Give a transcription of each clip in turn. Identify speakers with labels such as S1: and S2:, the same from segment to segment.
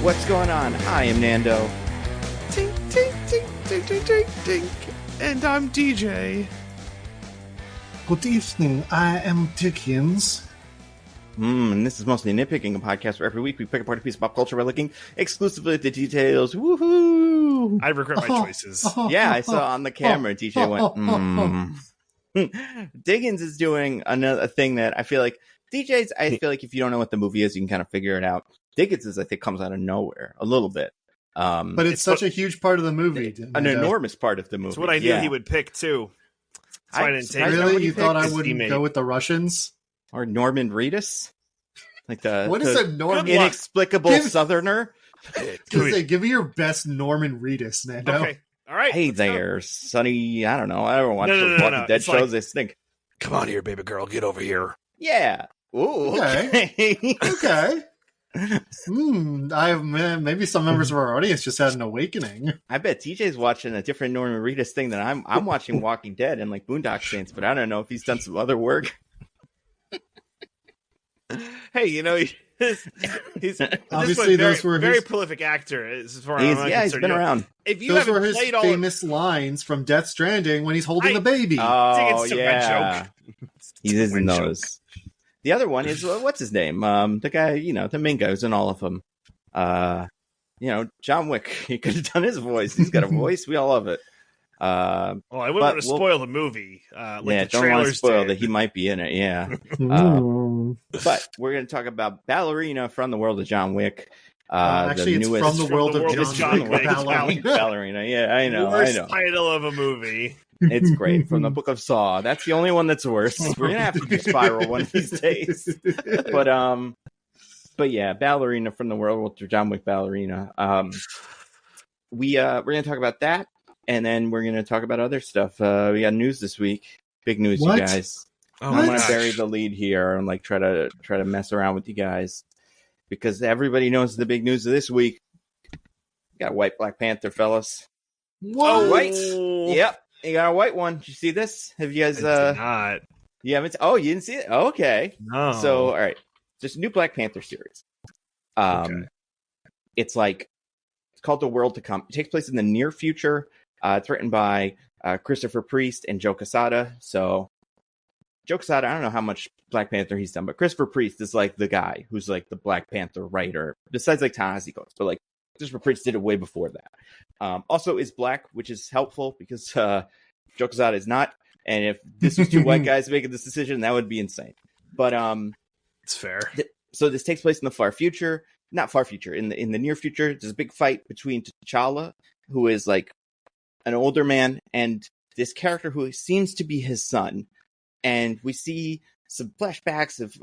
S1: What's going on? I am Nando.
S2: Tink, tink, tink, tink, tink, tink, tink. And I'm DJ.
S3: Good evening, I am Diggins.
S1: And this is mostly Nitpicking, a podcast where every week we pick apart a piece of pop culture by looking exclusively at the details. Woohoo!
S2: I regret my choices.
S1: Yeah, I saw on the camera, DJ went, Diggins is doing a thing that I feel like, DJs, I feel like if you don't know what the movie is, you can kind of figure it out. Diggins is, I think, comes out of nowhere a little bit.
S3: But it's such a huge part of the movie.
S1: An enormous part of the movie.
S2: It's what I knew he would pick, too. That's why I didn't take it.
S3: Really? You thought I wouldn't go with the Russians?
S1: Or Norman Reedus? Like
S3: what is a Norman?
S1: Inexplicable Southerner?
S3: Give me your best Norman Reedus, Nando.
S2: Okay. All right.
S1: Hey there, Sonny. I don't know. I don't watch those Walking Dead shows. They stink.
S2: Come on here, baby girl. Get over here.
S1: Yeah. Ooh.
S3: Okay. Okay. Maybe some members of our audience just had an awakening.
S1: I bet TJ's watching a different Norman Reedus thing than I'm watching Walking Dead and like Boondock Saints, but I don't know if he's done some other work.
S2: Hey, you know, he's
S3: obviously
S2: those were very prolific actor. As far as
S1: he's been around.
S2: If you
S3: those were his famous lines from Death Stranding when he's holding the baby.
S1: Oh,
S2: it's a
S1: yeah.
S2: joke.
S1: He's in those. The other one is what's his name? The guy, the main guy who's in all of them. John Wick. He could have done his voice. He's got a voice. We all love it.
S2: I wouldn't want to spoil the movie. The
S1: don't want to spoil
S2: did.
S1: that he might be in it. Yeah. But we're going to talk about Ballerina from the World of John Wick.
S3: Actually, it's from the World of John Wick.
S1: Ballerina. Yeah, I know.
S2: Worst title of a movie.
S1: It's great. From the Book of Saw. That's the only one that's worse. We're going to have to do Spiral one of these days. But yeah, Ballerina from the World of John Wick. Ballerina. We're going to talk about that. And then we're going to talk about other stuff. We got news this week. Big news, you guys. I'm going to bury the lead here and like try to mess around with you guys. Because everybody knows the big news of this week. You got a white Black Panther, fellas.
S3: What?
S1: Oh, white? Yep. You got a white one. Did you see this? Have you guys...
S2: not.
S1: You haven't... Oh, you didn't see it? Oh, okay.
S2: No.
S1: So, all right. Just a new Black Panther series.
S2: Okay.
S1: It's called The World to Come. It takes place in the near future. It's written by Christopher Priest and Joe Quesada. So, Joe Quesada, I don't know how much Black Panther he's done, but Christopher Priest is like the guy who's like the Black Panther writer, besides like Ta-Nehisi Coates. But like Christopher Priest did it way before that. Also is black, which is helpful because Joe Quesada is not. And if this was two white guys making this decision, that would be insane. But
S2: it's fair.
S1: So this takes place in the far future, not far future, in the near future. There's a big fight between T'Challa, who is like an older man, and this character who seems to be his son. And we see some flashbacks of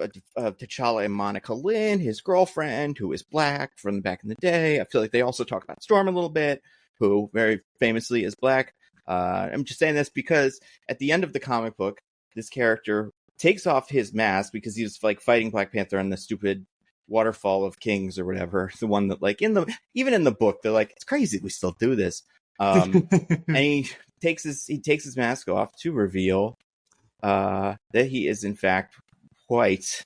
S1: T'Challa and Monica Lynn, his girlfriend, who is black from back in the day. I feel like they also talk about Storm a little bit, who very famously is black. I'm just saying this because at the end of the comic book, this character takes off his mask because he was like fighting Black Panther on the stupid Waterfall of Kings or whatever. The one that like even in the book, they're like, it's crazy we still do this. And he takes his mask off to reveal that he is in fact white.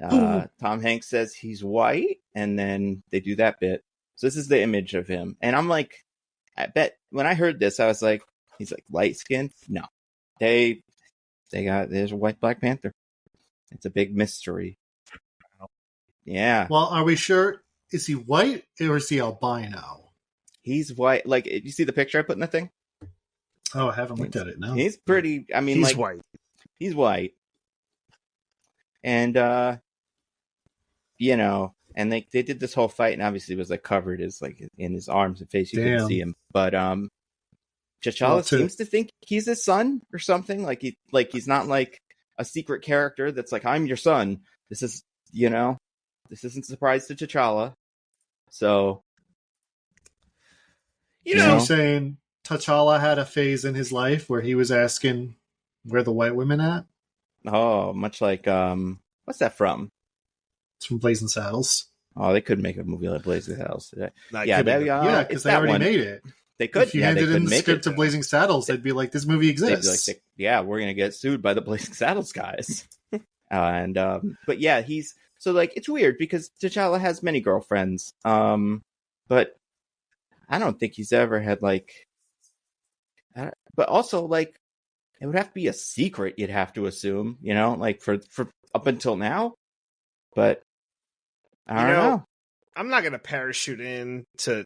S1: Tom Hanks says he's white, and then they do that bit. So this is the image of him, and I'm like, I bet when I heard this, I was like, he's like light skinned. No, there's a white Black Panther. It's a big mystery. Yeah.
S3: Well, are we sure? Is he white or is he albino?
S1: He's white. Like, you see the picture I put in the thing?
S3: Oh, I haven't looked at it. No.
S1: He's pretty. I mean,
S2: he's white.
S1: He's white. And, and they did this whole fight, and obviously it was like covered as like in his arms and face. You couldn't see him. But T'Challa seems to think he's his son or something. Like he's not like a secret character that's like, I'm your son. This is, this isn't a surprise to T'Challa. So,
S3: you're saying T'Challa had a phase in his life where he was asking where the white women at?
S1: Oh, much like what's that from?
S3: It's from Blazing Saddles.
S1: Oh, they could make a movie like Blazing Saddles today.
S3: Because they already made it.
S1: They could.
S3: If you handed in the script to Blazing Saddles, they'd be like, "This movie exists."
S1: We're gonna get sued by the Blazing Saddles guys. But yeah, it's weird because T'Challa has many girlfriends. but I don't think he's ever had like. But also, like, it would have to be a secret. You'd have to assume, like for up until now. But I don't know.
S4: I'm not going to parachute in to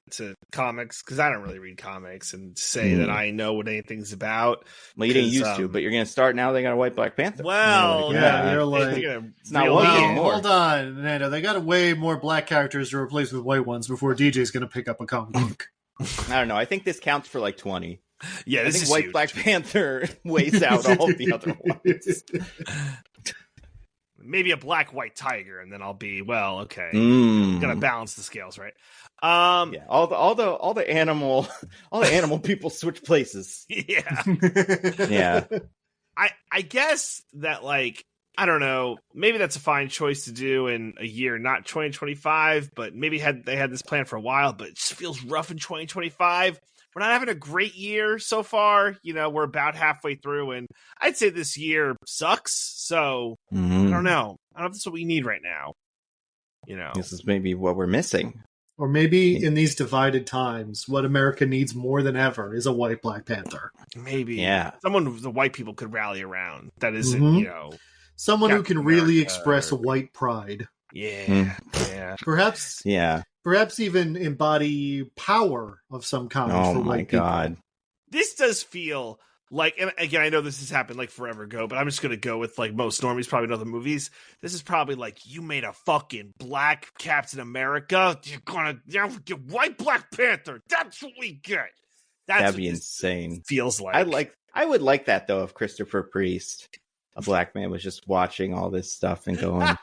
S4: comics because I don't really read comics and say that I know what anything's about.
S1: Well, you didn't used to, but you're going to start now. They got a white Black Panther.
S4: Well,
S3: you're like,
S1: it's not white anymore.
S3: Hold on, Nando. They got way more black characters to replace with white ones before DJ's going to pick up a comic book.
S1: I don't know. I think this counts for like 20.
S4: Yeah,
S1: I think white huge. Black Panther weighs out all the other ones.
S4: Maybe a black-white tiger, and then I'll be okay. Gotta balance the scales, right?
S1: Yeah, all the animal people switch places.
S4: Yeah,
S1: yeah.
S4: I guess that, like, I don't know. Maybe that's a fine choice to do in a year, not 2025. But maybe they had this plan for a while, but it just feels rough in 2025. We're not having a great year so far. We're about halfway through, and I'd say this year sucks. So I don't know. I don't know if that's what we need right now.
S1: This is maybe what we're missing.
S3: Or maybe in these divided times, what America needs more than ever is a white Black Panther.
S4: Maybe.
S1: Yeah.
S4: Someone the white people could rally around. That isn't,
S3: someone
S4: Captain
S3: who can really
S4: America
S3: express a white pride.
S4: Yeah. Yeah.
S3: Perhaps.
S1: Yeah.
S3: Perhaps even embody power of some kind.
S1: Oh
S3: for
S1: my
S3: white people.
S1: God.
S4: This does feel like, and again, I know this has happened like forever ago, but I'm just going to go with like most normies probably know the movies. This is probably like, you made a fucking black Captain America. You're going to get white Black Panther. That's what we get.
S1: That'd be insane.
S4: Feels like.
S1: I would like that though if Christopher Priest, a black man, was just watching all this stuff and going,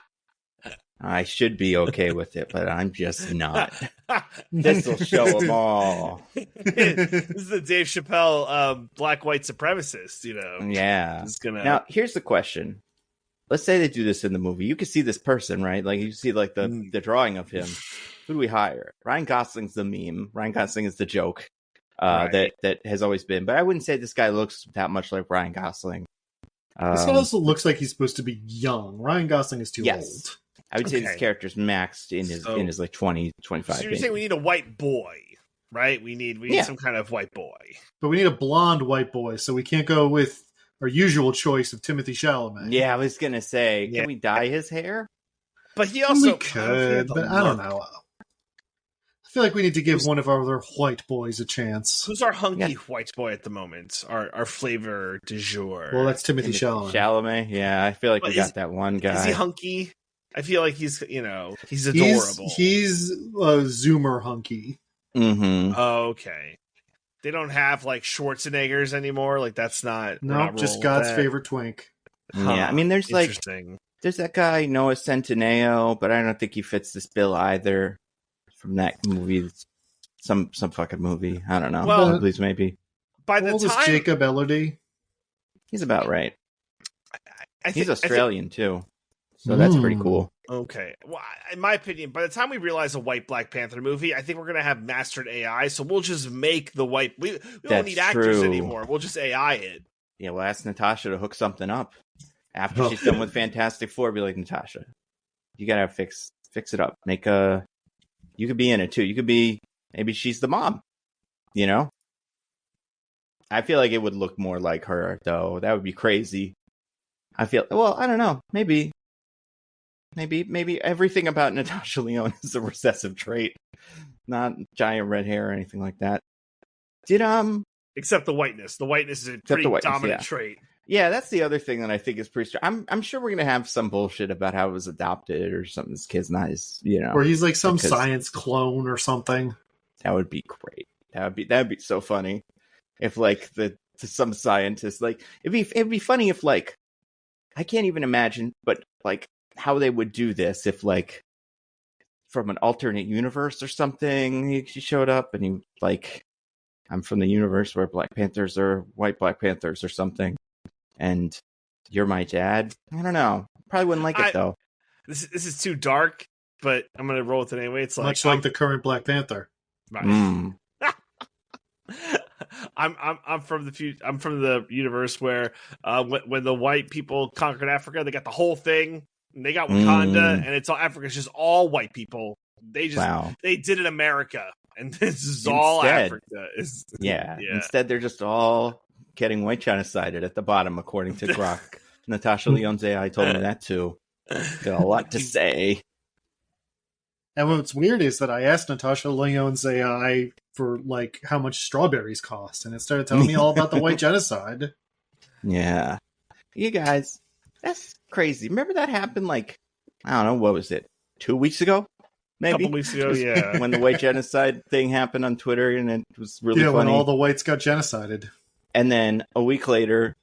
S1: I should be okay with it, but I'm just not. This will show them all.
S4: This is the Dave Chappelle black-white supremacist,
S1: Yeah. Now, here's the question. Let's say they do this in the movie. You can see this person, right? Like, you see like the drawing of him. Who do we hire? Ryan Gosling's the meme. Ryan Gosling is the joke that has always been. But I wouldn't say this guy looks that much like Ryan Gosling.
S3: This also looks like he's supposed to be young. Ryan Gosling is too old.
S1: I would say this character's maxed in his like 20, 25.
S4: So you're saying we need a white boy, right? We need some kind of white boy.
S3: But we need a blonde white boy, so we can't go with our usual choice of Timothy Chalamet.
S1: Yeah, I was gonna say, can we dye his hair?
S4: But he also
S3: could, but I don't know. I feel like we need to give one of our other white boys a chance.
S4: Who's our hunky white boy at the moment? Our flavor du jour.
S3: Well, that's Timothy Chalamet.
S1: Chalamet, yeah. I feel like we got that one guy.
S4: Is he hunky? I feel like he's adorable.
S3: He's a Zoomer hunky.
S1: Mm-hmm.
S4: Okay. They don't have like Schwarzeneggers anymore. Like that's not.
S3: No, just God's favorite twink.
S1: Yeah, I mean, there's that guy Noah Centineo, but I don't think he fits this bill either. From that movie, some fucking movie. I don't know.
S4: Well,
S1: please, maybe.
S4: By the time
S3: Jacob Elordi,
S1: he's about right. He's Australian too. So that's pretty cool.
S4: Okay. Well, in my opinion, by the time we realize a white Black Panther movie, I think we're going to have mastered AI. So we'll just make the white... We don't need actors anymore. We'll just AI it.
S1: Yeah, we'll ask Natasha to hook something up. After she's done with Fantastic Four, be like, Natasha, you got to fix it up. You could be in it too. You could be... Maybe she's the mom. I feel like it would look more like her, though. That would be crazy. I don't know. Maybe everything about Natasha Lyonne is a recessive trait, not giant red hair or anything like that.
S4: Except the whiteness. The whiteness is a pretty dominant trait.
S1: Yeah, that's the other thing that I think is pretty strong. I'm sure we're gonna have some bullshit about how it was adopted or something. This kid's not his,
S3: or he's like some science clone or something.
S1: That would be great. That'd be so funny if like some scientist like it'd be funny if like I can't even imagine, but like. How they would do this if like from an alternate universe or something he showed up and he like I'm from the universe where Black Panthers are white Black Panthers or something and you're my dad. I don't know, probably wouldn't like it though.
S4: This is too dark, but I'm gonna roll with it anyway. It's like
S3: much like the current Black Panther.
S4: Right. I'm from the future. I'm from the universe where when the white people conquered Africa, they got the whole thing. They got Wakanda, and it's all Africa's just all white people. They did it America, and this is all Africa.
S1: Yeah. Instead, they're just all getting white genocided at the bottom, according to Grok. Natasha Lyonne's AI told me that too. Got a lot to say.
S3: And what's weird is that I asked Natasha Lyonne's AI for like how much strawberries cost, and it started telling me all about the white genocide.
S1: Yeah. You guys, that's crazy. Remember that happened like, I don't know, what was it? 2 weeks ago? Maybe?
S4: A couple weeks ago, yeah.
S1: When the white genocide thing happened on Twitter, and it was really funny.
S3: When all the whites got genocided.
S1: And then a week later,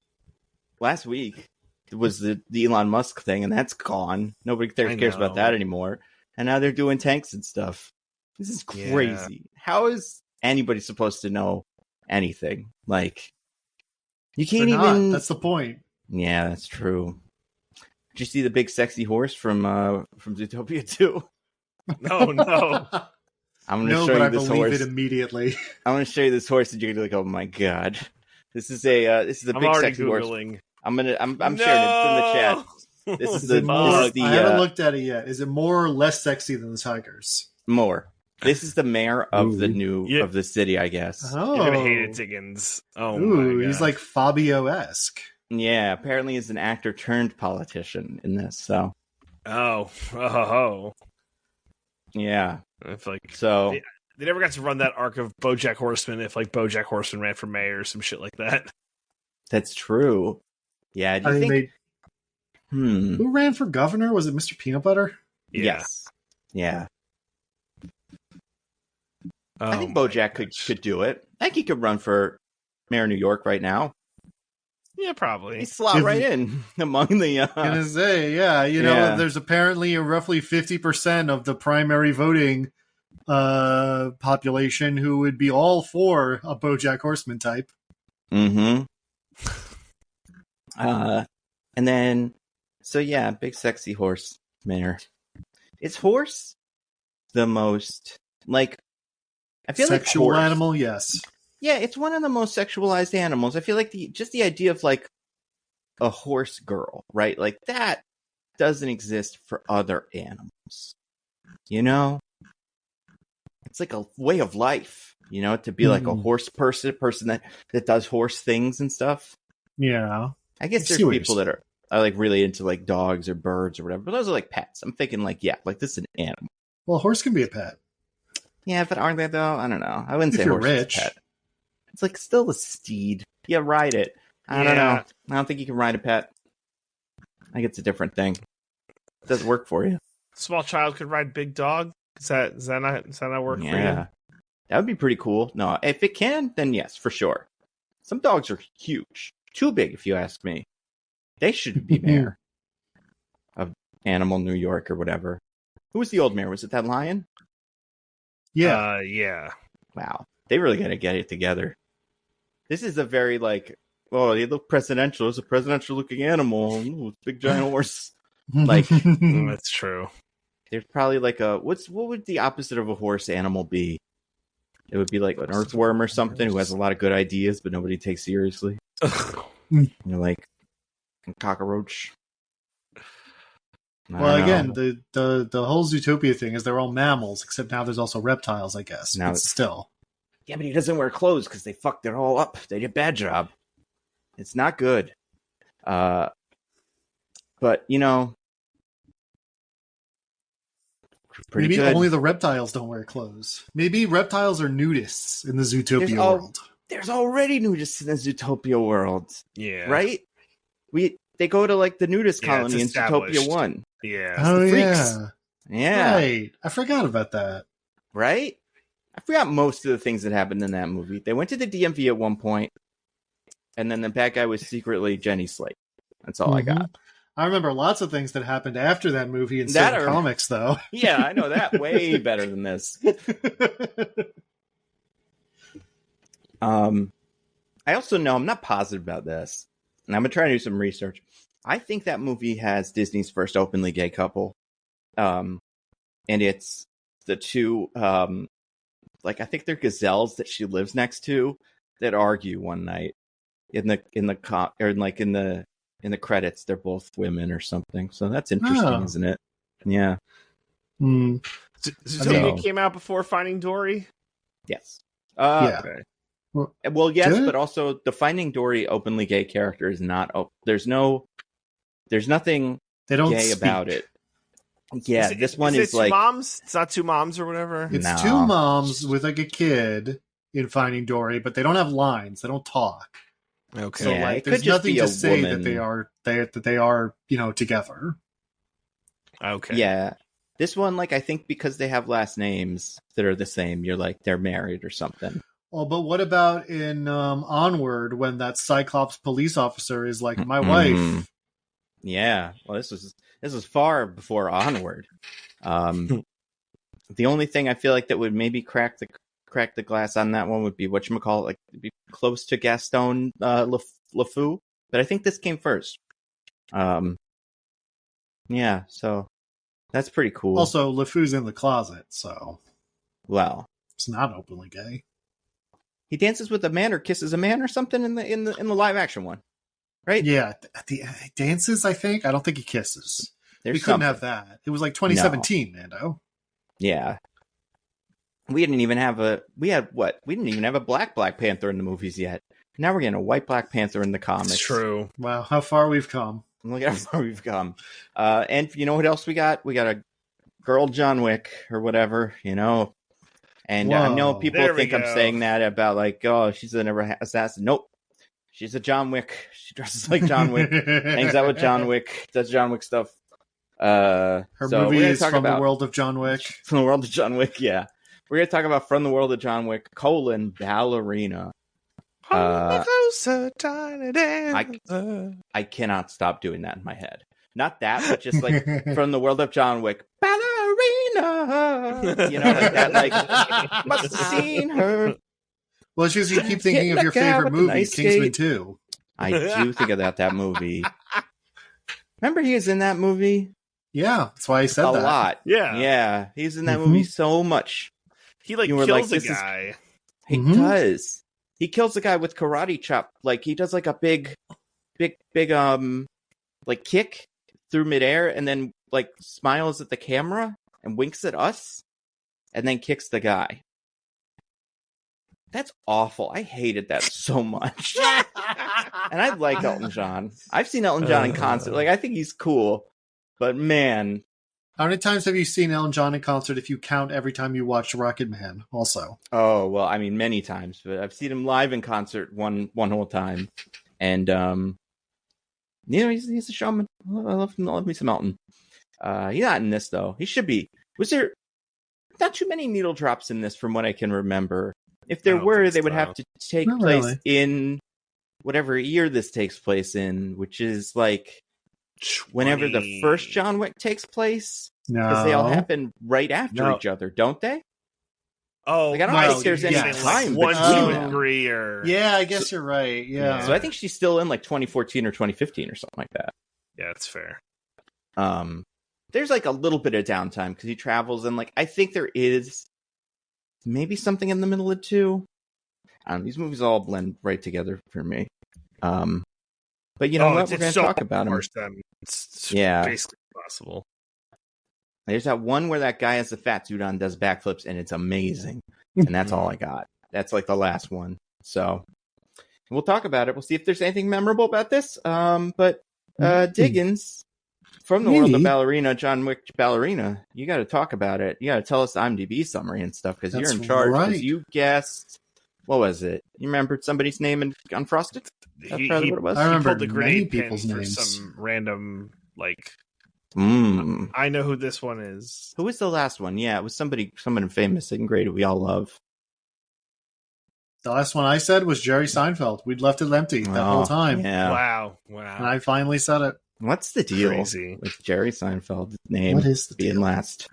S1: last week, was the Elon Musk thing, and that's gone. Nobody cares about that anymore. And now they're doing tanks and stuff. This is crazy. Yeah. How is anybody supposed to know anything? Like, you can't even...
S3: That's the point.
S1: Yeah, that's true. Did you see the big sexy horse from Zootopia 2?
S4: No.
S1: I'm going to show you this horse.
S3: I believe it immediately.
S1: I'm going to show you this horse, and you're going to be like, oh my god. This is a big sexy Googling. Horse. I'm sharing it. It's in the chat. This is
S3: I haven't looked at it yet. Is it more or less sexy than the tigers?
S1: More. This is the mayor of of the city, I guess.
S3: Oh.
S4: You're gonna hate it, Diggins. Oh my god.
S3: He's like Fabio-esque.
S1: Yeah, apparently he's an actor turned politician in this, so.
S4: Oh.
S1: Yeah.
S4: If like
S1: so
S4: they never got to run that arc of BoJack Horseman if like BoJack Horseman ran for mayor or some shit like that.
S1: That's true. Yeah, do you think
S3: who ran for governor? Was it Mr. Peanut Butter?
S4: Yeah.
S1: Yes. Yeah. I think BoJack could do it. I think he could run for mayor of New York right now.
S4: Yeah, probably.
S1: He slot right in among the.
S3: Gonna say, know, there's apparently roughly 50% of the primary voting population who would be all for a BoJack Horseman type.
S1: Mm-hmm. And then, so yeah, big sexy horse mayor. Is horse the most like? I feel
S3: sexual
S1: like
S3: animal, yes.
S1: Yeah, it's one of the most sexualized animals. I feel like the idea of like a horse girl, right? Like that doesn't exist for other animals. You know? It's like a way of life, you know, to be like a horse person that does horse things and stuff.
S3: Yeah.
S1: I guess there's people that are like really into like dogs or birds or whatever, but those are like pets. I'm thinking like, yeah, like this is an animal.
S3: Well, a horse can be a pet.
S1: Yeah, but aren't they though? I don't know. I wouldn't say horse is a pet. It's like still a steed. Yeah, ride it. I don't know. I don't think you can ride a pet. I think it's a different thing. It doesn't work for you.
S4: Small child could ride big dog. Does that not work for you?
S1: That would be pretty cool. No, if it can, then yes, for sure. Some dogs are huge. Too big, if you ask me. They should be mayor of Animal New York or whatever. Who was the old mayor? Was it that lion?
S3: Yeah.
S4: Yeah.
S1: Wow. They really got to get it together. This is a very like, oh, they look presidential. It's a presidential looking animal. Ooh, it's a big giant horse. Like,
S4: that's true.
S1: There's probably like what would the opposite of a horse animal be? It would be like an earthworm or something who has a lot of good ideas, but nobody takes seriously. You're like a cockroach.
S3: Well, again, the whole Zootopia thing is they're all mammals, except now there's also reptiles, I guess. Now it's still.
S1: Yeah, but he doesn't wear clothes because they fucked it all up. They did a bad job. It's not good. But, you know,
S3: maybe
S1: good.
S3: Only the reptiles don't wear clothes. Maybe reptiles are nudists in the Zootopia world.
S1: There's already nudists in the Zootopia world.
S4: Yeah.
S1: Right? They go to like the nudist colony in Zootopia 1.
S4: Yeah.
S3: Oh,
S1: yeah. Yeah.
S3: Right. I forgot about that.
S1: Right? I forgot most of the things that happened in that movie. They went to the DMV at one point, and then the bad guy was secretly Jenny Slate. That's all I got.
S3: I remember lots of things that happened after that movie in certain comics, though.
S1: Yeah, I know that way better than this. I also know, I'm not positive about this, and I'm going to try to do some research. I think that movie has Disney's first openly gay couple. And it's the two, I think they're gazelles that she lives next to that argue one night in the credits. They're both women or something. So that's interesting, isn't it? Yeah.
S4: Zootopia came out before Finding Dory?
S1: Yes.
S3: Yeah.
S4: Okay.
S1: Well, yes,
S3: Good.
S1: but also the Finding Dory openly gay character is not. There's nothing
S3: They don't
S1: gay
S3: speak.
S1: about it. Yeah, this one is
S4: two
S1: like
S4: moms? It's not two moms or whatever.
S3: It's
S1: No.
S3: two moms with like a kid in Finding Dory, but they don't have lines. They don't talk.
S4: Okay.
S3: So
S1: Yeah,
S3: like,
S1: it could
S3: there's
S1: just
S3: nothing
S1: be
S3: to
S1: a
S3: say that
S1: woman.
S3: they are together.
S4: Okay.
S1: Yeah, this one like I think because they have last names that are the same, you're like they're married or something.
S3: Well, but what about in Onward when that Cyclops police officer is like my
S1: Mhm.
S3: wife?
S1: Yeah, well, this was far before Onward. The only thing I feel like that would maybe crack the glass on that one would be whatchamacallit, like be close to Gaston LeFou, but I think this came first. Yeah, so that's pretty cool.
S3: Also, LeFou's in the closet, so
S1: well,
S3: it's not openly gay.
S1: he dances with a man or kisses a man or something in the live action one, right?
S3: Yeah, the dances. I think. I don't think he kisses.
S1: There's
S3: We couldn't
S1: something.
S3: have that. It was like 2017, Nando.
S1: Yeah. We didn't even have we didn't even have a Black Panther in the movies yet. Now we're getting a white Black Panther in the comics.
S4: It's true.
S3: Wow, how far we've come.
S1: Look at how far we've come. And you know what else we got? We got a girl John Wick or whatever, And I know
S3: Whoa.
S1: people
S4: There we
S1: think I'm
S4: go.
S1: saying that about like, oh, she's an assassin. Nope. She's a John Wick. She dresses like John Wick, hangs out with John Wick, does John Wick stuff.
S3: Her
S1: So
S3: movie
S1: we're gonna
S3: is
S1: talk
S3: from
S1: about
S3: the world of John Wick.
S1: From the world of John Wick, yeah. We're going to talk about From the World of John Wick, Ballerina.
S4: Closer, tiny dancer.
S1: I cannot stop doing that in my head. Not that, but just like From the World of John Wick, Ballerina. Like that, like, must have seen her.
S3: Well, it's just you keep thinking
S1: Getting
S3: of your
S1: that guy
S3: favorite
S1: with the
S3: movie,
S1: nice
S3: Kingsman
S1: skate.
S3: 2.
S1: I do think about that movie. Remember he was in that movie?
S3: Yeah, that's why I said
S1: a
S3: that.
S1: lot.
S4: Yeah.
S1: Yeah, he's in that
S3: Mhm.
S1: movie so much.
S4: He like
S1: You were
S4: kills
S1: like,
S4: a
S1: this is-
S4: guy.
S1: He
S3: Mhm.
S1: does. He kills the guy with karate chop. Like he does like a big like kick through midair and then like smiles at the camera and winks at us and then kicks the guy. That's awful. I hated that so much. And I like Elton John. I've seen Elton John in concert. Like I think he's cool. But man,
S3: How many times have you seen Elton John in concert if you count every time you watch Rocket Man also?
S1: oh well, I mean many times, but I've seen him live in concert one whole time. And he's a showman. I love him. I love me some Elton. He's not in this though. He should be. Was there not too many needle drops in this from what I can remember? If there
S4: don't
S1: were,
S4: think
S1: they would
S4: so.
S1: have to take
S3: Not
S1: place
S3: really.
S1: in whatever year this takes place in, which is like whenever the first John Wick takes place,
S3: No.
S1: because they all happen right after
S4: No.
S1: each other, don't they?
S4: Oh,
S1: Like, I don't
S3: Well,
S1: think there's any
S3: yes.
S1: time
S4: Like 1,
S1: between
S4: 2,
S1: them.
S4: 3, or
S3: Yeah, I guess you're right. Yeah.
S1: So I think she's still in like 2014 or 2015 or something like that.
S4: yeah, it's fair.
S1: There's like a little bit of downtime because he travels and like I think there is maybe something in the middle of two. These movies all blend right together for me. But you know what? We're going to talk about them.
S4: It's
S1: Yeah.
S4: basically impossible.
S1: There's that one where that guy has the fat suit on, does backflips, and it's amazing. And that's all I got. That's like the last one. So we'll talk about it. We'll see if there's anything memorable about this. But Diggins, from the world of Ballerina, John Wick Ballerina, you got to talk about it. You got to tell us the IMDb summary and stuff because you're
S3: That's
S1: in charge. Because
S3: right.
S1: you guessed, what was it? You remembered somebody's name in Unfrosted? That's
S4: He,
S1: probably
S4: he,
S1: what it was.
S3: I remember
S4: pulled the
S3: many
S4: grenade pin
S3: people's
S4: for
S3: names.
S4: some random like.
S1: Mm.
S4: I know who this one is.
S1: Who was the last one? Yeah, it was someone famous and great we all love.
S3: The last one I said was Jerry Seinfeld. We'd left it empty that whole time.
S1: Yeah.
S4: Wow.
S3: And I finally said it.
S1: What's the deal
S4: Crazy.
S1: with Jerry Seinfeld's name
S3: What is the
S1: being
S3: deal?
S1: last?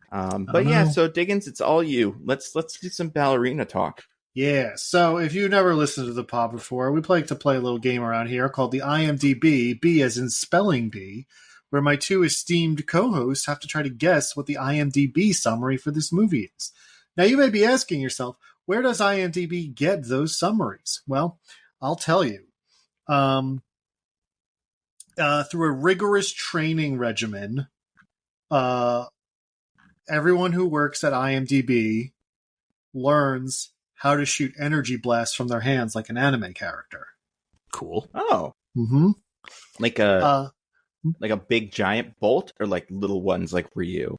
S1: But
S3: don't
S1: yeah,
S3: know.
S1: so Diggins, it's all you. Let's do some ballerina talk.
S3: Yeah, so if you've never listened to the pod before, we like to play a little game around here called the IMDb, B as in spelling bee, where my two esteemed co-hosts have to try to guess what the IMDb summary for this movie is. Now, you may be asking yourself, where does IMDb get those summaries? Well, I'll tell you. Through a rigorous training regimen, everyone who works at IMDb learns how to shoot energy blasts from their hands like an anime character.
S4: Cool.
S1: Oh,
S3: Mm-hmm.
S1: like a big giant bolt, or like little ones like Ryu.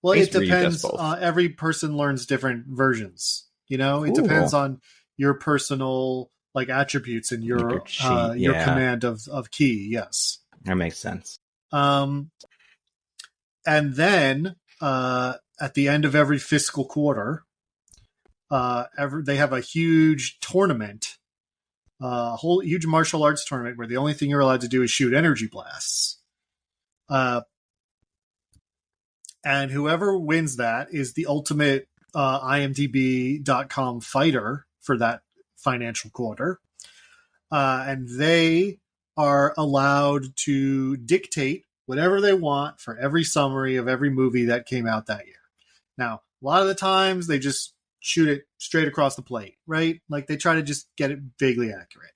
S3: Well,
S1: I
S3: it
S1: guess Ryu does
S3: depends.
S1: both.
S3: Every person learns different versions. It
S1: Cool.
S3: depends on your personal like attributes and
S1: Like
S3: your
S1: your
S3: your
S1: yeah.
S3: command of ki. Yes.
S1: That makes sense.
S3: And then at the end of every fiscal quarter, they have a huge tournament, a whole huge martial arts tournament where the only thing you're allowed to do is shoot energy blasts. And whoever wins that is the ultimate IMDb.com fighter for that financial quarter. And they are allowed to dictate whatever they want for every summary of every movie that came out that year. Now, a lot of the times they just shoot it straight across the plate, right? Like they try to just get it vaguely accurate.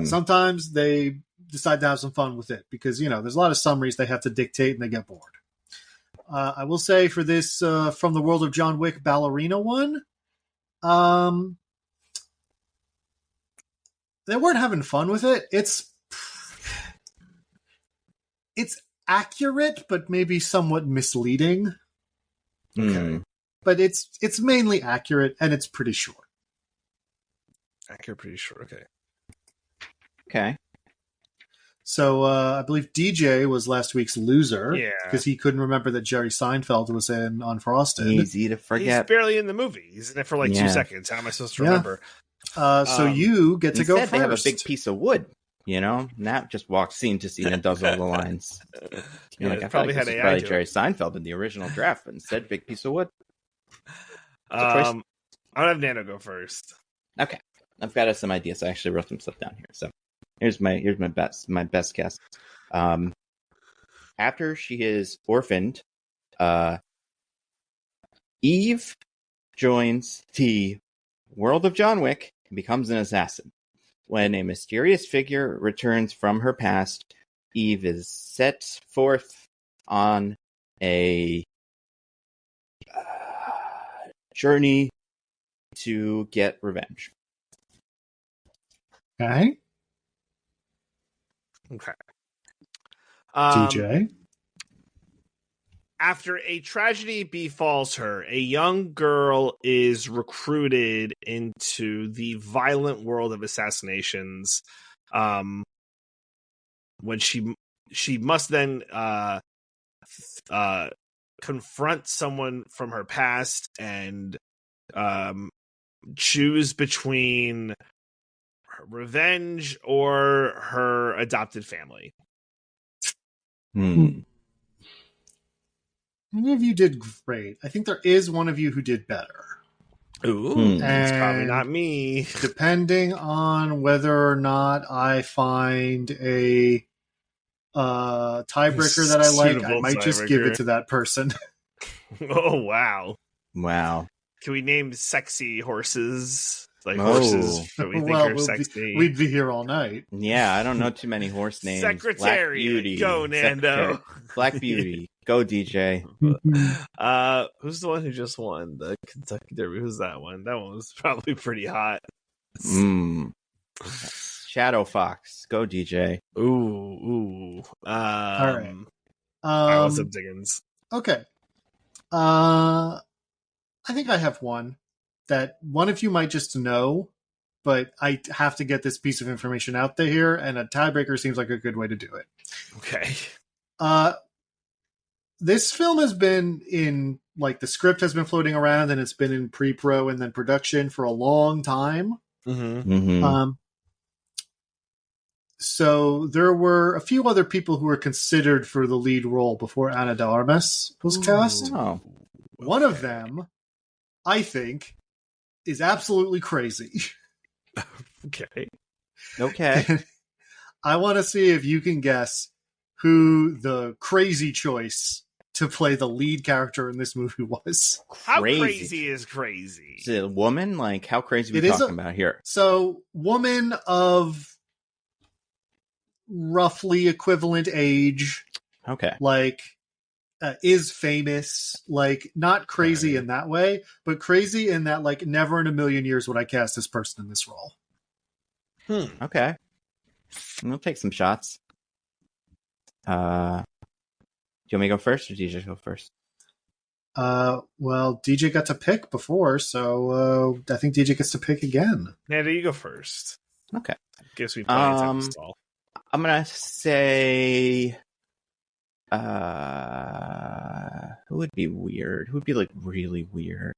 S3: Sometimes they decide to have some fun with it because, there's a lot of summaries they have to dictate and they get bored. I will say for this, from the World of John Wick Ballerina one, they weren't having fun with it. It's accurate, but maybe somewhat misleading.
S1: Okay.
S3: But it's mainly accurate and it's pretty short.
S4: Accurate, pretty short. Okay.
S1: Okay.
S3: So I believe DJ was last week's loser.
S4: Yeah.
S3: Because he couldn't remember that Jerry Seinfeld was in Unfrosted.
S1: Easy to forget.
S4: He's barely in the movie. He's in it for like 2 seconds. How am I supposed to remember?
S3: So you get to go first.
S1: They have a big piece of wood. Nat just walks scene to scene and does all the lines. I
S4: probably had
S1: this
S4: AI.
S1: Probably Jerry Seinfeld in the original draft, but instead, big piece of wood.
S4: I'll have Nando go first.
S1: Okay, I've got some ideas. I actually wrote some stuff down here. So here's my best guess. After she is orphaned, Eve joins the World of John Wick and becomes an assassin. When a mysterious figure returns from her past, Eve is set forth on a journey to get revenge.
S3: Okay. DJ?
S4: After a tragedy befalls her, a young girl is recruited into the violent world of assassinations. When she must then confront someone from her past and choose between her revenge or her adopted family.
S3: Many of you did great. I think there is one of you who did better.
S4: Ooh, it's probably not me.
S3: Depending on whether or not I find a tiebreaker that I like, I might just give it to that person.
S4: Oh, wow.
S1: Wow.
S4: Can we name sexy horses? Like horses that we think are sexy.
S3: We'd be here all night.
S1: Yeah, I don't know too many horse names.
S4: Secretary,
S1: Black Beauty,
S4: go Nando.
S1: Black Beauty, go DJ.
S4: Who's the one who just won the Kentucky Derby? Who's that one? That one was probably pretty hot.
S1: Shadow Fox, go DJ.
S4: Ooh.
S3: All right.
S4: What's up, Diggins?
S3: Okay. I think I have one that one of you might just know, but I have to get this piece of information out there here, and a tiebreaker seems like a good way to do it.
S4: Okay.
S3: This film has been in, like, the script has been floating around, and it's been in pre-pro and then production for a long time. So there were a few other people who were considered for the lead role before Ana de Armas was cast.
S1: Oh.
S3: One of them, I think, is absolutely crazy.
S4: Okay.
S3: And I want to see if you can guess who the crazy choice to play the lead character in this movie was.
S4: How crazy is crazy?
S1: Is it a woman? Like, how crazy are we talking about here?
S3: So, woman of roughly equivalent age.
S1: Okay.
S3: Like, is famous, like not crazy in that way, but crazy in that like never in a million years would I cast this person in this role.
S1: Okay. We'll take some shots. Do you want me to go first, or DJ go first?
S3: Well, DJ got to pick before, so I think DJ gets to pick again.
S4: Nando, you go first.
S1: Okay.
S4: Gives me plenty of time to stall.
S1: I'm gonna say, who would be weird? Who would be like really weird?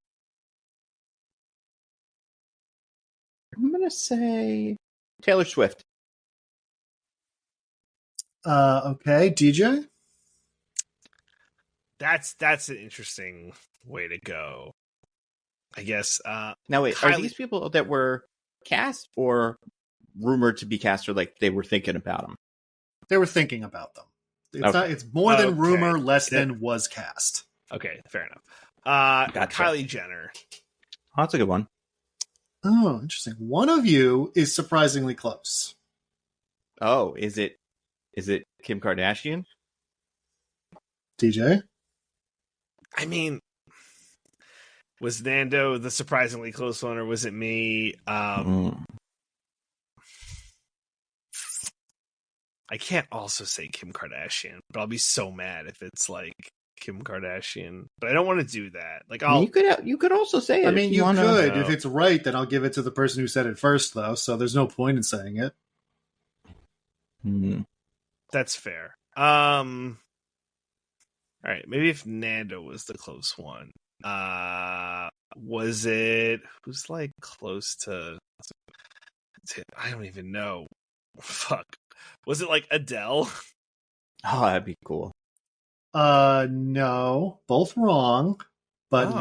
S1: I'm gonna say Taylor Swift.
S3: Okay, DJ.
S4: That's an interesting way to go. I guess.
S1: Now wait,
S4: Kylie...
S1: are these people that were cast or rumored to be cast, or like they were thinking about them?
S3: They were thinking about them. It's not. It's more than rumor, less than was cast.
S4: Okay, fair enough.
S1: Gotcha.
S4: Kylie Jenner.
S1: Oh, that's a good one.
S3: Oh, interesting. One of you is surprisingly close.
S1: Oh, is it Kim Kardashian?
S3: DJ?
S4: I mean, was Nando the surprisingly close one, or was it me? I can't also say Kim Kardashian, but I'll be so mad if it's like Kim Kardashian. But I don't want to do that. Like,
S1: you could also say it.
S3: I mean,
S1: if
S3: you could.
S1: to.
S3: If it's right, then I'll give it to the person who said it first, though. So there's no point in saying it.
S4: That's fair. All right, maybe if Nando was the close one, was it who's like close to? I don't even know. Fuck, was it like Adele?
S1: Oh, that'd be cool.
S3: No, both wrong. But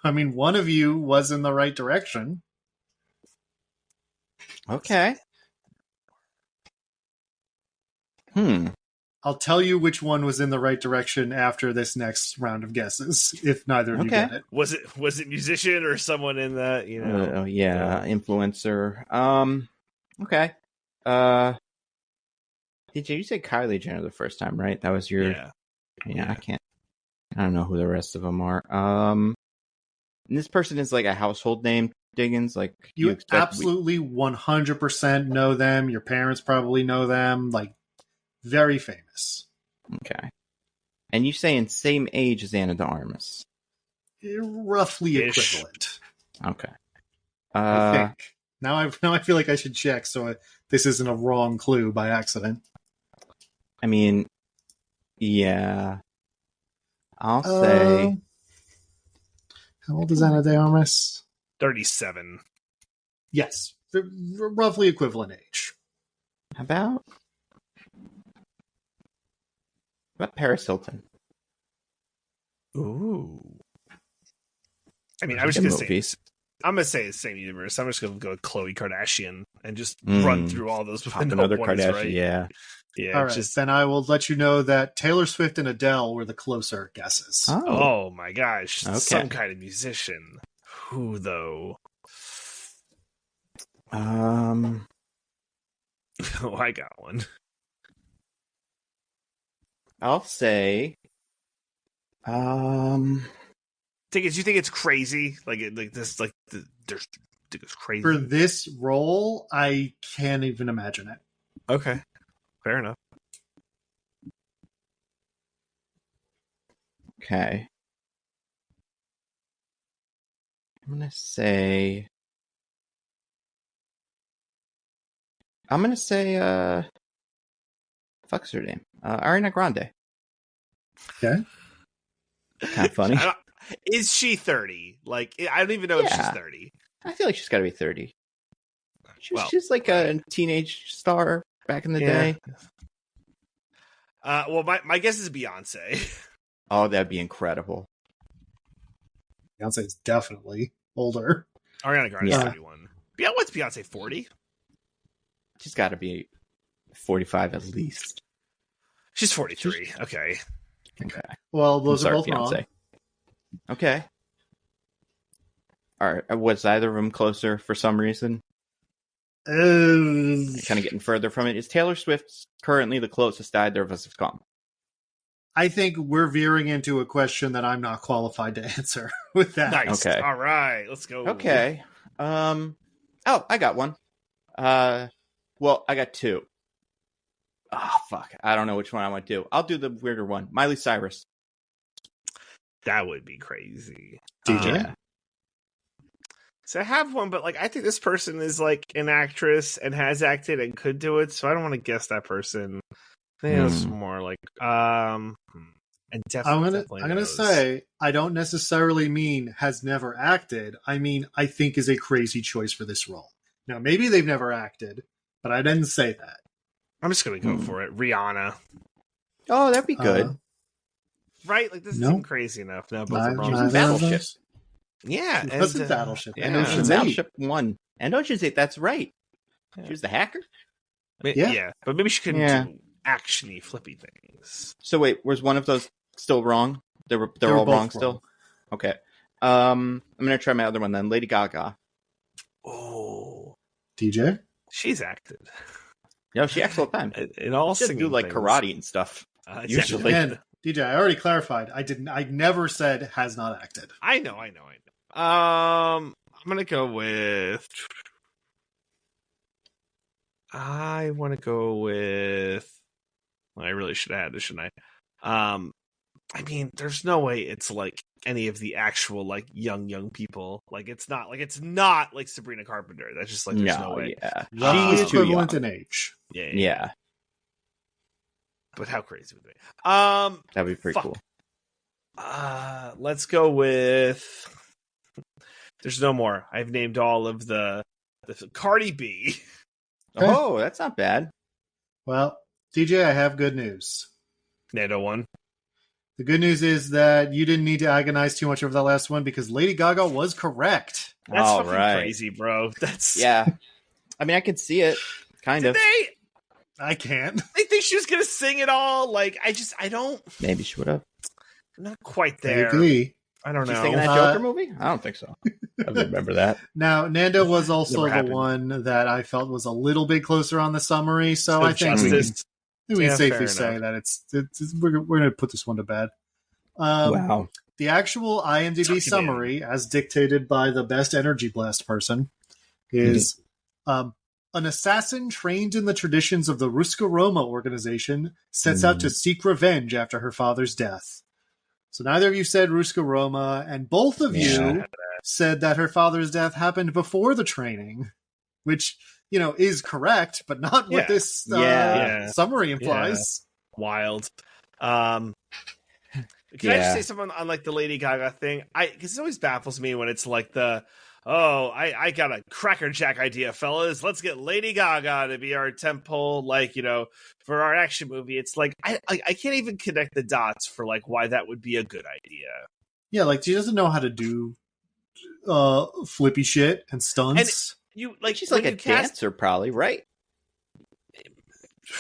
S3: I mean, one of you was in the right direction.
S1: Okay.
S3: I'll tell you which one was in the right direction after this next round of guesses, if neither of you get it.
S4: Was it musician or someone in the,
S1: influencer? Okay. DJ, you said Kylie Jenner the first time, right? That was your... Yeah. I don't know who the rest of them are. And this person is like a household name, Diggins? Like
S3: you absolutely 100% know them. Your parents probably know them. Like, very famous.
S1: Okay. And you saying same age as Ana de Armas?
S3: Roughly equivalent.
S1: Okay.
S3: I think. Now I feel like I should check so this isn't a wrong clue by accident.
S1: I mean, yeah. I'll say...
S3: How old is Ana de Armas?
S4: 37.
S3: Yes. Roughly equivalent age.
S1: How about Paris Hilton?
S4: Ooh. I mean, I was just going to say... I'm going to say the same universe. I'm just going to go with Khloe Kardashian and just run through all those.
S1: Another Kardashian, right? Yeah.
S3: All right, then I will let you know that Taylor Swift and Adele were the closer guesses.
S4: Oh my gosh. Okay. Some kind of musician. Who, though? Oh, I got one.
S1: I'll say...
S4: Tickets, you think it's crazy? It's crazy.
S3: For this role, I can't even imagine it.
S4: Okay. Fair enough.
S1: Okay. I'm gonna say fuck's her name? Ariana Grande.
S3: Okay.
S1: Kind of funny.
S4: Is she 30? Like, I don't even know if she's 30.
S1: I feel like she's got to be 30. She's like a teenage star back in the day.
S4: Well, my guess is Beyonce.
S1: Oh, that'd be incredible.
S3: Beyonce is definitely older.
S4: Ariana Grande is 31. Yeah, what's Beyonce, 40?
S1: She's got to be 45 at least.
S4: She's 43. Okay.
S3: Well, those are both
S1: Beyonce.
S3: wrong.
S1: Okay. All right. Was either of them closer for some reason? Kind of getting further from it. Is Taylor Swift currently the closest either of us have come?
S3: I think we're veering into a question that I'm not qualified to answer with that.
S4: Nice.
S1: Okay.
S4: All right. Let's go.
S1: Okay. Oh, I got one. Well, I got two. Oh, fuck. I don't know which one I want to do. I'll do the weirder one. Miley Cyrus.
S4: That would be crazy.
S3: DJ?
S1: Yeah.
S4: So I have one, but like I think this person is like an actress and has acted and could do it, so I don't want to guess that person. I think it's more like and definitely
S3: I'm gonna say I don't necessarily mean has never acted. I mean I think is a crazy choice for this role. Now maybe they've never acted, but I didn't say that.
S4: I'm just gonna go for it. Rihanna.
S1: Oh, that'd be good.
S4: Right? Like this
S3: No.
S4: isn't crazy enough. No, both are wrong.
S1: Neither- Battleship.
S4: Yeah,
S3: She
S4: and,
S3: was in Battleship.
S4: yeah.
S3: And Ocean's
S1: Battleship 1 and Ocean's 8. That's right.
S4: Yeah.
S1: She was the hacker.
S4: Yeah, but maybe she couldn't
S1: Yeah.
S4: do actiony, flippy things.
S1: So wait, was one of those still wrong? They're
S3: were
S1: all
S3: both
S1: wrong still. Okay. I'm gonna try my other one then. Lady Gaga.
S4: Oh,
S3: DJ?
S4: she's acted
S1: No, she acts all the time.
S4: in all
S1: She doesn't
S4: singing
S1: do like
S4: things.
S1: karate and stuff. Usually.
S3: And DJ, I already clarified. I never said has not acted.
S4: I know. I'm gonna go with. I want to go with. Well, I really should have had this, shouldn't I? I mean, there's no way it's like any of the actual like young people. Like it's not like Sabrina Carpenter. That's just like there's no way.
S1: Yeah.
S3: Roughly
S1: She's too young.
S3: equivalent in age.
S4: Yeah.
S1: Yeah.
S4: But how crazy would it be?
S1: That'd be pretty
S4: Fuck.
S1: cool.
S4: Let's go with. There's no more. I've named all of the Cardi B.
S3: Okay.
S1: Oh, that's not bad.
S3: Well, DJ, I have good news.
S4: Nando one.
S3: The good news is that you didn't need to agonize too much over that last one because Lady Gaga was correct.
S4: That's
S1: All
S4: fucking
S1: right.
S4: crazy, bro. That's
S1: Yeah. I mean, I could see it. Kind
S4: Did
S1: of.
S4: they
S3: I can't.
S4: think she was gonna sing it all? Like I don't.
S1: Maybe she would have.
S4: I'm not quite
S3: I
S4: there.
S3: agree.
S4: I don't
S1: She's
S4: know.
S1: singing that
S3: Uh,
S1: Joker movie? I don't think so. I don't remember that.
S3: Now, Nando was also
S4: Never
S3: the
S4: happened.
S3: one that I felt was a little bit closer on the summary, so I think we
S4: Justice.
S3: can
S4: Yeah,
S3: safely
S4: fair
S3: say
S4: enough.
S3: that we're going to put this one to bed.
S1: Wow.
S3: The actual IMDb
S4: Suck it
S3: summary, as dictated by the best energy blast person, is an assassin trained in the traditions of the Ruska Roma organization sets out to seek revenge after her father's death. So neither of you said Ruska Roma, and both of you said that her father's death happened before the training, which, is correct, but not what
S4: Yeah.
S3: this
S1: Yeah.
S3: summary implies.
S4: Wild. Can I just say something on like the Lady Gaga thing? Because it always baffles me when it's like I got a crackerjack idea, fellas. Let's get Lady Gaga to be our tentpole, for our action movie. It's like I can't even connect the dots for like why that would be a good idea.
S3: Yeah, like she doesn't know how to do flippy shit and stunts.
S1: She's like a dancer, probably, right?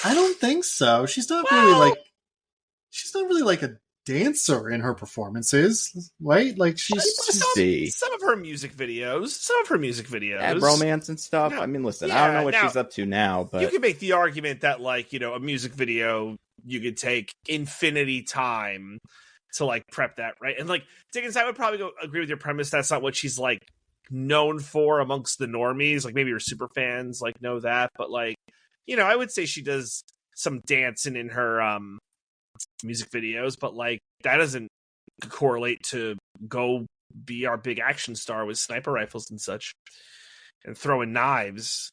S3: I don't think so. She's not really like a dancer in her performances, right? Like she's
S1: See.
S4: Some of her music videos.
S1: Yeah, romance and stuff.
S4: No,
S1: I mean, listen, I don't know what
S4: now-
S1: she's up to now, but
S4: You can make the argument that a music video you could take infinity time to like prep that, right? And like Diggins, I would probably agree with your premise. That's not what she's like known for amongst the normies. Like maybe your super fans like know that, but like I would say she does some dancing in her music videos, but like that doesn't correlate to go be our big action star with sniper rifles and such and throwing knives.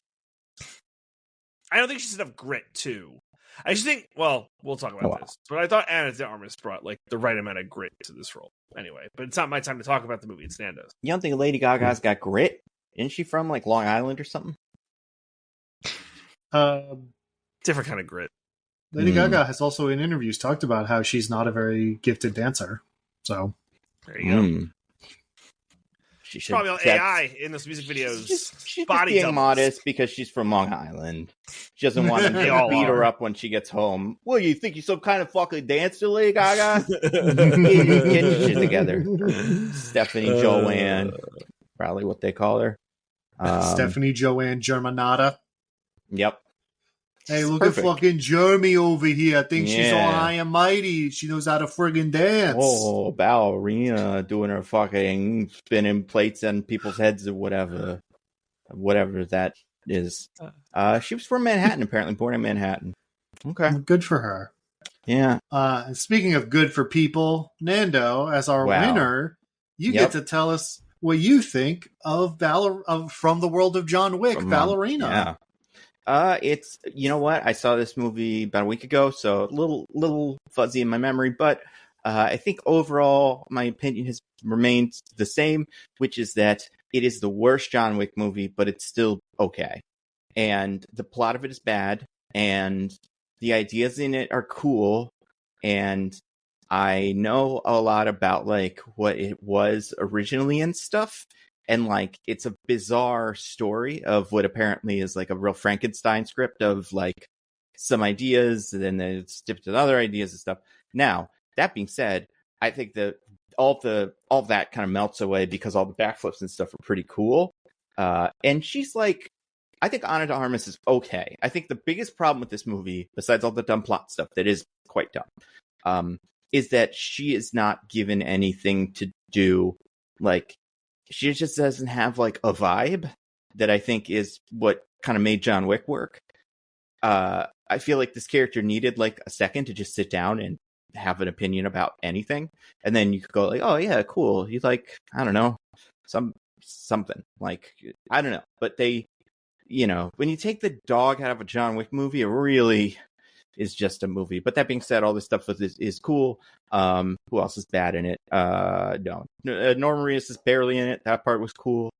S4: I don't think she's enough grit too. I just think, we'll talk about this, but I thought Anna de Armas brought like the right amount of grit to this role. Anyway, but it's not my time to talk about the movie. It's Nando's.
S1: you don't think Lady Gaga's got grit? Isn't she from like Long Island or something?
S4: Different kind of grit.
S3: Lady Gaga has also in interviews talked about how she's not a very gifted dancer. So
S4: There you go.
S1: She should
S4: Probably on AI in those music videos.
S1: She's
S4: Body
S1: being
S4: doubles.
S1: modest because she's from Long Island. She doesn't want them
S4: They
S1: to
S4: all
S1: beat her
S4: are.
S1: up when she gets home. Well, you think you're some kind of fucking dancer, Lady Gaga? Get your shit together. Stephanie Joanne, probably what they call her.
S3: Stephanie Joanne Germanata.
S1: Yep.
S3: Hey, look
S1: perfect.
S3: at fucking Jeremy over here. Thinks she's all
S1: Yeah.
S3: high and mighty. She knows how to friggin' dance.
S1: Oh, Ballerina doing her fucking spinning plates on people's heads or whatever that is. She was from Manhattan, apparently, born in Manhattan. Okay.
S3: Good for her.
S1: Yeah.
S3: And speaking of good for people, Nando, as our
S1: Wow.
S3: winner, you
S1: Yep.
S3: get to tell us what you think of from the world of John Wick, Ballerina.
S1: Yeah. It's, you know what? I saw this movie about a week ago, so a little fuzzy in my memory, but I think overall my opinion has remained the same, which is that it is the worst John Wick movie, but it's still okay. And the plot of it is bad, and the ideas in it are cool, and I know a lot about like what it was originally and stuff. And like it's a bizarre story of what apparently is like a real Frankenstein script of like some ideas, and then it's dipped in other ideas and stuff. Now, that being said, I think that all that kind of melts away because all the backflips and stuff are pretty cool. And she's like, I think Ana de Armas is okay. I think the biggest problem with this movie, besides all the dumb plot stuff that is quite dumb, is that she is not given anything to do. Like, she just doesn't have like a vibe that I think is what kind of made John Wick work. I feel like this character needed like a second to just sit down and have an opinion about anything, and then you could go like, oh yeah, cool. You like, I don't know, something like, I don't know, but they, you know, when you take the dog out of a John Wick movie, it really is just a movie. But that being said, all this stuff is cool. Who else is bad in it? No, Norman Reedus is barely in it. That part was cool.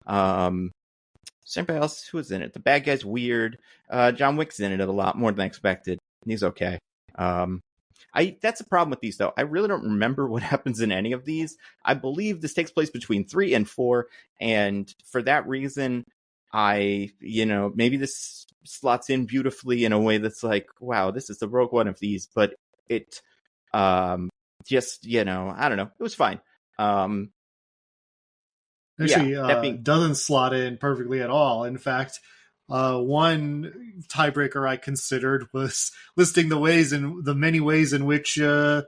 S1: Somebody else who was in it. The bad guy's weird. John Wick's in it a lot more than I expected. He's okay. That's a problem with these though. I really don't remember what happens in any of these. I believe this takes place between 3 and 4, and for that reason, maybe this slots in beautifully in a way that's like, wow, this is the Rogue One of these, but it, just, I don't know. It was fine.
S3: Actually, doesn't slot in perfectly at all. In fact, one tiebreaker I considered was listing the many ways in which the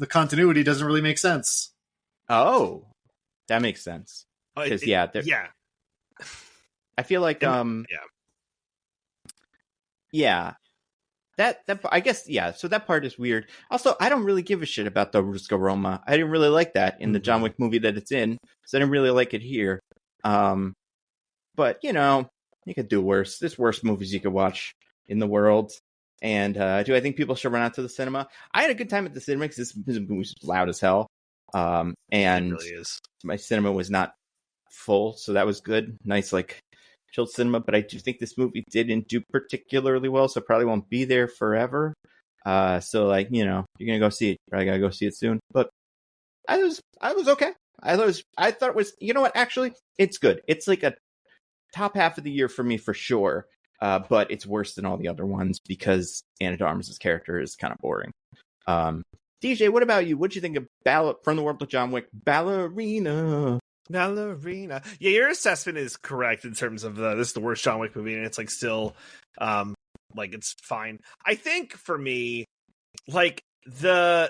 S3: continuity doesn't really make sense.
S1: Oh, that makes sense. Because I feel like that I guess so that part is weird. Also, I don't really give a shit about the Ruska Roma. I didn't really like that in the John Wick movie that it's in, so I didn't really like it here. But you could do worse. There's worse movies you could watch in the world. And do I think people should run out to the cinema? I had a good time at the cinema because this movie was loud as hell. And
S4: it really is.
S1: My cinema was not full, so that was good. Nice, like, chilled cinema. But I do think this movie didn't do particularly well, so probably won't be there forever. So like, you're gonna go see it. Probably gotta go see it soon. But I was okay. I thought it was, you know what? Actually, it's good. It's like a top half of the year for me for sure. But it's worse than all the other ones because Ana de Armas' character is kind of boring. DJ, what about you? What'd you think of From the World of John Wick, Ballerina?
S4: Yeah, your assessment is correct in terms of this is the worst John Wick movie, and it's like still, like it's fine. I think for me, like I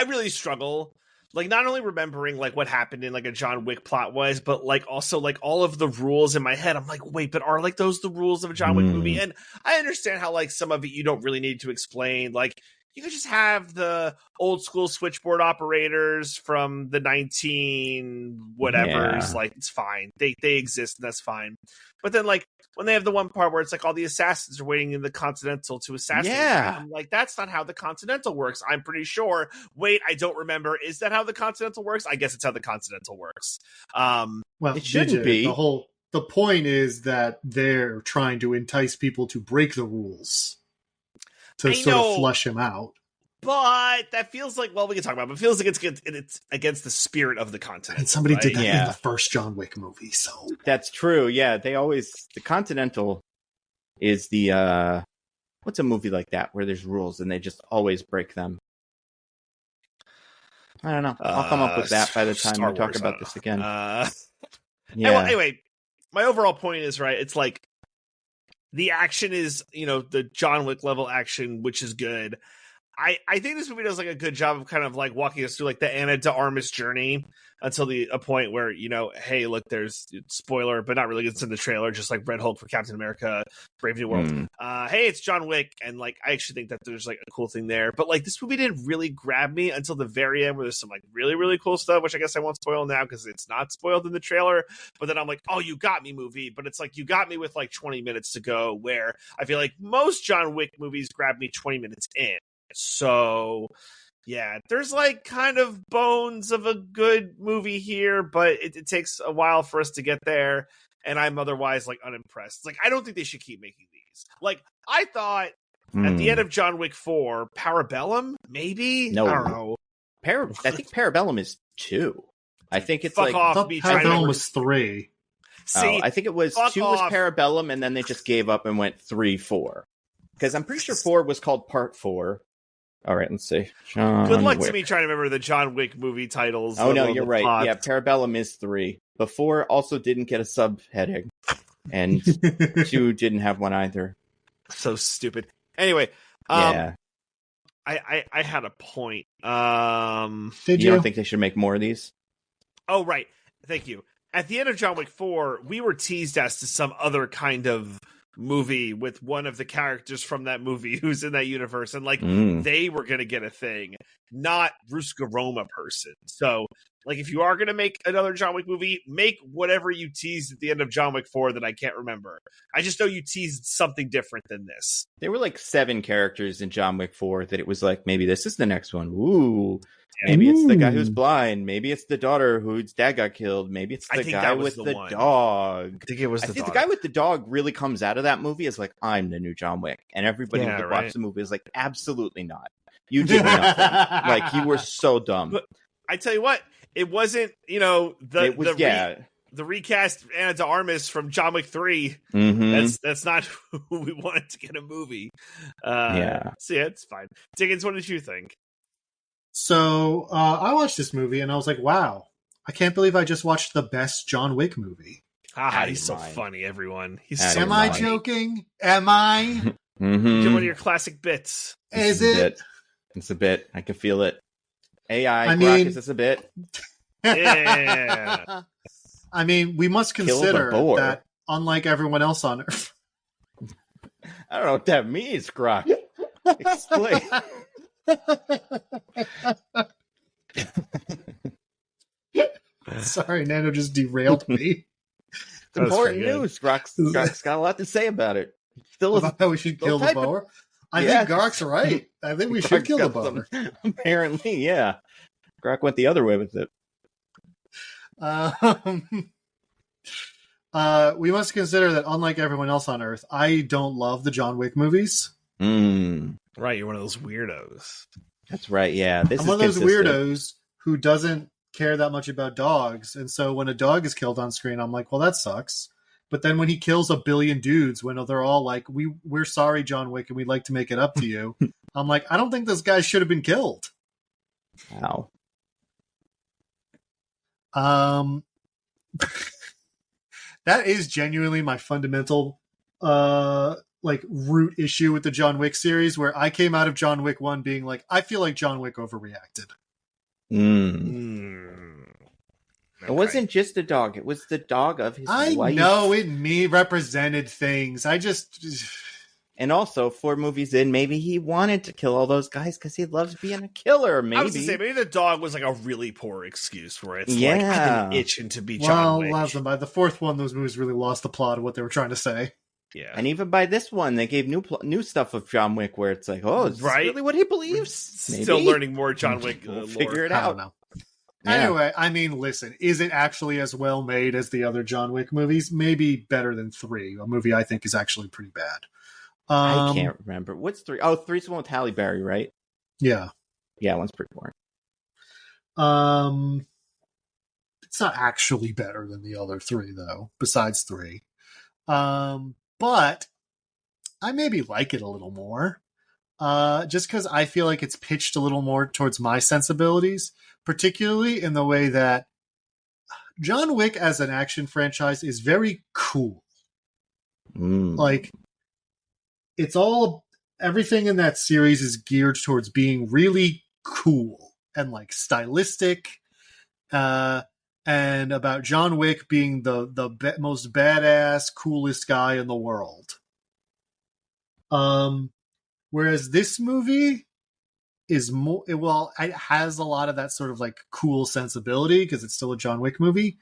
S4: really struggle. Like, not only remembering, like, what happened in, like, a John Wick plot-wise, but, like, also, like, all of the rules in my head. I'm like, wait, but are, like, those the rules of a John Wick movie? And I understand how, like, some of it you don't really need to explain. Like, you could just have the old-school switchboard operators from the 19 whatevers.
S1: Yeah.
S4: Like, it's fine. They exist, and that's fine. But then, like, when they have the one part where it's like all the assassins are waiting in the Continental to assassinate, I'm like, that's not how the Continental works. I'm pretty sure. Wait, I don't remember. Is that how the Continental works? I guess it's how the Continental works.
S3: Well,
S1: it shouldn't be.
S3: The point is that they're trying to entice people to break the rules to sort of flush him out.
S4: But that feels like, well, we can talk about it, but it feels like it's against the spirit of the Continental.
S3: And somebody did that in the first John Wick movie, so.
S1: That's true, yeah. The Continental is the, what's a movie like that where there's rules and they just always break them? I don't know. I'll come up with that by the time we talk about this again.
S4: Anyway, my overall point is, right, it's like, The action is, the John Wick level action, which is good. I think this movie does like a good job of kind of like walking us through like the Anna de Armas journey until a point where, hey, look, there's spoiler, but not really. It's in the trailer, just like Red Hulk for Captain America, Brave New World. Hey, it's John Wick. And like, I actually think that there's like a cool thing there. But like, this movie didn't really grab me until the very end where there's some like really, really cool stuff, which I guess I won't spoil now because it's not spoiled in the trailer. But then I'm like, oh, you got me, movie. But it's like, you got me with like 20 minutes to go, where I feel like most John Wick movies grab me 20 minutes in. So yeah, there's like kind of bones of a good movie here, but it takes a while for us to get there, and I'm otherwise like unimpressed. Like, I don't think they should keep making these. Like, I thought at the end of John Wick 4, Parabellum, maybe?
S1: No.
S4: I don't know.
S1: I think Parabellum is 2. I think it's
S4: Fuck
S1: like
S4: off,
S3: Parabellum was 3.
S4: See,
S1: I think it was 2 was Parabellum, and then they just gave up and went 3, 4. Because I'm pretty sure 4 was called Part 4. All right, let's see.
S4: Good luck to me trying to remember the John Wick movie titles.
S1: Oh, no, you're right. Plot. Yeah, Parabellum is 3. But 4 also didn't get a subheading. And 2 didn't have one either.
S4: So stupid. Anyway.
S1: Yeah.
S4: I had a point.
S3: Did
S1: you don't think they should make more of these?
S4: Oh, right. Thank you. At the end of John Wick 4, we were teased as to some other kind of movie with one of the characters from that movie who's in that universe, and like they were gonna get a thing, not Ruska Roma person. So like, if you are gonna make another John Wick movie, make whatever you teased at the end of John Wick 4 that I can't remember. I just know you teased something different than this.
S1: There were like 7 characters in John Wick 4 that it was like, maybe this is the next one. Ooh. Maybe it's the guy who's blind. Maybe it's the daughter whose dad got killed. Maybe it's the guy with the dog.
S4: I think it was
S1: the guy with the dog really comes out of that movie as like, I'm the new John Wick. And everybody who watched the movie is like, absolutely not. You did nothing. Like, you were so dumb.
S4: But I tell you what, it wasn't, the recast Anna de Armas from John Wick 3. That's not who we wanted to get a movie. So yeah, it's fine. Diggins, what did you think?
S3: So I watched this movie and I was like, wow, I can't believe I just watched the best John Wick movie.
S4: He's so funny, everyone.
S3: Am I joking? Am I?
S4: One of your classic bits.
S3: Is it?
S1: It's a bit. I can feel it. AI, Brock, is this a bit?
S4: Yeah.
S3: I mean, we must consider that unlike everyone else on Earth.
S1: I don't know what that means, Grok. Explain.
S3: Sorry, Nando just derailed me.
S1: It's important news. Grok's got a lot to say about it.
S3: About how we should kill the bower. I think Grok's right. I think we should kill the bower.
S1: Apparently, yeah. Grok went the other way with it.
S3: We must consider that unlike everyone else on Earth, I don't love the John Wick movies.
S4: Right, you're one of those weirdos.
S1: That's right, yeah.
S3: I'm one of those weirdos who doesn't care that much about dogs, and so when a dog is killed on screen, I'm like, well, that sucks. But then when he kills a billion dudes, when they're all like, we're sorry, John Wick, and we'd like to make it up to you, I'm like, I don't think this guy should have been killed.
S1: Wow.
S3: That is genuinely my fundamental root issue with the John Wick series, where I came out of John Wick 1 being like, I feel like John Wick overreacted.
S1: It wasn't just a dog, it was the dog of his wife.
S3: I know it represented things.
S1: And also, 4 movies in, maybe he wanted to kill all those guys because he loves being a killer. Maybe.
S4: I was going to say, maybe the dog was like a really poor excuse for it. It's like, I've been itching to be John Wick.
S3: Well, by the 4th one, those movies really lost the plot of what they were trying to say.
S4: Yeah.
S1: And even by this one, they gave new stuff of John Wick where it's like, oh, is this really what he believes?
S4: Still learning more John Wick
S1: we'll figure it out.
S3: I don't know. Yeah. Anyway, I mean, listen, is it actually as well made as the other John Wick movies? Maybe better than 3, a movie I think is actually pretty bad.
S1: I can't remember. What's 3? Oh, 3's the one with Halle Berry, right?
S3: Yeah.
S1: Yeah, one's pretty boring.
S3: It's not actually better than the other 3, though, besides 3. But I maybe like it a little more. Just because I feel like it's pitched a little more towards my sensibilities, particularly in the way that John Wick as an action franchise is very cool. Like, it's all, everything in that series is geared towards being really cool and like stylistic, and about John Wick being the most badass, coolest guy in the world. Whereas this movie is more, it has a lot of that sort of like cool sensibility because it's still a John Wick movie.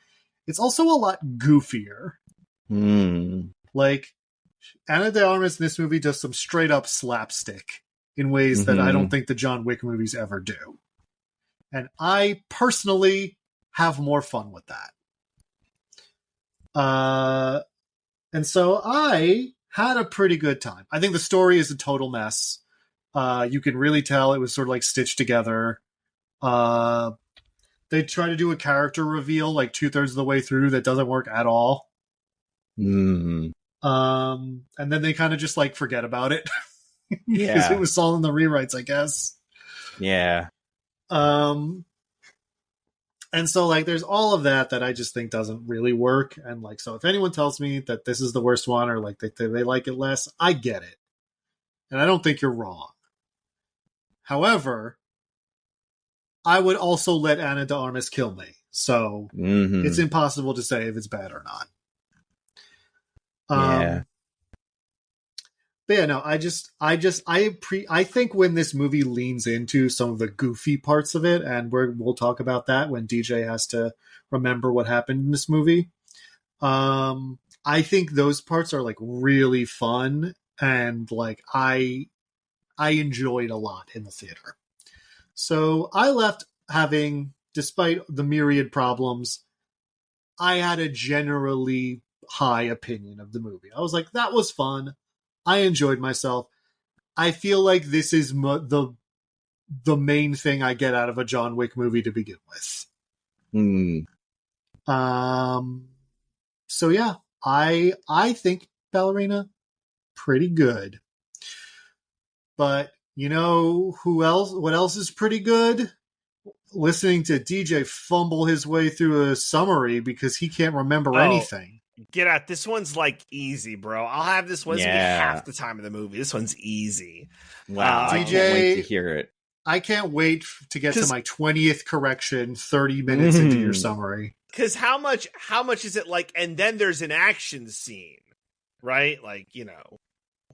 S3: It's also a lot goofier. Like, Ana de Armas in this movie does some straight up slapstick in ways that I don't think the John Wick movies ever do. And I personally have more fun with that. And so I had a pretty good time. I think the story is a total mess. You can really tell it was sort of like stitched together. They try to do a character reveal like 2/3 of the way through that doesn't work at all. And then they kind of just like forget about it. Because it was all in the rewrites, I guess.
S1: Yeah.
S3: And so, like, there's all of that I just think doesn't really work. And, like, so if anyone tells me that this is the worst one or, like, they like it less, I get it. And I don't think you're wrong. However, I would also let Ana de Armas kill me. So it's impossible to say if it's bad or not. But yeah, no, I think when this movie leans into some of the goofy parts of it, and we'll talk about that when DJ has to remember what happened in this movie. I think those parts are like really fun, and like I enjoyed a lot in the theater. So I left having, despite the myriad problems, I had a generally high opinion of the movie. I was like, that was fun. I enjoyed myself. I feel like this is the main thing I get out of a John Wick movie to begin with. So yeah, I think Ballerina pretty good. But you know who else? What else is pretty good? Listening to DJ fumble his way through a summary because he can't remember anything.
S4: Get out. This one's like easy, bro. I'll have this one. This will be half the time of the movie. This one's easy.
S1: Wow. I can't wait to hear it.
S3: I can't wait to get to my 20th correction 30 minutes into your summary.
S4: Because how much is it like, and then there's an action scene, right? Like, you know,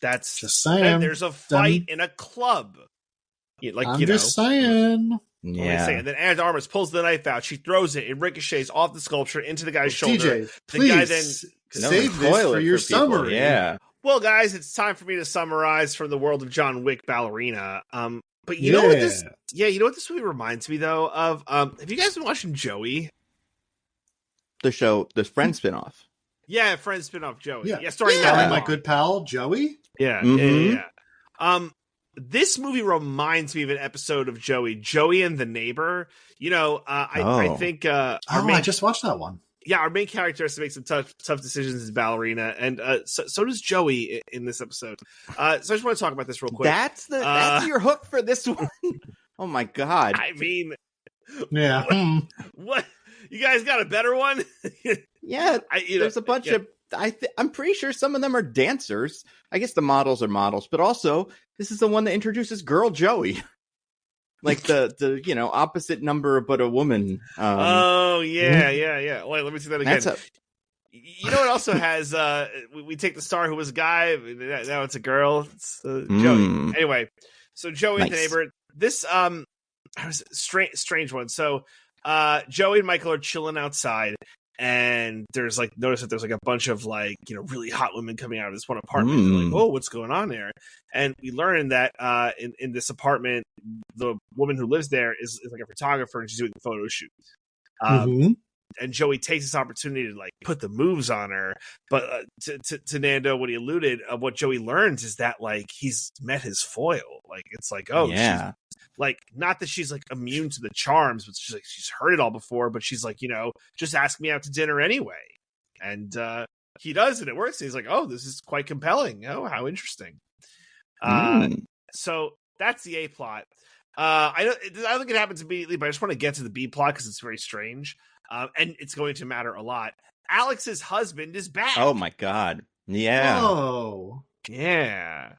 S4: that's
S3: just saying.
S4: Then there's a fight in a club. Like,
S3: I'm just saying.
S4: Yeah. And then Ana de Armas pulls the knife out. She throws it. It ricochets off the sculpture into the guy's shoulder.
S3: DJ, please
S4: guy then
S3: save this for your summary.
S1: Yeah.
S4: Well, guys, it's time for me to summarize from the world of John Wick, Ballerina. But you know what this? Yeah, you know what this movie reminds me though of? Have you guys been watching Joey?
S1: The show, the Friends spinoff.
S4: Yeah, Friends spinoff Joey.
S3: Yeah,
S4: starring
S3: my good pal Joey.
S4: Yeah. This movie reminds me of an episode of Joey and the Neighbor. You know, I think
S3: I just watched that one.
S4: Yeah, our main character has to make some tough decisions as Ballerina, and so does Joey in this episode. So I just want to talk about this real quick.
S1: That's your hook for this one. Oh my god!
S4: I mean,
S3: yeah.
S4: What you guys got a better one?
S1: Yeah, there's a bunch of. I'm pretty sure some of them are dancers. I guess the models are models, but also this is the one that introduces Girl Joey, like the opposite number but a woman.
S4: Yeah. Wait, let me see that again. You know what also has? We take the star who was a guy. Now it's a girl. It's Joey. Anyway, so Joey and the Neighbor. This strange one. So Joey and Michael are chilling outside. And there's notice that there's a bunch of really hot women coming out of this one apartment. They're like, oh, what's going on there? And we learn that in this apartment, the woman who lives there is like a photographer, and she's doing photo shoots. And Joey takes this opportunity to put the moves on her. But to Nando, what he alluded of what Joey learns is that he's met his foil. It's
S1: yeah.
S4: She's, not that she's immune to the charms, but she's heard it all before. But she's just ask me out to dinner anyway. And he does, and it works. And he's like, oh, this is quite compelling. Oh, how interesting. So that's the A plot. I don't think it happens immediately, but I just want to get to the B plot because it's very strange. And it's going to matter a lot. Alex's husband is back.
S1: Oh my god. Yeah.
S3: Oh.
S4: Yeah.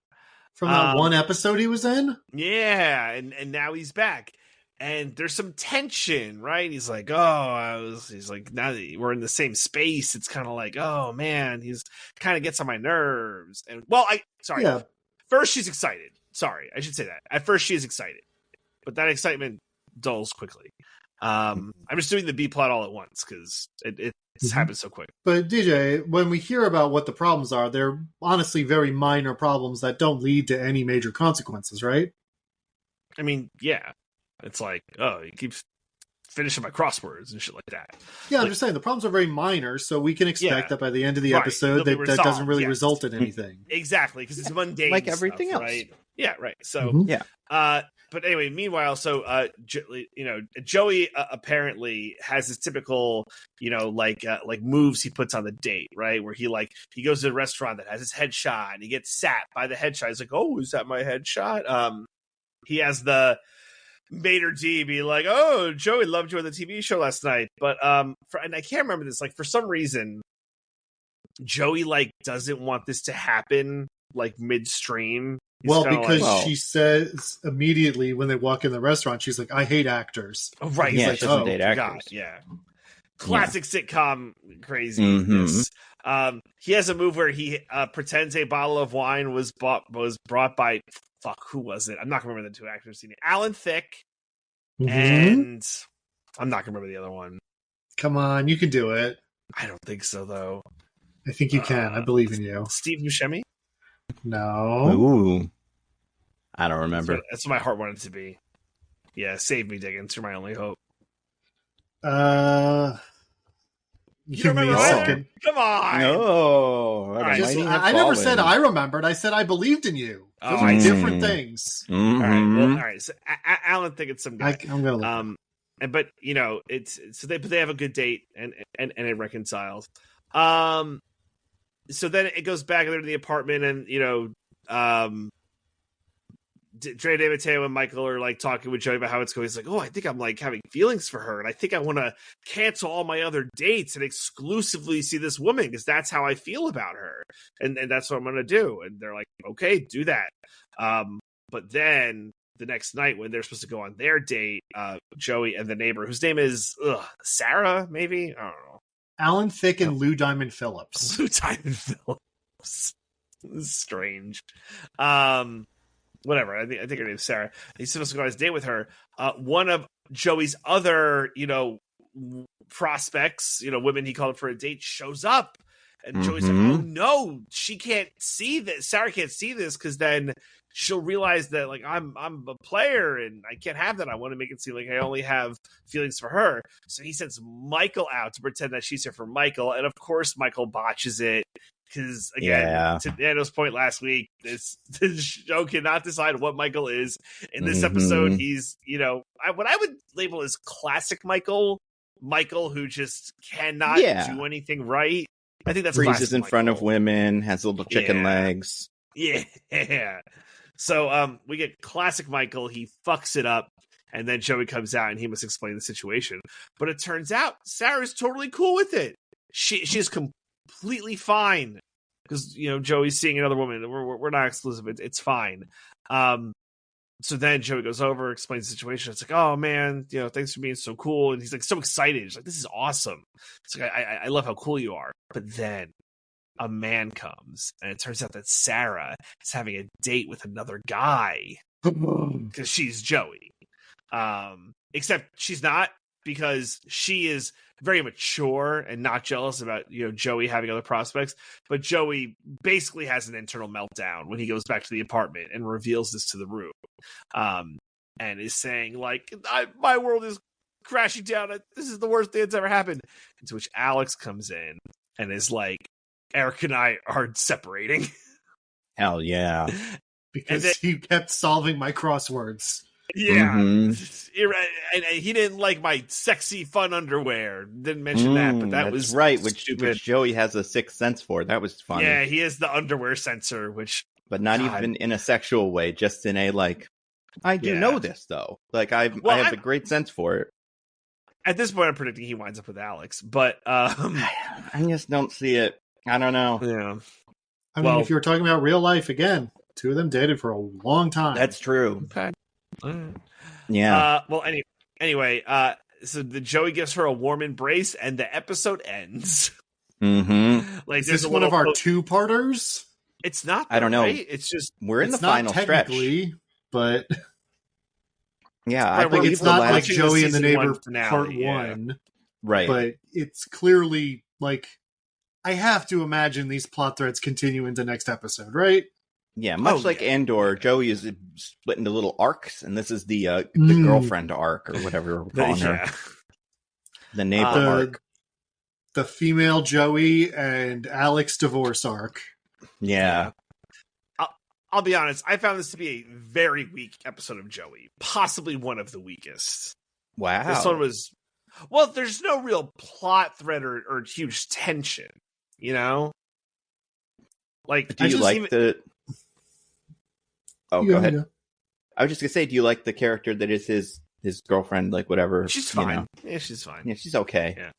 S3: From that one episode he was in?
S4: Yeah, and now he's back. And there's some tension, right? He's like, he's like, now that we're in the same space, it's kind of like, oh man, he's kind of gets on my nerves. And
S3: Yeah.
S4: First she's excited. Sorry, I should say that. At first she is excited, but that excitement dulls quickly. I'm just doing the B plot all at once because it's happened so quick.
S3: But DJ, when we hear about what the problems are, they're honestly very minor problems that don't lead to any major consequences, right?
S4: I mean, yeah. It's like, he keeps finishing my crosswords and shit like that.
S3: Yeah, I'm just saying, the problems are very minor, so we can expect that by the end of the episode, that doesn't really result in anything.
S4: Exactly, because it's mundane
S1: like everything
S4: stuff,
S1: else.
S4: right? Yeah, right. So, but anyway, meanwhile, Joey apparently has his typical, like moves he puts on the date, right? Where he goes to a restaurant that has his headshot, and he gets sat by the headshot. He's like, "Oh, is that my headshot?" He has the Mater D be like, "Oh, Joey loved you on the TV show last night," but and I can't remember this. Like, for some reason, Joey doesn't want this to happen midstream.
S3: Because she says immediately when they walk in the restaurant, she's like, "I hate actors."
S4: Oh, right?
S1: Yeah, she doesn't date actors.
S4: Yeah, classic sitcom craziness. He has a move where he pretends a bottle of wine was brought by. Fuck, who was it? I'm not gonna remember the two actors. Alan Thicke, and I'm not gonna remember the other one.
S3: Come on, you can do it.
S4: I don't think so, though.
S3: I think you can. I believe in you.
S4: Steve Buscemi?
S3: No.
S1: Ooh, I don't remember.
S4: That's what my heart wanted to be. Yeah, save me, Diggins. You're my only hope.
S3: Give me a second.
S4: Come on.
S1: No.
S3: I never said I remembered. I said I believed in you. Those are different things.
S1: Mm-hmm.
S4: All right. So Alan Thicke it's some guy.
S3: I'm gonna look.
S4: But it's so they have a good date and it reconciles. So then it goes back there to the apartment, and Dre DeMatteo and Michael are talking with Joey about how it's going. He's like, "Oh, I think I'm having feelings for her, and I think I want to cancel all my other dates and exclusively see this woman because that's how I feel about her, and that's what I'm going to do." And they're like, "Okay, do that." But then the next night when they're supposed to go on their date, Joey and the neighbor, whose name is Sarah, maybe, I don't know,
S3: Alan Thicke and Lou Diamond Phillips.
S4: Lou Diamond Phillips. This is strange. Whatever. I think her name's Sarah. He's supposed to go on his date with her. One of Joey's other, prospects, women he called for a date, shows up, and Joey's like, "Oh no, she can't see this. Sarah can't see this because then she'll realize that I'm a player and I can't have that. I want to make it seem like I only have feelings for her." So he sends Michael out to pretend that she's here for Michael, and of course Michael botches it. Because, again, to Nando's point last week, this show cannot decide what Michael is. In this episode, he's, what I would label as classic Michael who just cannot do anything right. I think that's
S1: freezes in front of women, has little chicken legs.
S4: Yeah. So we get classic Michael. He fucks it up. And then Joey comes out and he must explain the situation. But it turns out Sarah's totally cool with it. She's completely fine because Joey's seeing another woman. We're not exclusive. It's fine. So then Joey goes over, explains the situation. It's like, "Oh man, thanks for being so cool." And he's so excited. He's like, "This is awesome." It's like, I love how cool you are. But then a man comes, and it turns out that Sarah is having a date with another guy because she's Joey. Except she's not, because she is very mature and not jealous about Joey having other prospects. But Joey basically has an internal meltdown when he goes back to the apartment and reveals this to the room, and is saying my world is crashing down. This is the worst thing that's ever happened. And to which Alex comes in and is like, "Eric and I are separating."
S1: Hell yeah!
S3: Because he kept solving my crosswords.
S4: Yeah, and he didn't like my sexy fun underwear. Didn't mention that, but that was
S1: right. Which Joey has a sixth sense for. That was funny.
S4: Yeah, he has the underwear sensor,
S1: but not even in a sexual way. Just in a I do know this though. I have a great sense for it.
S4: At this point, I'm predicting he winds up with Alex, but
S1: I just don't see it. I don't know.
S4: Yeah.
S3: I mean, if you were talking about real life again. Two of them dated for a long time.
S1: That's true.
S4: Okay.
S1: Yeah.
S4: Anyway, so the Joey gives her a warm embrace, and the episode ends.
S1: Mm-hmm.
S4: Like,
S3: Is
S4: there's
S3: this
S4: a
S3: one of our
S4: little
S3: two-parters?
S4: It's not.
S1: I don't know.
S4: Right? It's just
S1: We're in
S3: It's
S1: the
S3: not
S1: final stretch.
S3: technically, but
S1: Yeah,
S4: Right,
S1: I
S4: we're
S1: believe
S3: it's
S1: the
S3: not
S1: last...
S3: like
S4: watching the
S3: Joey and the
S4: season one
S3: Neighbor
S4: finale,
S3: part
S4: yeah.
S3: 1.
S1: Right.
S3: But it's clearly like I have to imagine these plot threads continue into next episode, right?
S1: Yeah, much like
S4: yeah.
S1: Andor, Joey is split into little arcs, and this is the
S3: Mm.
S1: girlfriend arc, or whatever we're calling her. The neighbor arc.
S3: The female Joey and Alex divorce arc.
S1: Yeah.
S4: I'll be honest, I found this to be a very weak episode of Joey. Possibly one of the weakest.
S1: Wow.
S4: This one was... Well, there's no real plot thread or huge tension, you know? Like,
S1: Do you like the... Oh,
S3: Yeah,
S1: go ahead.
S3: yeah.
S1: I was just going to say, do you like the character that is his girlfriend, like whatever?
S4: She's
S1: you
S4: fine.
S1: know?
S4: Yeah, she's fine.
S1: Yeah, she's okay.
S4: Yeah.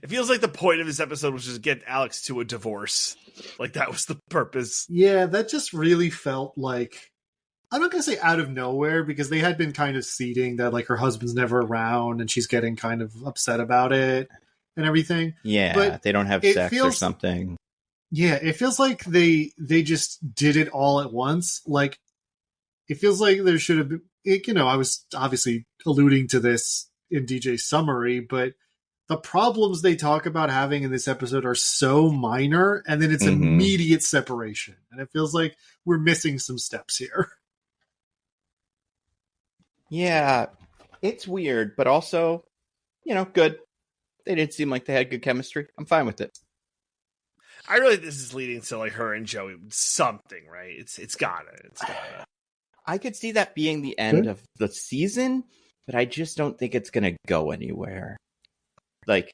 S4: It feels like the point of this episode was just get Alex to a divorce. Like, that was the purpose.
S3: Yeah, that just really felt like, I'm not going to say out of nowhere, because they had been kind of seeding that like her husband's never around and she's getting kind of upset about it and everything.
S1: Yeah,
S3: But
S1: they don't have
S3: it
S1: sex or
S3: feels-
S1: something.
S3: Yeah, it feels like they just did it all at once. Like, it feels like there should have been, you know, I was obviously alluding to this in DJ's summary, but the problems they talk about having in this episode are so minor, and then it's
S1: Mhm.
S3: immediate separation. And it feels like we're missing some steps here.
S1: Yeah, it's weird, but also, you know, good. They did seem like they had good chemistry. I'm fine with it.
S4: I really think this is leading to like her and Joey something, right? It's gotta.
S1: I could see that being the end
S3: Good.
S1: of the season, but I just don't think it's going to go anywhere. Like,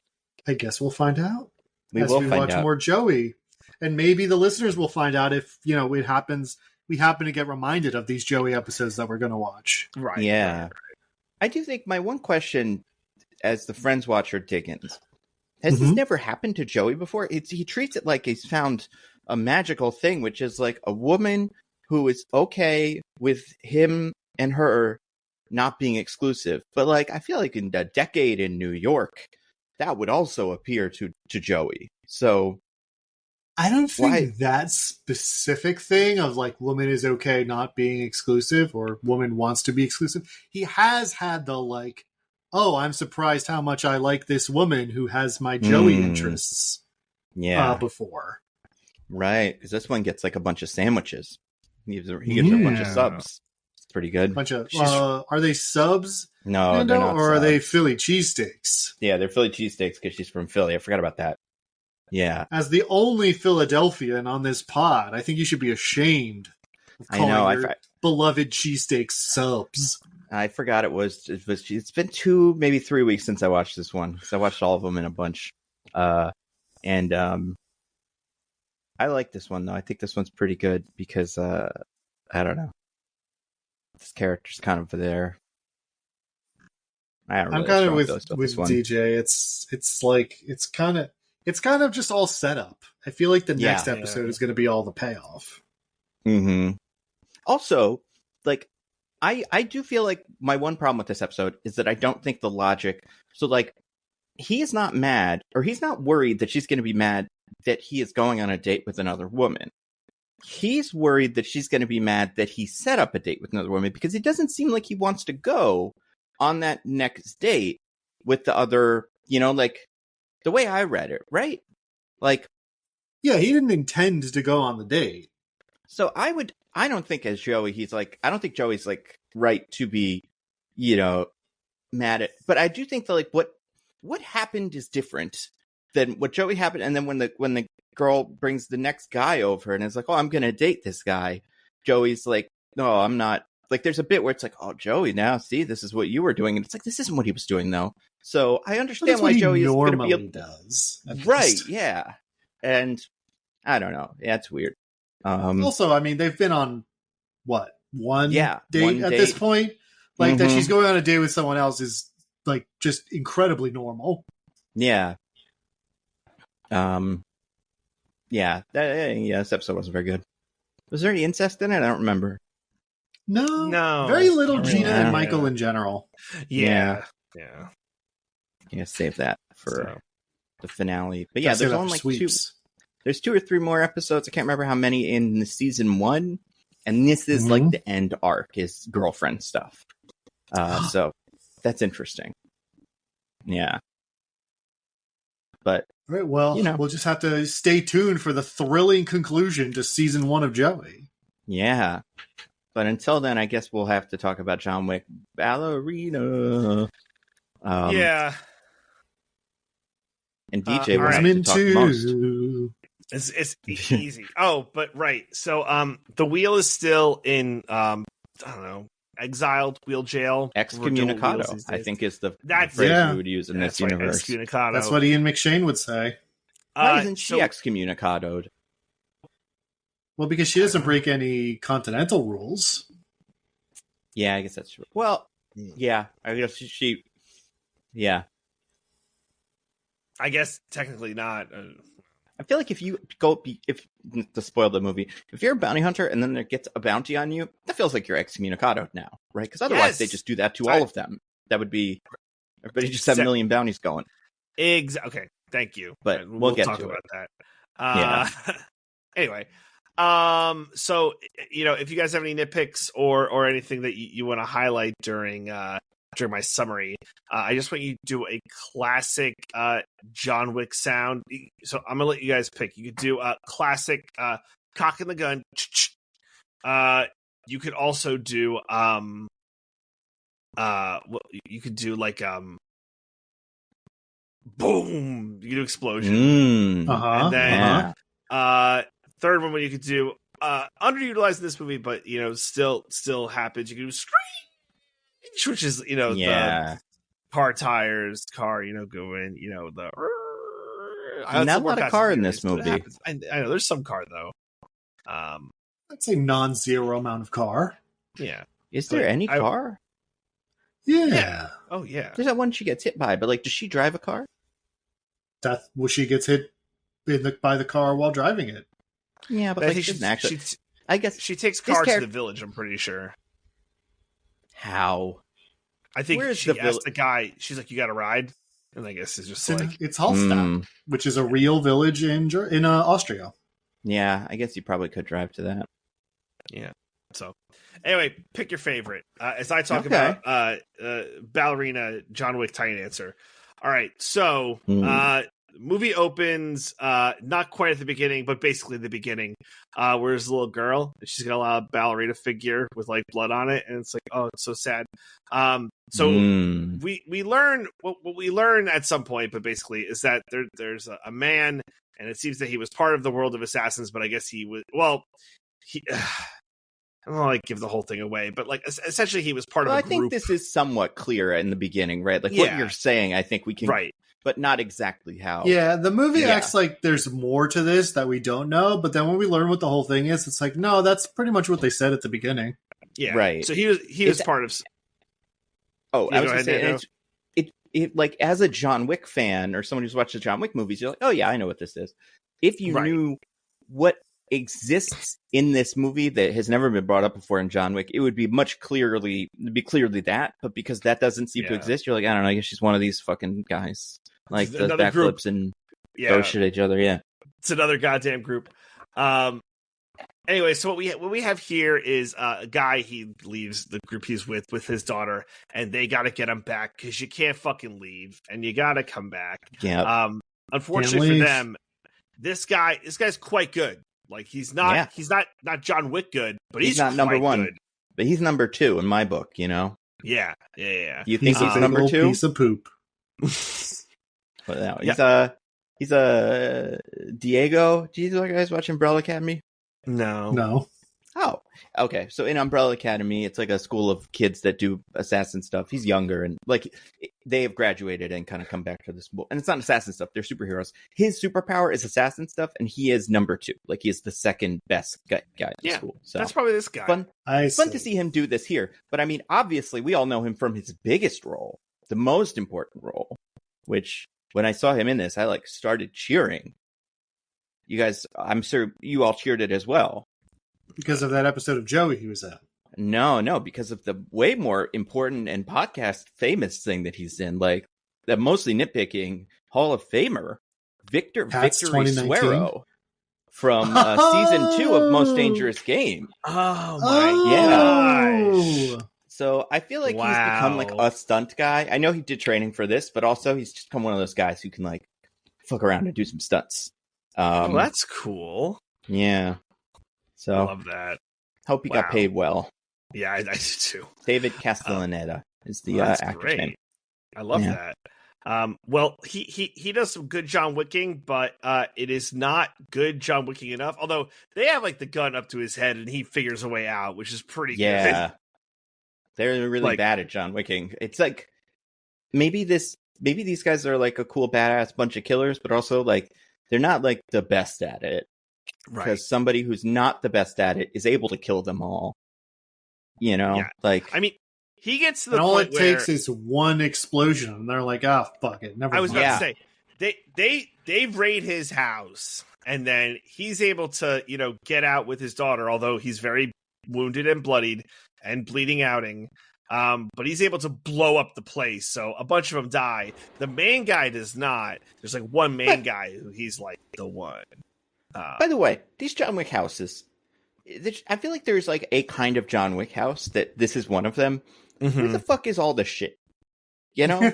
S3: I guess we'll find out
S1: we
S3: as
S1: will
S3: we
S1: find
S3: watch
S1: out.
S3: more Joey. And maybe the listeners will find out if, you know, it happens. We happen to get reminded of these Joey episodes that we're going to watch.
S4: Right.
S1: Yeah.
S4: Right.
S1: I do think my one question as the Friends watcher Diggins, has this
S3: Mhm.
S1: never happened to Joey before? He treats it like he's found a magical thing, which is like a woman who is okay with him and her not being exclusive. But like, I feel like in a decade in New York, that would also appear to Joey. So
S3: I don't think
S1: Why-
S3: that specific thing of like woman is okay not being exclusive or woman wants to be exclusive. He has had the like, oh, I'm surprised how much I like this woman who has my Joey interests
S1: yeah,
S3: before.
S1: right. Because this one gets like a bunch of sandwiches. He gives her a bunch of
S3: Yeah.
S1: subs. It's pretty good.
S3: Bunch of
S4: She's-
S3: are they subs?
S1: No,
S3: Nando,
S1: they're not.
S3: or are they
S1: subs.
S3: Philly cheesesteaks?
S1: Yeah, they're Philly cheesesteaks because she's from Philly. I forgot about that. Yeah,
S3: As the only Philadelphian on this pod, I think you should be ashamed of
S1: I
S3: calling
S1: know.
S3: your beloved cheesesteaks subs.
S1: I forgot it was. It's been 2, maybe 3 weeks since I watched this one. So I watched all of them in a bunch. And I like this one though. I think this one's pretty good because I don't know. This character's kind of there. I don't.
S3: I'm
S1: Really
S3: kind of
S1: strong
S3: with
S1: feelings about this one.
S3: DJ. It's like it's kind of just all set up. I feel like the next
S4: Yeah.
S3: episode is going to be all the payoff.
S1: Mm-hmm. Also, like, I do feel like my one problem with this episode is that I don't think the logic. So, like, he's not mad, or he's not worried that she's going to be mad that he is going on a date with another woman. He's worried that she's going to be mad that he set up a date with another woman because it doesn't seem like he wants to go on that next date with the other, you know, like the way I read it, right? Like,
S3: Yeah, he didn't intend to go on the date.
S1: so I don't think as Joey, I don't think Joey's like right to be, you know, mad at, but I do think that like what happened is different than what Joey happened. And then when the girl brings the next guy over and is like, oh, I'm going to date this guy. Joey's like, no, I'm not. Like, there's a bit where it's like, oh, Joey, now see, this is what you were doing. And it's like, this isn't what he was doing though. So I
S3: But
S1: understand
S3: that's
S1: why
S3: what he
S1: Joey is going to
S3: normally
S1: be
S3: does. at
S1: right.
S3: least.
S1: Yeah. And I don't know. Yeah, it's weird.
S3: Also, I mean, they've been on one
S1: Yeah,
S3: date
S1: one
S3: at
S1: date.
S3: this point. Like that
S1: Mhm.
S3: she's going on a date with someone else is like just incredibly normal.
S1: Yeah. Yeah. This episode wasn't very good. Was there any incest in it? I don't remember.
S3: No. Very little Gina
S1: Yeah.
S3: and Michael in general.
S4: Yeah.
S1: Save that for the finale. But yeah,
S3: Gotta save
S1: there's
S3: that
S1: only
S3: for
S1: like
S3: sweeps.
S1: there's 2 or 3 more episodes. I can't remember how many in the season 1. And this is like the end arc, is girlfriend stuff. So that's interesting. Yeah. But
S3: All right, well, we'll just have to stay tuned for the thrilling conclusion to season 1 of Joey.
S1: yeah. But until then, I guess we'll have to talk about John Wick Ballerina.
S4: Yeah.
S1: And DJ will
S4: right.
S1: have to talk most.
S4: It's easy. Oh, but right. So the wheel is still in I don't know, exiled wheel jail.
S1: Excommunicado, I think, is the phrase we would use in this universe.
S4: Excommunicado.
S3: That's what Ian McShane would say.
S1: Why isn't she excommunicadoed?
S3: Well, because she doesn't break any continental rules.
S1: Yeah, I guess that's true. Well, yeah, I guess she yeah.
S4: I guess technically not.
S1: I feel like if you to spoil the movie, if you're a bounty hunter and then there gets a bounty on you, that feels like you're excommunicado now, right? Because otherwise they just do that to all of them. That would be everybody just have a million bounties going.
S4: Okay, thank you.
S1: But
S4: we'll
S1: get
S4: talk
S1: to
S4: about
S1: it.
S4: that. Anyway, so if you guys have any nitpicks or anything that you want to highlight during my summary, I just want you to do a classic John Wick sound. So I'm gonna let you guys pick. You could do a classic cocking the gun. You could also do you could do like boom. You could do explosion. And then third one, what you could do underutilized in this movie, but still happens. You could do screech, which is the car tires, going, the.
S1: Not a lot of car in this movie.
S4: I know there's some car though.
S3: I'd say non-zero amount of car.
S4: Yeah.
S1: Is there any car?
S3: Yeah.
S4: Oh yeah.
S1: There's that one she gets hit by, but like, does she drive a car?
S3: She gets hit by the car while driving it.
S1: Yeah, but
S4: I
S1: like,
S4: think
S1: I guess
S4: she takes cars to the village. I'm pretty sure.
S1: How?
S4: I think she asked the guy. She's like, "You got a ride?" And I guess it's just
S3: it's Hallstatt, which is a real village in Austria.
S1: Yeah, I guess you probably could drive to that.
S4: Yeah. So, anyway, pick your favorite. As I talk about Ballerina, John Wick Titan answer. All right, so movie opens not quite at the beginning, but basically the beginning, where there's a little girl. She's got a lot of ballerina figure with like blood on it, and it's like, oh, it's so sad. We learn what we learn at some point, but basically is that there's a man, and it seems that he was part of the world of assassins, but I guess he was I don't want to give the whole thing away, but like essentially he was part of a group. I think
S1: this is somewhat clear in the beginning, right? Like what you're saying, I think we can, but not exactly how.
S3: Yeah, the movie acts like there's more to this that we don't know, but then when we learn what the whole thing is, it's like, no, that's pretty much what they said at the beginning.
S4: Yeah,
S1: right.
S4: So he was part of.
S1: Oh, I was going to say, it like as a John Wick fan or someone who's watched the John Wick movies, you're like, oh yeah, I know what this is. If you knew what exists in this movie that has never been brought up before in John Wick, it would be clearly that, but because that doesn't seem to exist, you're like, I don't know, I guess she's one of these fucking guys like the backflips and throw shit at each other.
S4: It's another goddamn group. Anyway, so what we have here is a guy. He leaves the group he's with his daughter, and they got to get him back because you can't fucking leave, and you got to come back. Unfortunately for them, this guy's quite good. Like he's not John Wick good, but he's
S1: not number one.
S4: Good.
S1: But he's number 2 in my book. Yeah.
S3: He's
S1: You think he's number 2?
S3: Piece of poop.
S1: But no, he's a Diego. Do you guys watch Umbrella Academy?
S3: No.
S1: Oh, okay. So in Umbrella Academy, it's like a school of kids that do assassin stuff. He's younger, and like they have graduated and kind of come back to the school. And it's not assassin stuff; they're superheroes. His superpower is assassin stuff, and he is number 2. Like he is the second best guy in the school. So
S4: that's probably this guy.
S1: Fun to see him do this here. But I mean, obviously, we all know him from his biggest role, the most important role. Which, when I saw him in this, I like started cheering. You guys, I'm sure you all cheered it as well.
S3: Because of that episode of Joey he was at.
S1: No, because of the way more important and podcast famous thing that he's in, like the Mostly Nitpicking Hall of Famer, Victory
S3: 2019?
S1: Suero from season 2 of Most Dangerous Game.
S4: Oh my gosh.
S1: So I feel like he's become like a stunt guy. I know he did training for this, but also he's just become one of those guys who can like fuck around and do some stunts.
S4: That's cool.
S1: Yeah. So
S4: I love that.
S1: Hope he got paid well.
S4: Yeah, I do too.
S1: David Castellaneta is the actor's name.
S4: I love that. Well, he does some good John Wicking, but it is not good John Wicking enough. Although they have like the gun up to his head and he figures a way out, which is pretty good.
S1: They're really bad at John Wicking. It's like maybe these guys are like a cool badass bunch of killers, but also like they're not like the best at it.
S4: Right.
S1: Because somebody who's not the best at it is able to kill them all. You know,
S4: I mean, he gets to the
S3: and all
S4: point
S3: it takes is one explosion, and they're like, "Ah, oh, fuck it." Never.
S4: I was
S3: mind.
S4: about to say they raid his house, and then he's able to get out with his daughter, although he's very wounded and bloodied and bleeding outing. But he's able to blow up the place, so a bunch of them die. The main guy does not. There's like one main guy who he's like the one.
S1: By the way, these John Wick houses, I feel like there's like a kind of John Wick house that this is one of them. Mm-hmm. Where the fuck is all the shit? You know?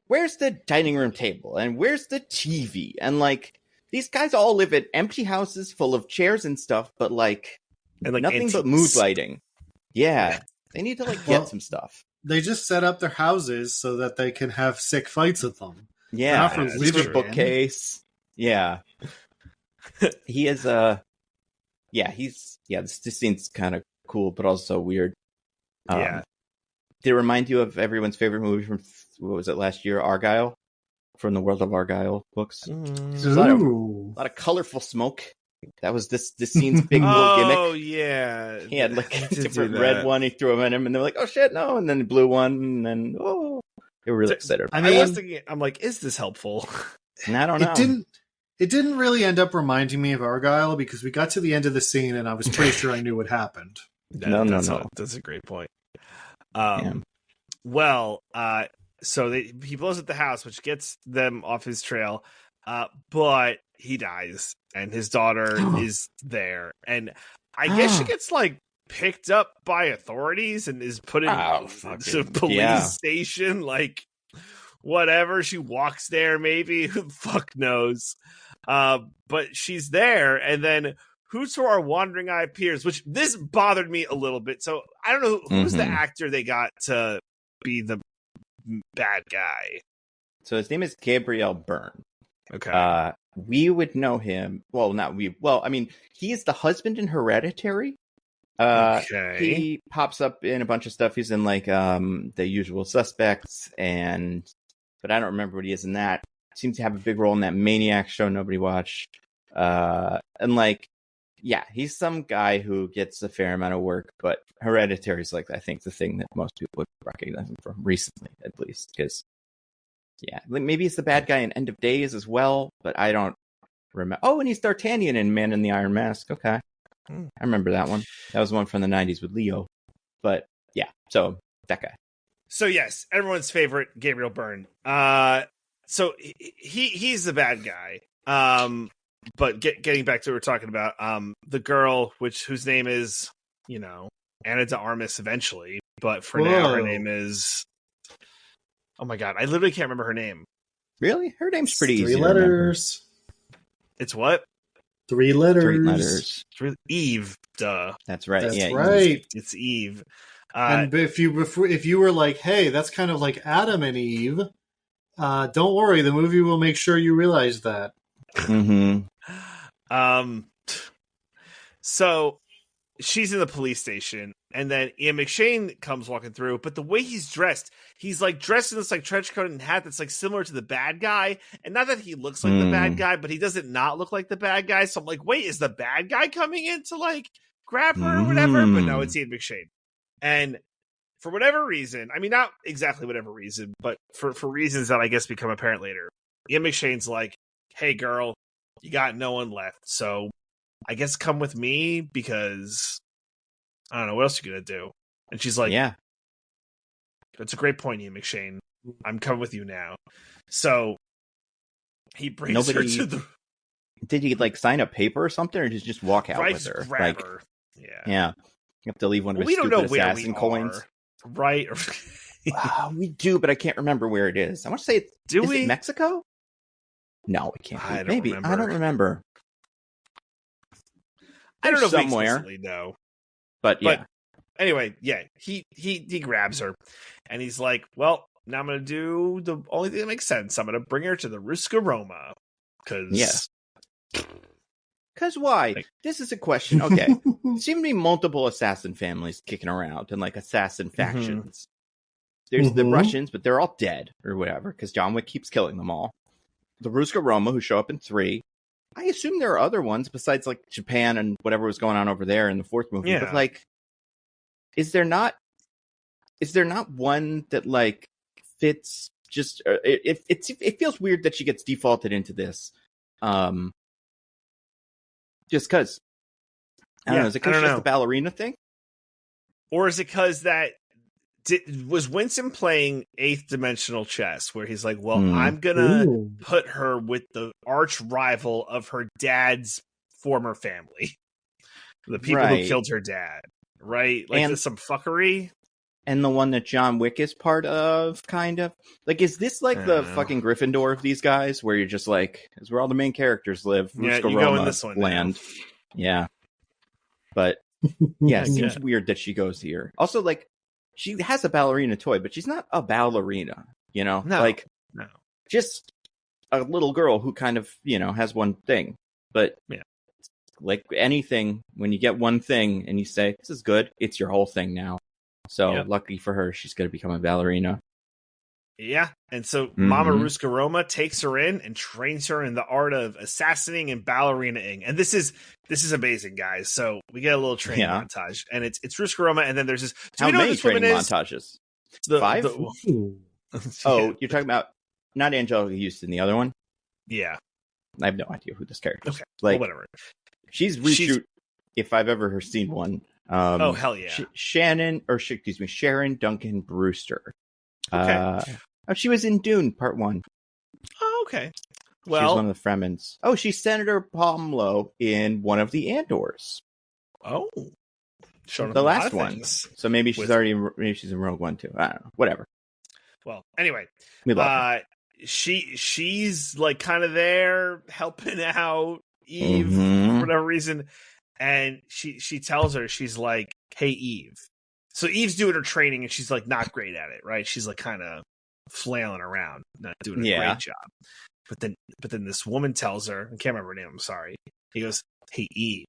S1: Where's the dining room table? And where's the TV? And like, these guys all live at empty houses full of chairs and stuff, but like nothing antiques. But mood lighting. Yeah. They need to like get some stuff.
S3: They just set up their houses so that they can have sick fights with them.
S1: Yeah.
S3: Not for
S1: leave a bookcase. Yeah. He is this scene's kind of cool, but also weird. Did it remind you of everyone's favorite movie from what was it last year, Argyle, from the World of Argyle books? A lot of colorful smoke. That was this scene's big little gimmick.
S4: Oh yeah,
S1: he had like a different red one. He threw them at him, and they're like, "Oh shit, no!" And then the blue one, and then they were really excited.
S4: I was thinking, I'm like, is this helpful?
S1: And I don't know.
S3: It didn't really end up reminding me of Argyle because we got to the end of the scene and I was pretty sure I knew what happened.
S1: No.
S4: That's a great point. Well, so he blows up the house, which gets them off his trail, but he dies, and his daughter is there, and I guess she gets like picked up by authorities and is put in a police station, like whatever. She walks there, maybe. Who the fuck knows? But she's there, and then who to our wandering eye appears, which this bothered me a little bit. So I don't know who's the actor they got to be the bad guy.
S1: So his name is Gabriel Byrne.
S4: Okay.
S1: We would know him. Well, not we. Well, I mean, he is the husband in Hereditary.
S4: Okay.
S1: He pops up in a bunch of stuff. He's in like The Usual Suspects, but I don't remember what he is in that. Seems to have a big role in that Maniac show nobody watched. And like, yeah, he's some guy who gets a fair amount of work, but Hereditary is like, I think, the thing that most people would recognize him from recently, at least. Because, yeah, maybe he's the bad guy in End of Days as well, but I don't remember. Oh, and he's D'Artagnan in Man in the Iron Mask. Okay. I remember that one. That was one from the 90s with Leo. But, yeah, so that guy.
S4: So, yes, everyone's favorite, Gabriel Byrne. So he's the bad guy. But getting back to what we're talking about, the girl, whose name is, Anna de Armas eventually, but for now her name is, oh my god, I literally can't remember her name.
S1: Really? Her name's pretty easy.
S3: 3 letters.
S4: It's what?
S3: 3 letters.
S1: 3 letters.
S4: Eve. Duh.
S1: That's right.
S3: That's right.
S4: It's Eve.
S3: And if you were like, hey, that's kind of like Adam and Eve, don't worry, the movie will make sure you realize that.
S1: Mm-hmm.
S4: So she's in the police station, and then Ian McShane comes walking through, but the way he's like dressed in this like trench coat and hat that's like similar to the bad guy, and not that he looks like the bad guy, but he doesn't not look like the bad guy. So I'm like, wait, is the bad guy coming in to like grab her or whatever? But no, it's Ian McShane. And for whatever reason, I mean, not exactly whatever reason, but for reasons that I guess become apparent later, Ian McShane's like, hey girl, you got no one left, so I guess come with me because I don't know what else you're gonna do. And she's like,
S1: yeah.
S4: That's a great point, Ian McShane. I'm coming with you now. So he brings her to the.
S1: Did he like sign a paper or something, or did he just walk out with her?
S4: Grab
S1: Like,
S4: her. Yeah.
S1: yeah. You have to leave one of his
S4: We don't
S1: stupid
S4: know where
S1: assassin
S4: we
S1: coins.
S4: are, right?
S1: We do, but I can't remember where it is. I want to say, is it Mexico? No, it can't be.
S4: I don't
S1: Maybe.
S4: remember.
S1: I don't remember.
S4: I don't know
S1: somewhere.
S4: if we explicitly know.
S1: But yeah.
S4: But anyway, yeah, he grabs her and he's like, well, now I'm going to do the only thing that makes sense. I'm going to bring her to the Ruscaroma. Because
S1: why? This is a question. Okay. There seem to be multiple assassin families kicking around and like assassin factions. There's the Russians, but they're all dead or whatever because John Wick keeps killing them all. The Ruscaroma, who show up in 3. I assume there are other ones besides like Japan and whatever was going on over there in the 4th movie.
S4: Yeah.
S1: But like, is there not one that like fits? Just it feels weird that she gets defaulted into this, just because. I don't know. Is it because she's the ballerina thing,
S4: or is it because that was Winston playing 8th dimensional chess, where he's like, "Well, I'm gonna put her with the arch rival of her dad's former family, the people who killed her dad." Right, like and, some fuckery.
S1: And the one that John Wick is part of, kind of. Like, is this like the fucking Gryffindor of these guys, where you're just like, is where all the main characters live?
S4: Yeah, you go in this one
S1: land. Yeah. But, yeah, it seems weird that she goes here. Also, like, she has a ballerina toy, but she's not a ballerina, you know?
S4: No.
S1: Just a little girl who kind of, has one thing. But, like anything, when you get one thing and you say, this is good, it's your whole thing now. So lucky for her, she's going to become a ballerina.
S4: Yeah, and so Mama Ruscaroma takes her in and trains her in the art of assassinating and ballerinaing. And this is amazing, guys. So we get a little training montage, and it's Ruscaroma, and then there's this.
S1: How many training montages? 5? Oh, you're talking about not Angelica Houston, the other one?
S4: Yeah,
S1: I have no idea who this character is.
S4: Okay,
S1: like
S4: whatever.
S1: She's reshoot. If I've ever seen one.
S4: Oh hell yeah!
S1: Sharon Duncan Brewster.
S4: Okay.
S1: She was in Dune Part 1.
S4: Oh, okay. Well,
S1: she's one of the Fremens. Oh, she's Senator Pomlo in one of the Andors.
S4: Oh,
S1: the last one. So maybe she's maybe she's in Rogue One too. I don't know. Whatever.
S4: Well, anyway,
S1: we love her.
S4: She's like kind of there helping out Eve for whatever reason. And she tells her, she's like, hey, Eve. So Eve's doing her training and she's like not great at it, right? She's like kind of flailing around, not doing a great job. But then this woman tells her, I can't remember her name, I'm sorry. He goes, hey, Eve,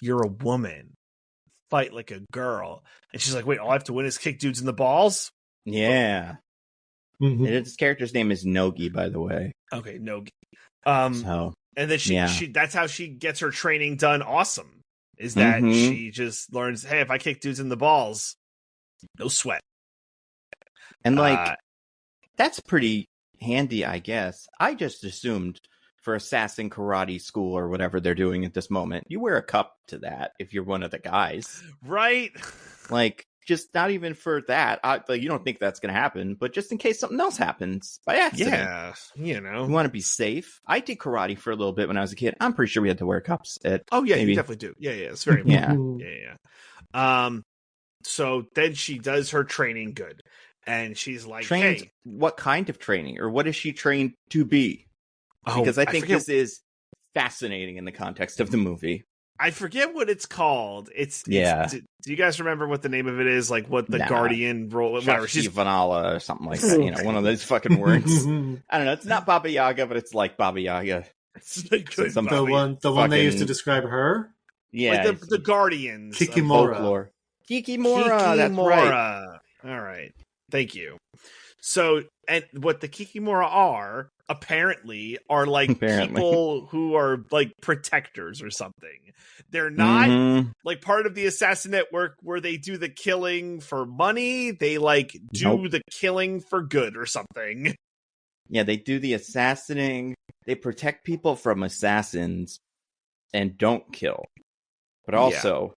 S4: you're a woman. Fight like a girl. And she's like, wait, all I have to win is kick dudes in the balls?
S1: Yeah. This character's name is Nogi, by the way.
S4: Okay, Nogi. And then she that's how she gets her training done awesome. Is that she just learns, hey, if I kick dudes in the balls, no sweat.
S1: And like that's pretty handy, I guess. I just assumed for assassin karate school or whatever they're doing at this moment, you wear a cup to that if you're one of the guys.
S4: Right?
S1: Like just not even for that. Like you don't think that's going to happen, but just in case something else happens by accident.
S4: Yeah, you
S1: want to be safe. I did karate for a little bit when I was a kid. I'm pretty sure we had to wear cups.
S4: You definitely do. Yeah, it's very important. Yeah. So then she does her training good, and she's like,
S1: trained,
S4: hey,
S1: what kind of training, or what is she trained to be? Because I think this is fascinating in the context of the movie.
S4: I forget what it's called. Do you guys remember what the name of it is? Like what the Guardian role? Whatever.
S1: She's Vanala or something like that. One of those fucking words. I don't know. It's not Baba Yaga, but it's like Baba Yaga.
S4: It's like
S3: the one they used to describe her.
S4: Yeah, like the Guardians.
S3: Kikimora.
S1: Kikimora. That's right.
S4: All right. Thank you. So, and what the Kikimora are like people who are like protectors or something. They're not like part of the assassin network where they do the killing for money. They like do the killing for good or something.
S1: Yeah, they do the assassinating. They protect people from assassins. and don't kill, but also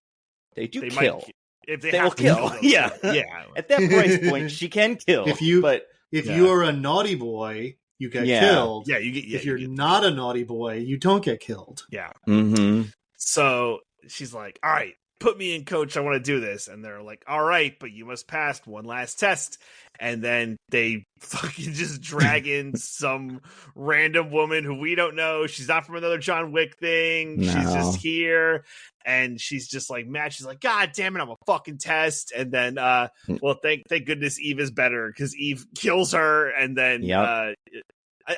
S1: they do
S4: They
S1: kill.
S4: If
S1: They will kill. Yeah.
S4: Yeah.
S1: At that price point, she can kill.
S3: If you are a naughty boy, you get killed.
S4: Yeah, you get. Yeah,
S3: if you're not a naughty boy, you don't get killed.
S4: Yeah.
S1: Mm-hmm.
S4: So she's like, "All right, put me in, coach. I want to do this." And they're like, "All right, but you must pass one last test." And then they fucking just drag in some random woman who we don't know. She's not from another John Wick thing.
S1: No.
S4: She's just here. And she's just like mad. She's like, "God damn it, I'm a fucking test." And then, well, thank goodness Eve is better because Eve kills her. And then, I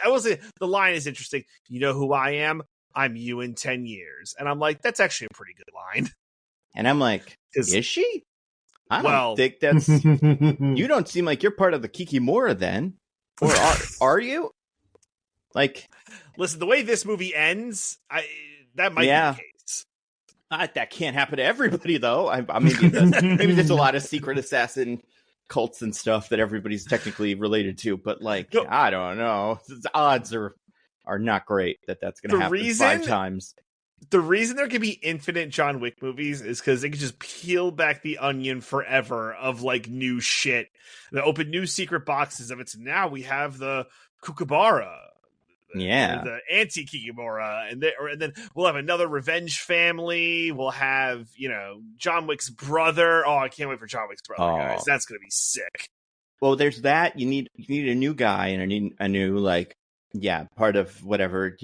S4: will say the line is interesting. "You know who I am? I'm you in 10 years." And I'm like, that's actually a pretty good line.
S1: And I'm like, is she? I don't think that's... You don't seem like you're part of the Kikimora then. Or are you? Like...
S4: Listen, the way this movie ends, that might be the case.
S1: That can't happen to everybody, though. Maybe it does. Maybe there's a lot of secret assassin cults and stuff that everybody's technically related to. But, like, I don't know. The odds are not great that's going to happen 5 times.
S4: The reason there can be infinite John Wick movies is because they can just peel back the onion forever of like new shit. They open new secret boxes of it. So now we have the Kookaburra, the anti-Kikimora, and then we'll have another revenge family. We'll have John Wick's brother. Oh, I can't wait for John Wick's brother, guys. That's gonna be sick.
S1: Well, there's that. You need a new guy and a new part of whatever,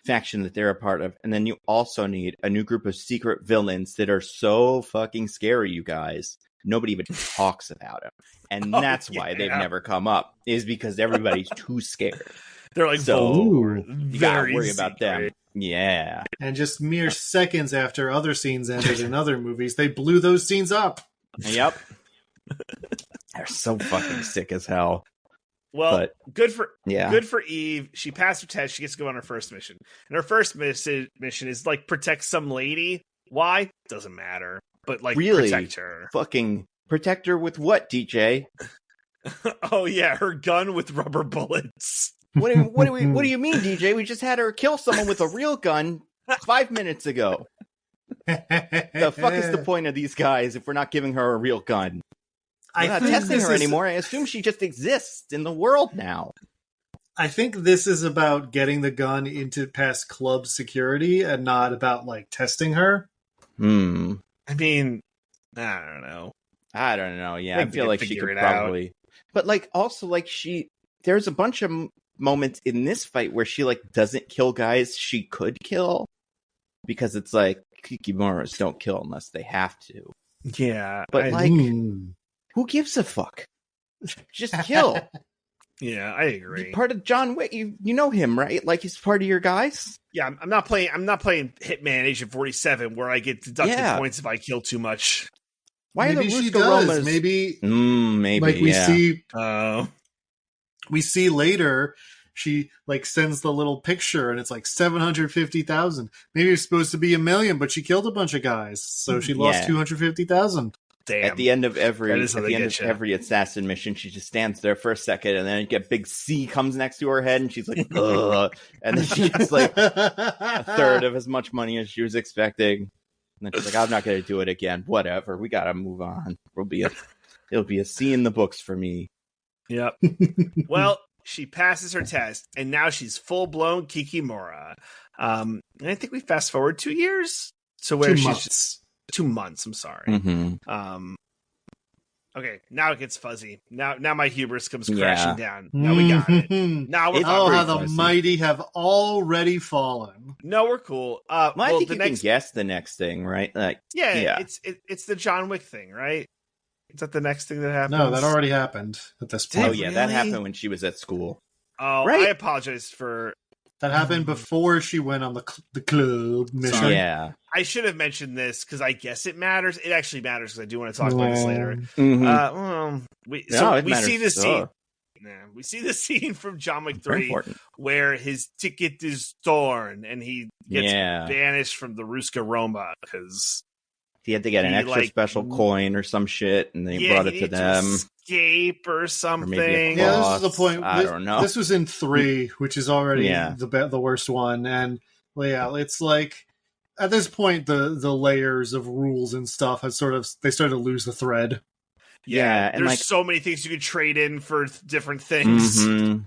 S1: faction that they're a part of. And then you also need a new group of secret villains that are so fucking scary, you guys. Nobody even talks about them. And that's why they've never come up, is because everybody's too scared.
S4: They're like,
S1: you gotta worry about them. Yeah.
S3: And just mere seconds after other scenes ended in other movies, they blew those scenes up.
S1: Yep. They're so fucking sick as hell.
S4: Well, good for Eve. She passed her test. She gets to go on her first mission. And her first mission is protect some lady. Why? Doesn't matter. But really, protect her.
S1: Fucking protect her with what, DJ?
S4: Oh yeah, her gun with rubber bullets.
S1: What do you mean, DJ? We just had her kill someone with a real gun 5 minutes ago. The fuck is the point of these guys if we're not giving her a real gun? We're not testing her anymore. I assume she just exists in the world now.
S3: I think this is about getting the gun into past club security and not about testing her.
S4: I mean, I don't know.
S1: Yeah, I feel like she could probably. But also there's a bunch of moments in this fight where she doesn't kill guys she could kill, because it's Kikimoras don't kill unless they have to.
S4: Yeah,
S1: but who gives a fuck? Just kill.
S4: Yeah, I agree.
S1: You're part of John Wick. You know him, right? He's part of your guys.
S4: Yeah, I'm not playing Hitman Agent 47 where I get deducted points if I kill too much.
S1: Why
S3: maybe
S1: are the
S3: she
S1: Romas?
S3: does. Maybe. We see later. She sends the little picture and it's 750,000. Maybe it's supposed to be 1 million, but she killed a bunch of guys, so she lost 250,000.
S4: Damn.
S1: At the end of every assassin mission, she just stands there for a second, and then you get big C comes next to her head, and she's like, ugh. And then she gets a third of as much money as she was expecting. And then she's like, I'm not going to do it again. Whatever. We got to move on. It'll be a C in the books for me.
S4: Yep. Well, she passes her test, and now she's full-blown Kikimora. And I think we fast forward 2 years to where
S3: 2 months.
S4: 2 months, I'm sorry.
S1: Mm-hmm.
S4: Okay, now it gets fuzzy. Now my hubris comes crashing down. Now we got it. Now we're
S3: how the mighty have already fallen.
S4: No, we're cool.
S1: I think you can guess the next thing, right?
S4: It's the John Wick thing, right? Is that the next thing that happens?
S3: No, that already happened at this point.
S1: Oh yeah, that happened when she was at school.
S4: Oh, right? I apologize for...
S3: That happened before she went on the club mission.
S1: Sorry. Yeah.
S4: I should have mentioned this because I guess it matters. It actually matters because I do want to talk about this later.
S1: Mm-hmm.
S4: We see the scene. We see the scene from John Wick 3 where his ticket is torn and he gets banished from the Ruska Roma because
S1: he had to get an extra special coin or some shit, and then he brought it to them.
S4: Escape or something.
S3: Or this is the point.
S1: I don't know.
S3: This was in 3, which is already the worst one, and it's at this point, the layers of rules and stuff has they started to lose the thread.
S4: Yeah,
S1: and
S4: there's so many things you could trade in for different things.
S1: Mm-hmm.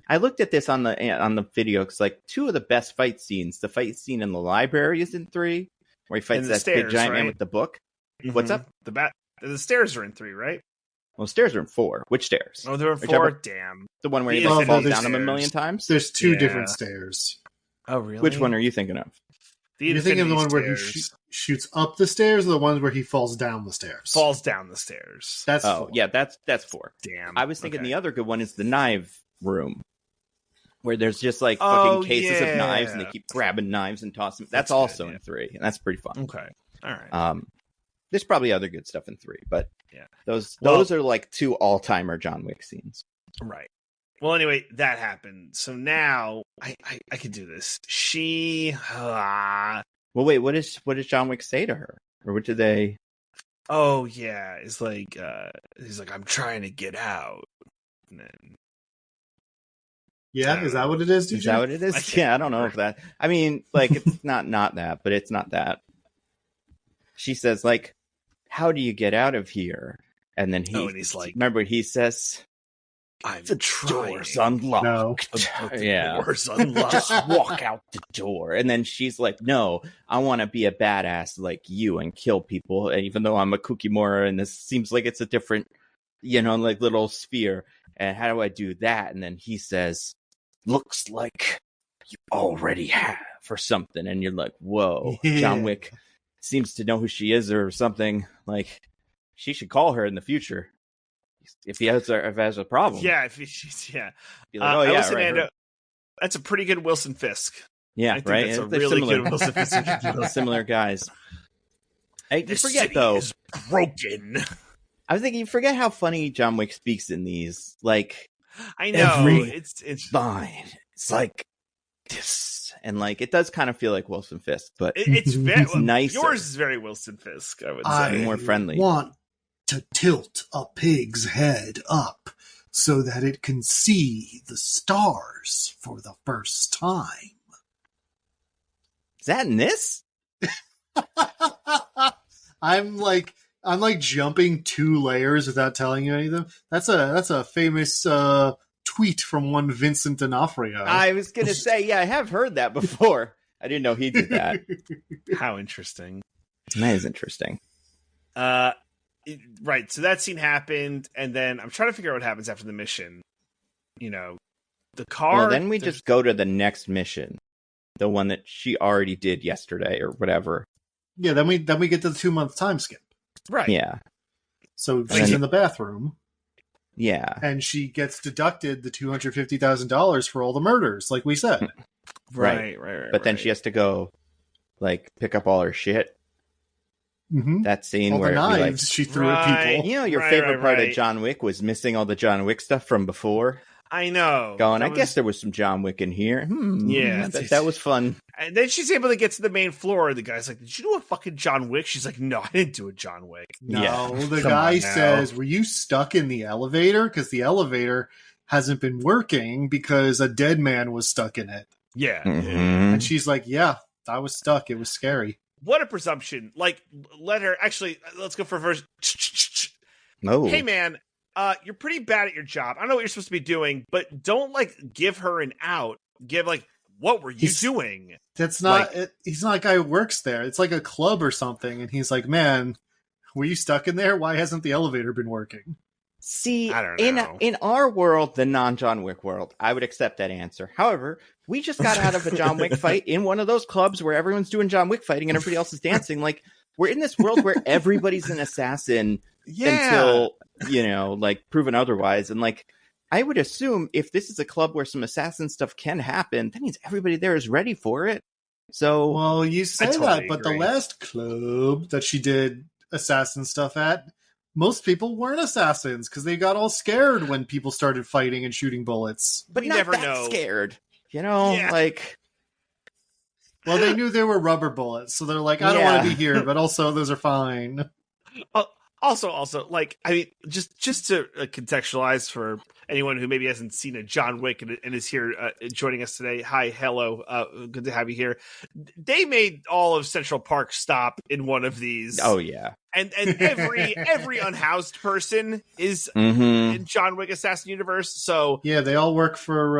S1: I looked at this on the video because like two of the best fight scenes, the fight scene in the library is in 3, where he fights that big giant man with the book. Mm-hmm. What's up?
S4: The stairs are in 3, right?
S1: Well, stairs are in 4. Which stairs?
S4: Oh, they're in 4. Damn.
S1: The one where he falls down them a million times.
S3: There's 2 different stairs.
S4: Oh, really?
S1: Which one are you thinking of?
S3: You're thinking of the one where he shoots up the stairs, or the one where he falls down the stairs?
S4: Falls down the stairs.
S3: That's 4.
S1: Yeah, that's 4.
S4: Damn.
S1: I was thinking the other good one is the knife room, where there's just like fucking cases of knives, and they keep grabbing knives and tossing. That's also in 3, and that's pretty fun.
S4: Okay, all right.
S1: There's probably other good stuff in 3, but those are like 2 all-timer John Wick scenes.
S4: Right. Well, anyway, that happened. So now I can do this. Well,
S1: wait, what does John Wick say to her? Or what do they...
S4: Oh, yeah. It's like, he's like, I'm trying to get out. And then...
S3: Yeah, is that what it is, DJ?
S1: Is that what it is? I don't know if that... I mean, like, it's not that, but it's not that. She says, like, how do you get out of here? And then he's like... Remember what he says? The door's unlocked.
S3: No.
S1: Door's unlocked. Just walk out the door. And then she's like, no, I want to be a badass like you and kill people. And even though I'm a Kukimura and this seems like it's a different, like little sphere. And how do I do that? And then he says, looks like you already have or something. And you're like, whoa, John Wick seems to know who she is or something. Like, she should call her in the future. If he has a problem.
S4: Yeah, she's Be like,
S1: oh, yeah, right,
S4: Nando, that's a pretty good Wilson Fisk.
S1: Yeah,
S4: I think
S1: right?
S4: That's a really good Wilson Fisk.
S1: Similar guys. Hey, you forget,
S4: city
S1: though.
S4: Is broken.
S1: I was thinking, you forget how funny John Wick speaks in these. Like,
S4: I know. It's
S1: fine. It's like this. And, like, it does kind of feel like Wilson Fisk, but
S4: it's very
S1: nice.
S4: Yours is very Wilson Fisk, I would say.
S1: More friendly.
S3: Want to tilt a pig's head up so that it can see the stars for the first time.
S1: Is that in this?
S3: I'm like jumping 2 layers without telling you anything. That's a famous tweet from one Vincent D'Onofrio.
S1: I was gonna say, I have heard that before. I didn't know he did that.
S4: How interesting.
S1: That is interesting.
S4: Right, so that scene happened, and then I'm trying to figure out what happens after the mission. The car...
S1: Well, then we just go to the next mission. The one that she already did yesterday, or whatever.
S3: Yeah, then we get to the 2-month time skip.
S4: Right.
S1: Yeah.
S3: So she's in the bathroom.
S1: Yeah.
S3: And she gets deducted the $250,000 for all the murders, like we said.
S1: Right. But then she has to go, like, pick up all her shit.
S3: Mm-hmm.
S1: That scene
S3: all
S1: where
S3: the knives she threw at people.
S1: Your favorite part of John Wick was missing all the John Wick stuff from before.
S4: I know.
S1: I guess there was some John Wick in here.
S4: Yeah.
S1: That was fun.
S4: And then she's able to get to the main floor. The guy's like, did you do a fucking John Wick? She's like, no, I didn't do a John Wick.
S3: No, the guy says, were you stuck in the elevator? Because the elevator hasn't been working because a dead man was stuck in it.
S4: Yeah.
S1: Mm-hmm.
S3: And she's like, yeah, I was stuck. It was scary.
S4: What a presumption. Like, let her... Actually, let's go for first...
S1: Oh.
S4: Hey, man, you're pretty bad at your job. I don't know what you're supposed to be doing, but don't, like, give her an out. Give, like, what were you doing?
S3: That's not... he's not a guy who works there. It's like a club or something, and he's like, man, were you stuck in there? Why hasn't the elevator been working?
S1: See,
S4: I don't know.
S1: in our world, the non-John Wick world, I would accept that answer. However, we just got out of a John Wick fight in one of those clubs where everyone's doing John Wick fighting and everybody else is dancing. Like, we're in this world where everybody's an assassin until, like, proven otherwise. And, like, I would assume if this is a club where some assassin stuff can happen, that means everybody there is ready for it. So,
S3: well, you say
S4: totally
S3: that, but
S4: agree.
S3: the last club that she did assassin stuff at, most people weren't assassins because they got all scared when people started fighting and shooting bullets.
S1: But
S4: we
S1: not
S4: never
S1: that
S4: know.
S1: Scared, like.
S3: Well, they knew they were rubber bullets, so they're like, I don't want to be here, but also those are fine.
S4: Also, like, I mean, just to contextualize for anyone who maybe hasn't seen a John Wick and is here joining us today. Hi, hello, good to have you here. They made all of Central Park stop in one of these.
S1: Oh yeah,
S4: and every unhoused person is in John Wick Assassin Universe. So
S3: yeah, they all work for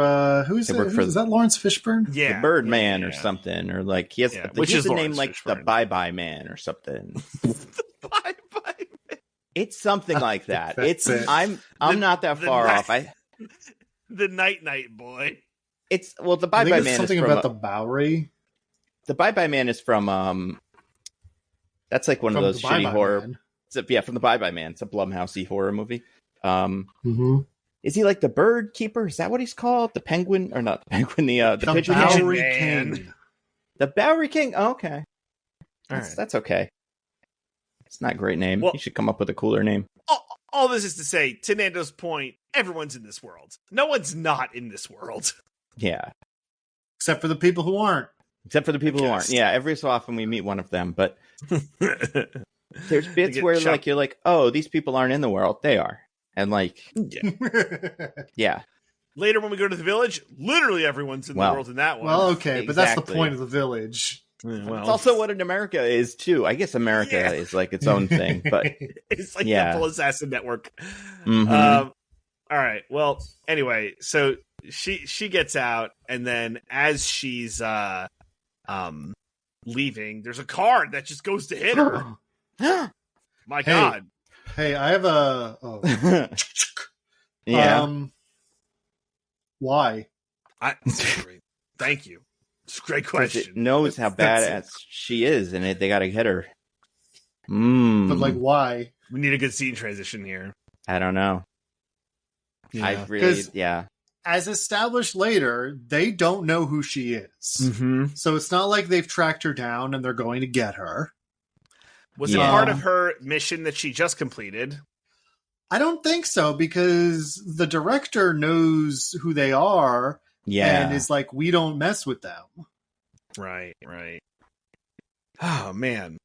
S3: is that Lawrence Fishburne?
S4: Yeah,
S1: the Birdman or something, or like he has
S4: which is
S1: the
S4: Lawrence
S1: name like
S4: Fishburne.
S1: the Bye Bye Man or something.
S4: Bye.
S1: It's something like that.
S3: That's it.
S1: I'm not that far off.
S4: The night boy.
S1: It's the
S3: I
S1: Bye
S3: think
S1: Bye
S3: it's
S1: Man
S3: something
S1: is from
S3: about the Bowery.
S1: The Bye Bye Man is from that's like one
S3: From
S1: of those
S3: the
S1: shitty
S3: Bye-Bye
S1: horror.
S3: Man.
S1: From the Bye Bye Man. It's a Blumhousey horror movie.
S3: Mm-hmm.
S1: Is he like the bird keeper? Is that what he's called? The penguin or not the penguin? The pigeon
S3: Bowery
S4: Man.
S3: King.
S1: The Bowery King. Oh, okay,
S4: Right.
S1: that's okay. It's not a great name.
S4: Well-
S1: You should come up with a cooler name.
S4: All this is to say, to Nando's point, everyone's in this world. No one's not in this world.
S1: Yeah,
S3: Except for the people who aren't.
S1: except for the people who aren't. Yeah, every so often we meet one of them, but there's bits
S4: get
S1: where
S4: shot.
S1: like you're like, oh, these people aren't in the world. They are, and like, yeah.
S4: Later, when we go to the village, literally everyone's in the
S1: Well-
S4: world in that one.
S3: Well, okay, but that's the
S1: Exactly.
S3: point of the village.
S4: Well,
S1: It's also what an America is too. I guess America
S4: Yeah.
S1: is like its own thing, but
S4: it's like
S1: yeah.
S4: the full assassin network.
S1: Mhm.
S4: All right. Well, anyway, so she gets out, and then as she's leaving, there's a car that just goes to hit her. My
S3: Hey.
S4: God.
S3: Hey, I have a.
S1: yeah.
S3: Why?
S4: Thank you. It's a great
S1: 'Cause it
S4: question.
S1: knows how badass she is, and they got to hit her.
S3: But like, why?
S4: We need a good scene transition here.
S1: I don't know.
S4: Yeah.
S1: I really,
S3: 'Cause-
S1: yeah.
S3: As established later, they don't know who she is.
S4: Mm-hmm.
S3: So it's not like they've tracked her down and they're going to get her.
S4: Was it
S1: Yeah.
S4: part of her mission that she just completed?
S3: I don't think so, because the director knows who they are
S1: Yeah.
S3: and is like, we don't mess with them.
S4: Right. Oh, man.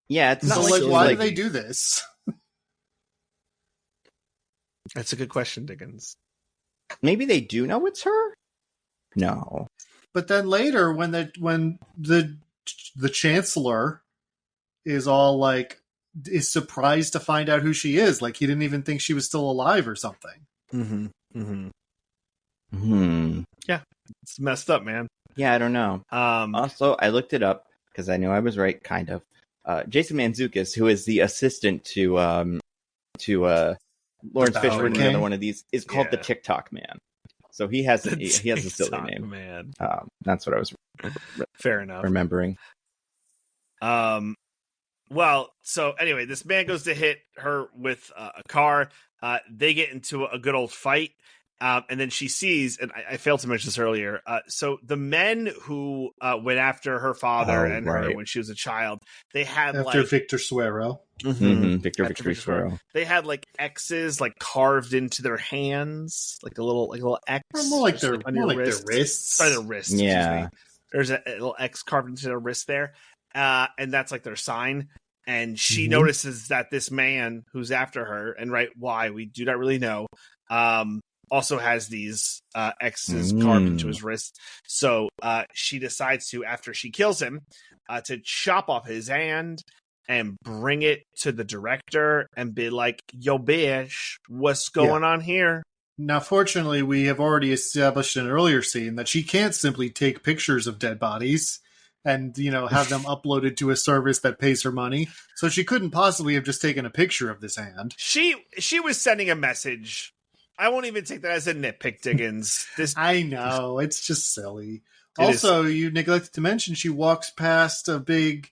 S1: Yeah, it's not
S3: So,
S1: like,
S3: like,
S1: she's
S3: why
S1: like,
S3: do they do this?
S4: That's a good question, Diggins.
S1: maybe they do know it's her? No.
S3: But then later, when the chancellor is all like, is surprised to find out who she is, like he didn't even think she was still alive or something.
S4: It's messed up, man.
S1: Yeah, I don't know.
S4: Um,
S1: Also, I looked it up because I knew I was right, kind of. Jason Mantzoukas, who is the assistant to Lawrence Fishburne in
S3: King?
S1: another one of these, is called the
S4: Yeah.
S1: TikTok Man. So he has a silly
S4: TikTok
S1: name.
S4: man.
S1: That's what I was
S4: Fair enough.
S1: remembering.
S4: Well, so anyway, this man goes to hit her with a car. They get into a good old fight. And then she sees, and I failed to mention this earlier. So the men who went after her father
S1: Oh,
S4: and her
S1: right.
S4: when she was a child, they had
S3: After
S4: like
S3: Victor Suero.
S1: Victor
S4: After
S1: Victory
S4: Victor
S1: Swirl.
S4: they had like X's like carved into their hands, like a little X,
S3: Or more like
S4: just,
S3: their
S4: on your
S3: wrists.
S4: by their wrist. excuse
S1: Yeah.
S4: me. There's a little X carved into their wrist there, and that's like their sign. And she
S3: Mhm.
S4: notices that this man who's after her, and why we do not really know, also has these X's carved into his wrist. So she decides to, after she kills him, to chop off his hand and bring it to the director and be like, "Yo, bitch, what's going on here?"
S3: Now, fortunately, we have already established in an earlier scene that she can't simply take pictures of dead bodies and, have them uploaded to a service that pays her money. So she couldn't possibly have just taken a picture of this hand.
S4: She was sending a message. I won't even take that as a nitpick, Diggins.
S3: I know, it's just silly.
S4: It
S3: Also, you neglected to mention she walks past a big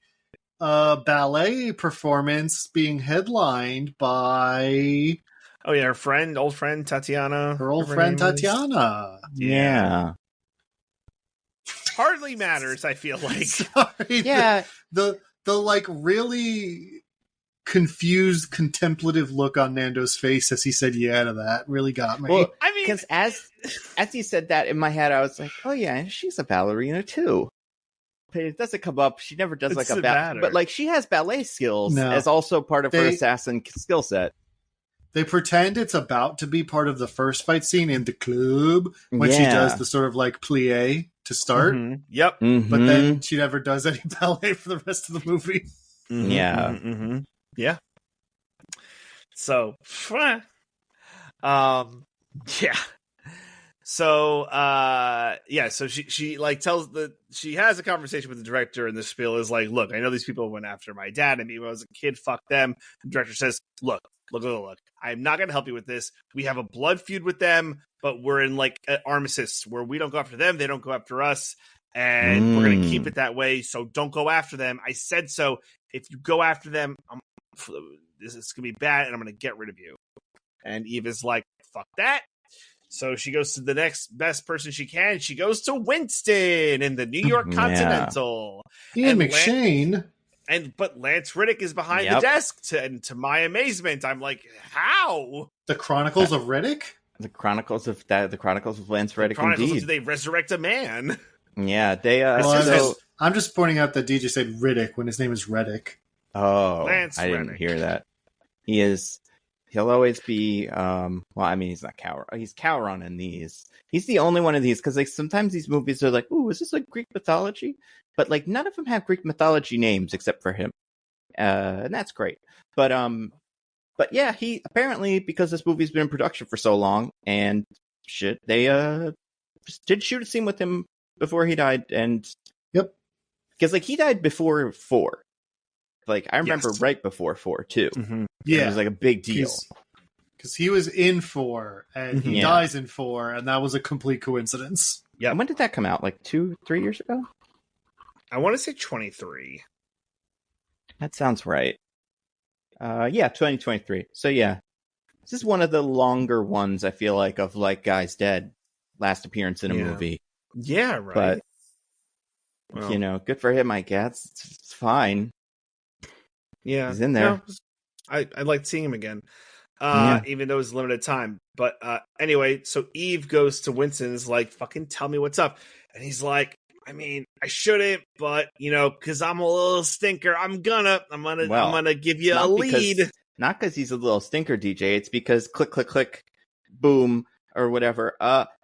S3: ballet performance being headlined by
S4: Oh yeah, her old friend Tatiana.
S3: her old
S4: whatever
S3: friend
S4: her name is.
S3: Tatiana.
S1: Yeah.
S4: Hardly matters, I feel like.
S3: Sorry,
S1: Yeah.
S3: the like really confused, contemplative look on Nando's face as he said "yeah" to that really got me.
S1: Well,
S4: I mean,
S1: because as he said that in my head, I was like, oh yeah, she's a ballerina too. it doesn't come up. She never does like a
S4: matter.
S1: but like she has ballet skills
S3: No.
S1: as also part of her assassin skill set.
S3: They pretend it's about to be part of the first fight scene in the club when she does the sort of like plie to start.
S4: Mm-hmm. Yep.
S1: Mm-hmm.
S3: But then she never does any ballet for the rest of the movie.
S4: Mm-hmm.
S1: Yeah.
S4: Mm-hmm. Yeah. So, yeah. So, so she like she has a conversation with the director, and the spiel is like, look, I know these people went after my dad and me when I was a kid, fuck them. The director says, look, I'm not going to help you with this. We have a blood feud with them, but we're in like an armistice where we don't go after them, they don't go after us, and we're going to keep it that way, so don't go after them. I said so. If you go after them, this is going to be bad, and I'm going to get rid of you. And Eve is like, fuck that. So she goes to the next best person she can. She goes to Winston in the New York Continental.
S3: Ian McShane.
S4: But Lance Riddick is behind the desk, and to my amazement, I'm like, how?
S3: The Chronicles of Riddick?
S1: The Chronicles of Lance Riddick, indeed.
S4: They resurrect a man.
S1: Yeah, they.
S3: I'm just pointing out that DJ said Riddick when his name is Reddick.
S1: Oh,
S4: Lance
S1: I didn't
S4: Reddick.
S1: hear that. He'll always be. Well, I mean, he's not Cowron. He's Cowron in these. He's the only one of these because like sometimes these movies are like, "Ooh, is this like Greek mythology?" But like none of them have Greek mythology names except for him, and that's great. But yeah, he apparently, because this movie's been in production for so long and shit, they did shoot a scene with him before he died, and because like he died before 4. Like I remember right before 4 too.
S4: Mm-hmm.
S3: Yeah,
S1: it was like a big deal
S3: because he was in 4 and he dies in 4, and that was a complete coincidence.
S1: Yeah, when did that come out? Like 2-3 years ago?
S4: I want to say 23.
S1: That sounds right. 2023. So yeah, this is one of the longer ones I feel like of like guys dead, last appearance in a movie.
S4: Yeah, right.
S1: But you know, good for him, I guess. It's fine.
S4: Yeah,
S1: he's in there.
S4: No, I liked seeing him again, even though it was limited time. But anyway, so Eve goes to Winston, is like, "Fucking tell me what's up," and he's like, I mean, I shouldn't, but you know, because I'm a little stinker, I'm gonna give you a lead.
S1: Not because he's a little stinker, DJ. It's because click, click, click, boom, or whatever.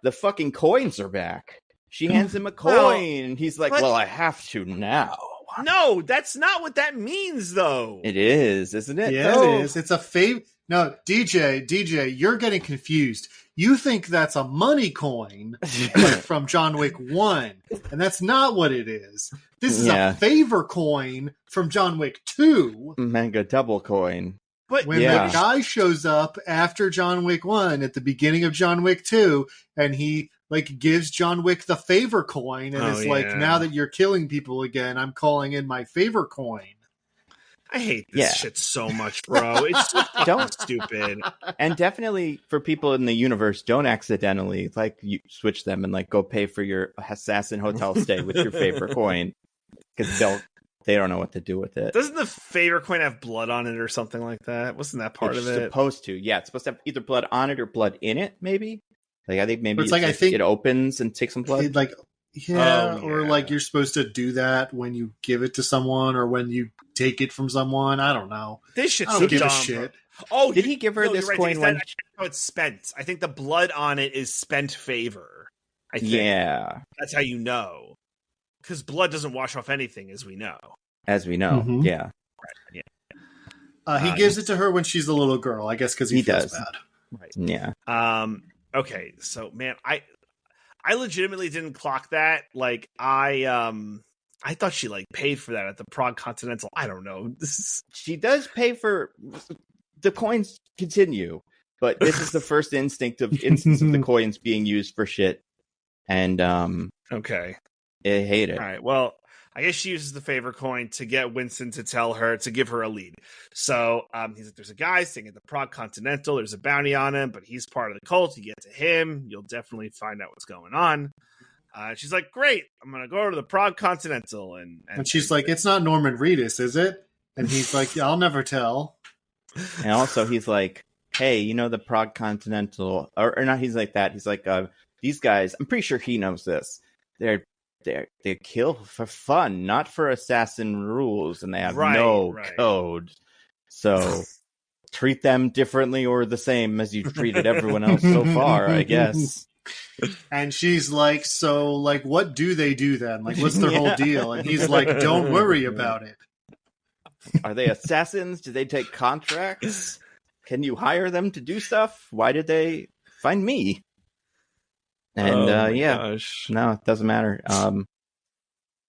S1: The fucking coins are back. She hands him a coin, and he's like, "Well, I have to now."
S4: No, that's not what that means, though.
S1: It is, isn't it?
S3: Yeah, it is. It's a favor. No, DJ, you're getting confused. You think that's a money coin like from John Wick 1, and that's not what it is. This is a favor coin from John Wick 2.
S1: Mega double coin.
S4: But
S3: when the guy shows up after John Wick 1 at the beginning of John Wick 2, and he like gives John Wick the favor coin, and is like, now that you're killing people again, I'm calling in my favor coin.
S4: I hate this shit so much, bro. It's so stupid.
S1: And definitely for people in the universe, don't accidentally like you switch them and like go pay for your assassin hotel stay with your favorite coin, because they don't know what to do with it.
S4: Doesn't the favor coin have blood on it or something like that? Wasn't that part of it?
S1: It's supposed to. Yeah, it's supposed to have either blood on it or blood in it. Maybe. Like I think maybe
S3: it's like I think
S1: it opens and takes some blood.
S3: Like you're supposed to do that when you give it to someone or when you take it from someone. I don't know.
S4: This shit's
S3: so
S4: dumb.
S3: Shit.
S4: Oh,
S1: did he give her this coin when
S4: how it's spent? I think the blood on it is spent favor. I think.
S1: Yeah,
S4: that's how you know, because blood doesn't wash off anything, as we know.
S3: Mm-hmm.
S1: Yeah.
S4: Right. Yeah.
S3: He gives it to her when she's a little girl, I guess, because he feels
S1: does.
S3: bad.
S4: Right.
S1: Yeah.
S4: Okay. So, man, I legitimately didn't clock that. Like, I thought she like paid for that at the Prague Continental. I don't know.
S1: She does pay for the coins. Continue, but this is the first instance of the coins being used for shit. And
S4: okay,
S1: I hate it.
S4: All right. Well, I guess she uses the favor coin to get Winston to give her a lead. So he's like, there's a guy staying at the Prague Continental. There's a bounty on him, but he's part of the cult. You get to him, you'll definitely find out what's going on. She's like, great, I'm going to go to the Prague Continental. And
S3: she's like, it's not Norman Reedus, is it? And he's like, yeah, I'll never tell.
S1: And also he's like, hey, you know the Prague Continental, or not, he's like that. He's like, these guys, I'm pretty sure he knows this. They're they kill for fun, not for assassin rules, and they have no code. So treat them differently or the same as you've treated everyone else so far, I guess.
S3: And she's like, so, like, what do they do then? Like, what's their whole deal? And he's like, don't worry about it.
S1: Are they assassins? Do they take contracts? Can you hire them to do stuff? Why did they find me? And
S4: gosh.
S1: No, it doesn't matter.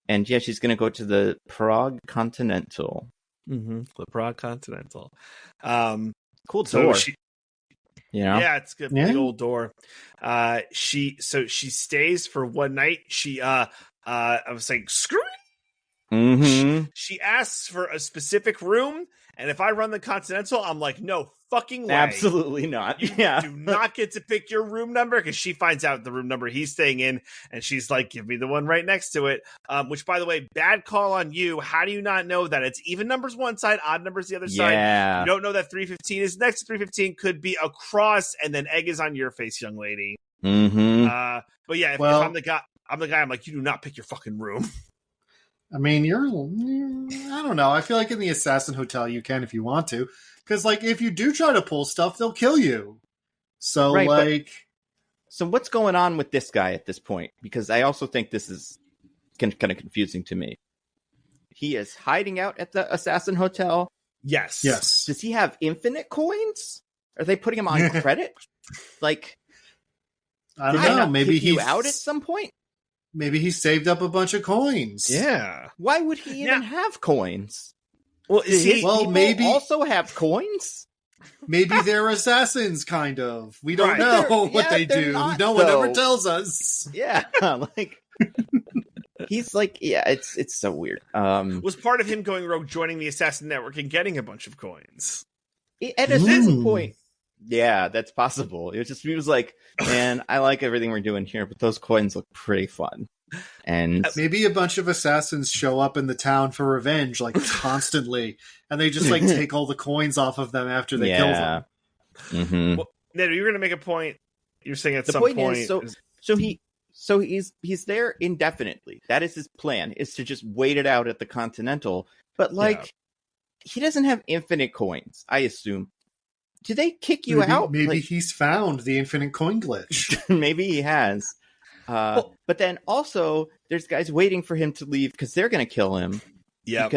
S1: And yeah, she's gonna go to the Prague Continental.
S4: Mm-hmm. The Prague Continental.
S1: Cool door.
S4: Yeah, it's a big old door. She stays for one night. I was saying, screw it.
S1: Mm-hmm.
S4: She asks for a specific room, and if I run the Continental, I'm like, no fucking way.
S1: Absolutely not.
S4: You do not get to pick your room number, because she finds out the room number he's staying in, and she's like, give me the one right next to it. Which, by the way, bad call on you. How do you not know that it's even numbers one side, odd numbers the other side? You don't know that 315 is next to 315, could be a cross, and then egg is on your face, young lady.
S1: Mm-hmm.
S4: But yeah, if I'm the guy, I'm like, you do not pick your fucking room.
S3: I mean, I don't know. I feel like in the Assassin Hotel you can if you want to. Because, like, if you do try to pull stuff, they'll kill you. So, right,
S1: so what's going on with this guy at this point? Because I also think this is kind of confusing to me. He is hiding out at the Assassin Hotel.
S4: Yes.
S1: Does he have infinite coins? Are they putting him on credit? Like,
S3: I don't know. Maybe
S1: he's out at some point.
S3: Maybe he saved up a bunch of coins.
S4: Yeah.
S1: Why would he even have coins?
S4: Well,
S3: maybe
S1: also have coins.
S3: Maybe they're assassins, kind of. We don't know what they do. No one ever tells us.
S1: Yeah, like he's like, it's so weird.
S4: Was part of him going rogue, joining the Assassin Network, and getting a bunch of coins
S1: at a certain point. Yeah, that's possible. He was like, man, I like everything we're doing here, but those coins look pretty fun. And
S3: maybe a bunch of assassins show up in the town for revenge, like constantly, and they just like take all the coins off of them after they kill them.
S1: Mm-hmm.
S4: Well, Ned, you're going to make a point. You're saying at
S1: the
S4: some
S1: point
S4: is,
S1: so he's there indefinitely. That is his plan, is to just wait it out at the Continental. But he doesn't have infinite coins, I assume. Do they kick you out?
S3: Maybe he's found the infinite coin glitch.
S1: Maybe he has. But then also, there's guys waiting for him to leave because they're going to kill him.
S4: Yeah.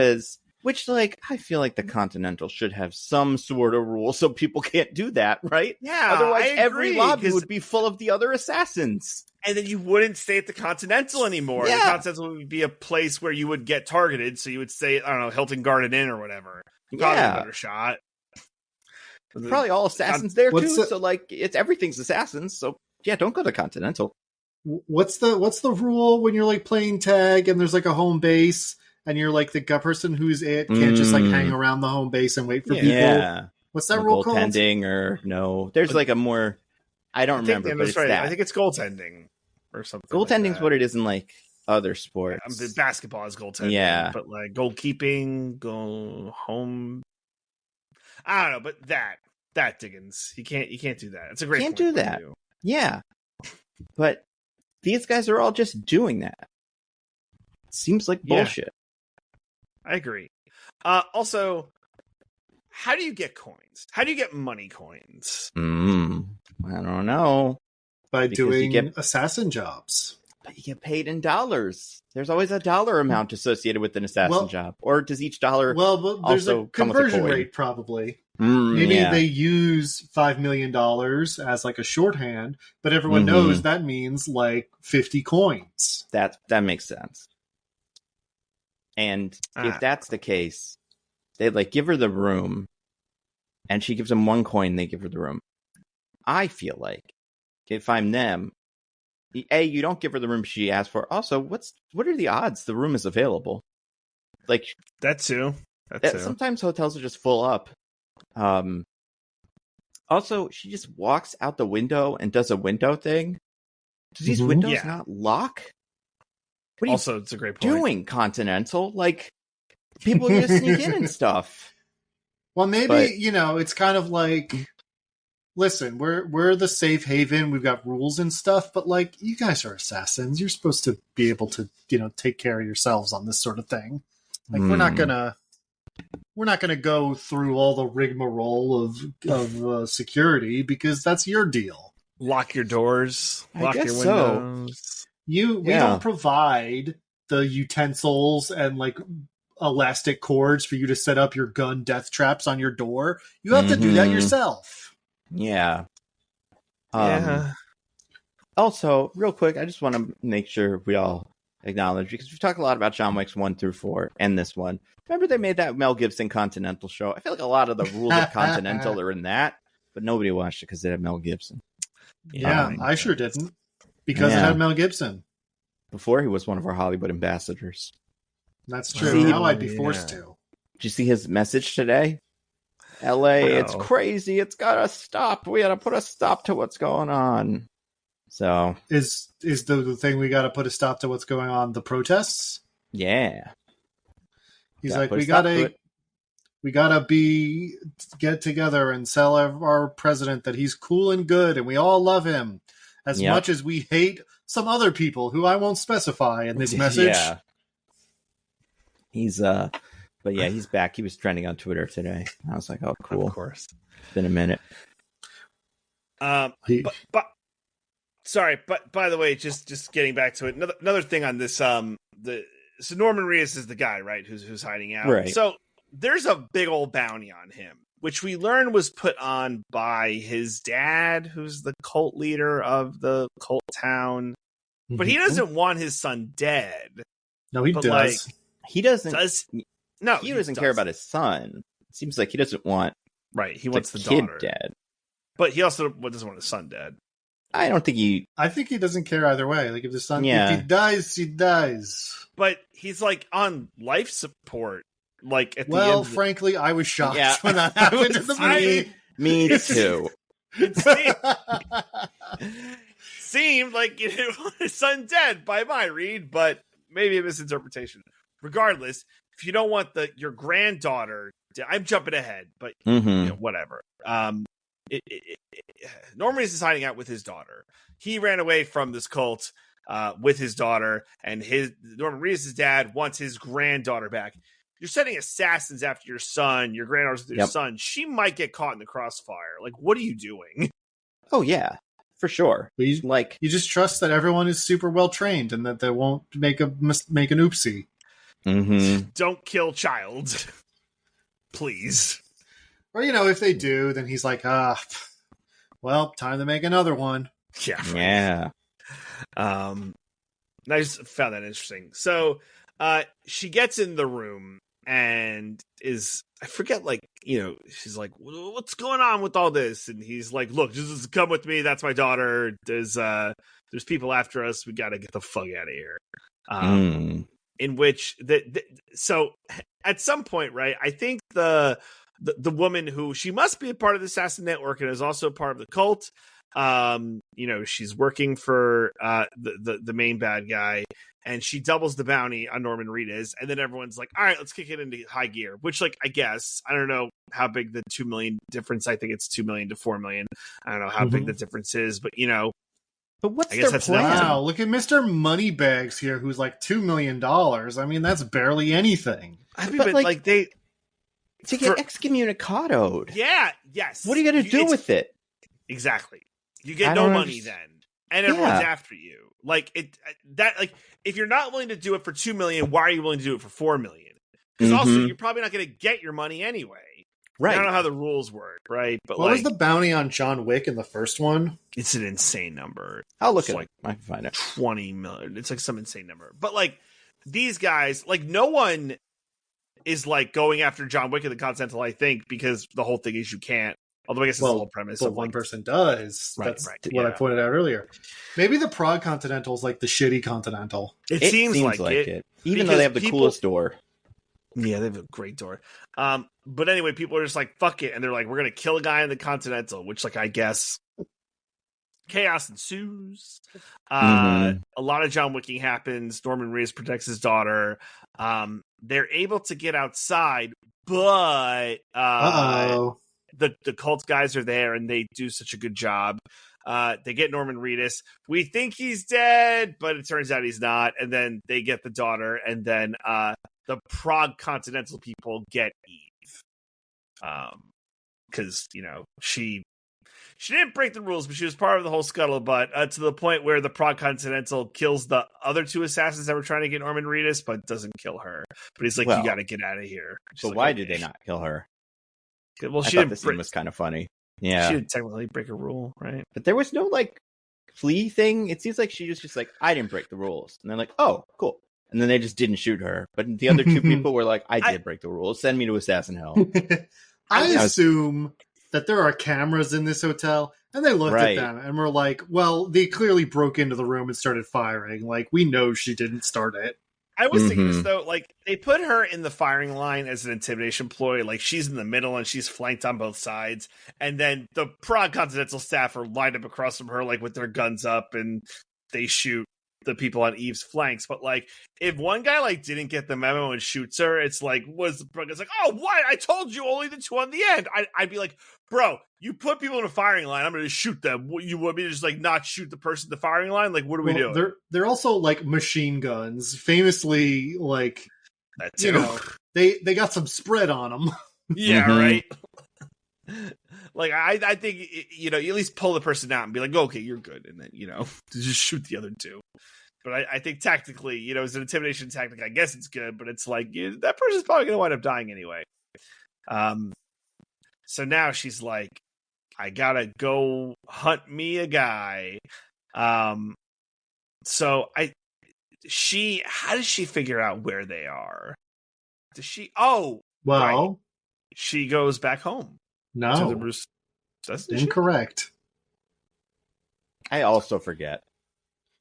S1: Which, like, I feel like the Continental should have some sort of rule so people can't do that, right?
S4: Yeah.
S1: Otherwise, every lobby would be full of the other assassins.
S4: And then you wouldn't stay at the Continental anymore.
S1: Yeah.
S4: The Continental would be a place where you would get targeted. So you would stay, I don't know, Hilton Garden Inn or whatever. Probably a better shot.
S1: Probably all assassins there too. So like, everything's assassins. So yeah, don't go to Continental.
S3: What's the rule when you're like playing tag and there's like a home base and you're like the person who's can't just like hang around the home base and wait for people?
S1: Yeah.
S3: What's that rule called?
S1: Goaltending or no? There's like a more. I don't remember, but it's right.
S4: I think it's goaltending or something.
S1: Goaltending's
S4: like
S1: what it is in like other sports.
S4: The basketball is goaltending.
S1: Yeah,
S4: but like goalkeeping, go home. I don't know, but that Diggins, you can't do that. It's a great.
S1: Can't do that. Yeah, but these guys are all just doing that. Seems like bullshit.
S4: I agree. Also, how do you get coins? How do you get money coins?
S1: I don't know.
S3: By doing assassin jobs.
S1: But you get paid in dollars. There's always a dollar amount associated with an assassin job. Or does each dollar
S3: but there's
S1: also
S3: a conversion rate probably. Maybe they use $5 million as like a shorthand, but everyone knows that means like 50 coins.
S1: That makes sense. And if that's the case, they like give her the room, and she gives them 1 coin. They give her the room. I feel like if I'm them, you don't give her the room she asked for. Also, what are the odds the room is available? Like
S4: that too.
S1: Sometimes hotels are just full up. Also, she just walks out the window and does a window thing. Do these windows not lock? What are you
S4: it's a great point.
S1: Doing Continental? Like, people are gonna sneak in and stuff.
S3: Well, maybe, it's kind of like listen, we're the safe haven. We've got rules and stuff, but like, you guys are assassins. You're supposed to be able to, take care of yourselves on this sort of thing. Like, we're not gonna go through all the rigmarole of security because that's your deal.
S4: Lock your doors. Lock your windows.
S3: We don't provide the utensils and like elastic cords for you to set up your gun death traps on your door. You have to do that yourself.
S1: Yeah.
S4: Yeah.
S1: Also, real quick, I just want to make sure we all acknowledge, because we've talked a lot about John Wick's 1 through 4 and this one. Remember they made that Mel Gibson Continental show? I feel like a lot of the rules of Continental are in that, but nobody watched it because it had Mel Gibson.
S3: Yeah, I sure didn't. Because it had Mel Gibson.
S1: Before he was one of our Hollywood ambassadors.
S3: That's true. Now I'd be forced to.
S1: Did you see his message today? LA, it's crazy. It's got to stop. We got to put a stop to what's going on. So
S3: is the thing we got to put a stop to what's going on the protests?
S1: Yeah.
S3: He's like, we gotta get together and tell our president that he's cool and good and we all love him as much as we hate some other people who I won't specify in this message.
S1: Yeah. He's but yeah, he's back. He was trending on Twitter today. I was like, oh, cool.
S4: Of course.
S1: It's been a minute.
S4: But by the way, just getting back to it, another thing on this, so Norman Reedus is the guy, right, who's hiding out.
S1: Right.
S4: So there's a big old bounty on him, which we learned was put on by his dad, who's the cult leader of the cult town. But he doesn't want his son dead.
S3: No, he does.
S1: Like, he doesn't.
S4: No,
S1: he doesn't care about his son. It seems like he doesn't want.
S4: Right, he wants the
S1: kid
S4: daughter
S1: dead.
S4: But he also doesn't want his son dead.
S1: I don't think he.
S3: I think he doesn't care either way. Like if the son, if he dies, he dies.
S4: But he's like on life support. Like at the
S3: well,
S4: end
S3: frankly, I was shocked when that happened in the movie.
S1: Me too.
S4: Seemed like you didn't want his son dead by my read, but maybe a misinterpretation. Regardless, if you don't want your granddaughter, I'm jumping ahead, but whatever. Norman Reedus is hiding out with his daughter. He ran away from this cult with his daughter, and Norman Reedus' dad wants his granddaughter back. You're setting assassins after your son. Your granddaughter's with your son. She might get caught in the crossfire. Like, what are you doing?
S1: Oh yeah, for sure.
S3: You just trust that everyone is super well trained and that they won't make an oopsie.
S4: Don't kill child, please.
S3: Or if they do, then he's like, well, time to make another one.
S4: Yeah. Right.
S1: Yeah.
S4: And I just found that interesting. So she gets in the room and I forget, she's like, what's going on with all this? And he's like, look, just come with me. That's my daughter. There's people after us. We got to get the fuck out of here. In which so at some point, right, I think the woman who, she must be a part of the assassin network and is also part of the cult. She's working for the main bad guy, and she doubles the bounty on Norman Reedus, and then everyone's like, all right, let's kick it into high gear, which, like, I guess, I don't know how big the 2 million difference. I think it's 2 million to 4 million. I don't know how big the difference is, but
S1: but what's
S4: I guess
S1: their
S4: that's
S1: plan?
S3: Wow, look at Mr. Moneybags here, who's like $2 million. I mean, that's barely anything.
S4: I mean, but they
S1: to get excommunicadoed.
S4: Yeah, yes.
S1: What are you going to do with it?
S4: Exactly. You get no money then, and everyone's after you. Like if you're not willing to do it for 2 million, why are you willing to do it for 4 million? Because also you're probably not going to get your money anyway. Right. I don't know how the rules work, right? But
S3: what was the bounty on John Wick in the first one?
S4: It's an insane number.
S1: I'll look at it. I can find it.
S4: 20 million. It's like some insane number. But these guys, no one is going after John Wick in the Continental, I think, because the whole thing is you can't. Although I guess it's the whole premise.
S3: But one person does.
S4: Right,
S3: That's what I pointed out earlier. Maybe the Prague Continental is like the shitty Continental.
S4: It seems like it.
S1: Even though they have the coolest door.
S4: Yeah, they have a great door. But anyway, people are just like, fuck it. And they're like, we're going to kill a guy in the Continental, which, I guess chaos ensues. A lot of John Wicking happens. Norman Reedus protects his daughter. They're able to get outside, but the cult guys are there, and they do such a good job. They get Norman Reedus. We think he's dead, but it turns out he's not. And then they get the daughter, and then the Prague Continental people get Eve. Because, she didn't break the rules, but she was part of the whole scuttlebutt to the point where the Prague Continental kills the other two assassins that were trying to get Norman Reedus, but doesn't kill her. But he's like, you got to get out of here.
S1: But why did they not kill her?
S4: Well,
S1: I thought the scene was kind of funny. Yeah.
S4: She didn't technically break a rule, right?
S1: But there was no, plea thing. It seems like she was just like, I didn't break the rules. And they're like, oh, cool. And then they just didn't shoot her. But the other two people were like, I did break the rules. Send me to assassin hell.
S3: I assume that there are cameras in this hotel, and they looked at them and were like, well, they clearly broke into the room and started firing. Like, we know she didn't start it.
S4: I was thinking this, though, they put her in the firing line as an intimidation ploy. Like, she's in the middle and she's flanked on both sides. And then the Prague Continental staff are lined up across from her, with their guns up, and they shoot the people on Eve's flanks. But, if one guy, didn't get the memo and shoots her, it's like, it's like, oh, what? I told you only the two on the end. I'd be like, bro, you put people in a firing line, I'm going to shoot them. You want me to just, not shoot the person in the firing line? What are we doing?
S3: They're also, machine guns. Famously,
S4: that too.
S3: They got some spread on them.
S4: Yeah, right? I think, you at least pull the person out and be like, okay, you're good. And then, just shoot the other two. But I think tactically, as an intimidation tactic, I guess it's good, but it's that person's probably going to wind up dying anyway. So now she's like, I gotta go hunt me a guy. So how does she figure out where they are? Does she? Oh,
S3: well,
S4: right. She goes back home.
S3: No,
S4: to the Bruce.
S3: Incorrect.
S1: I also forget.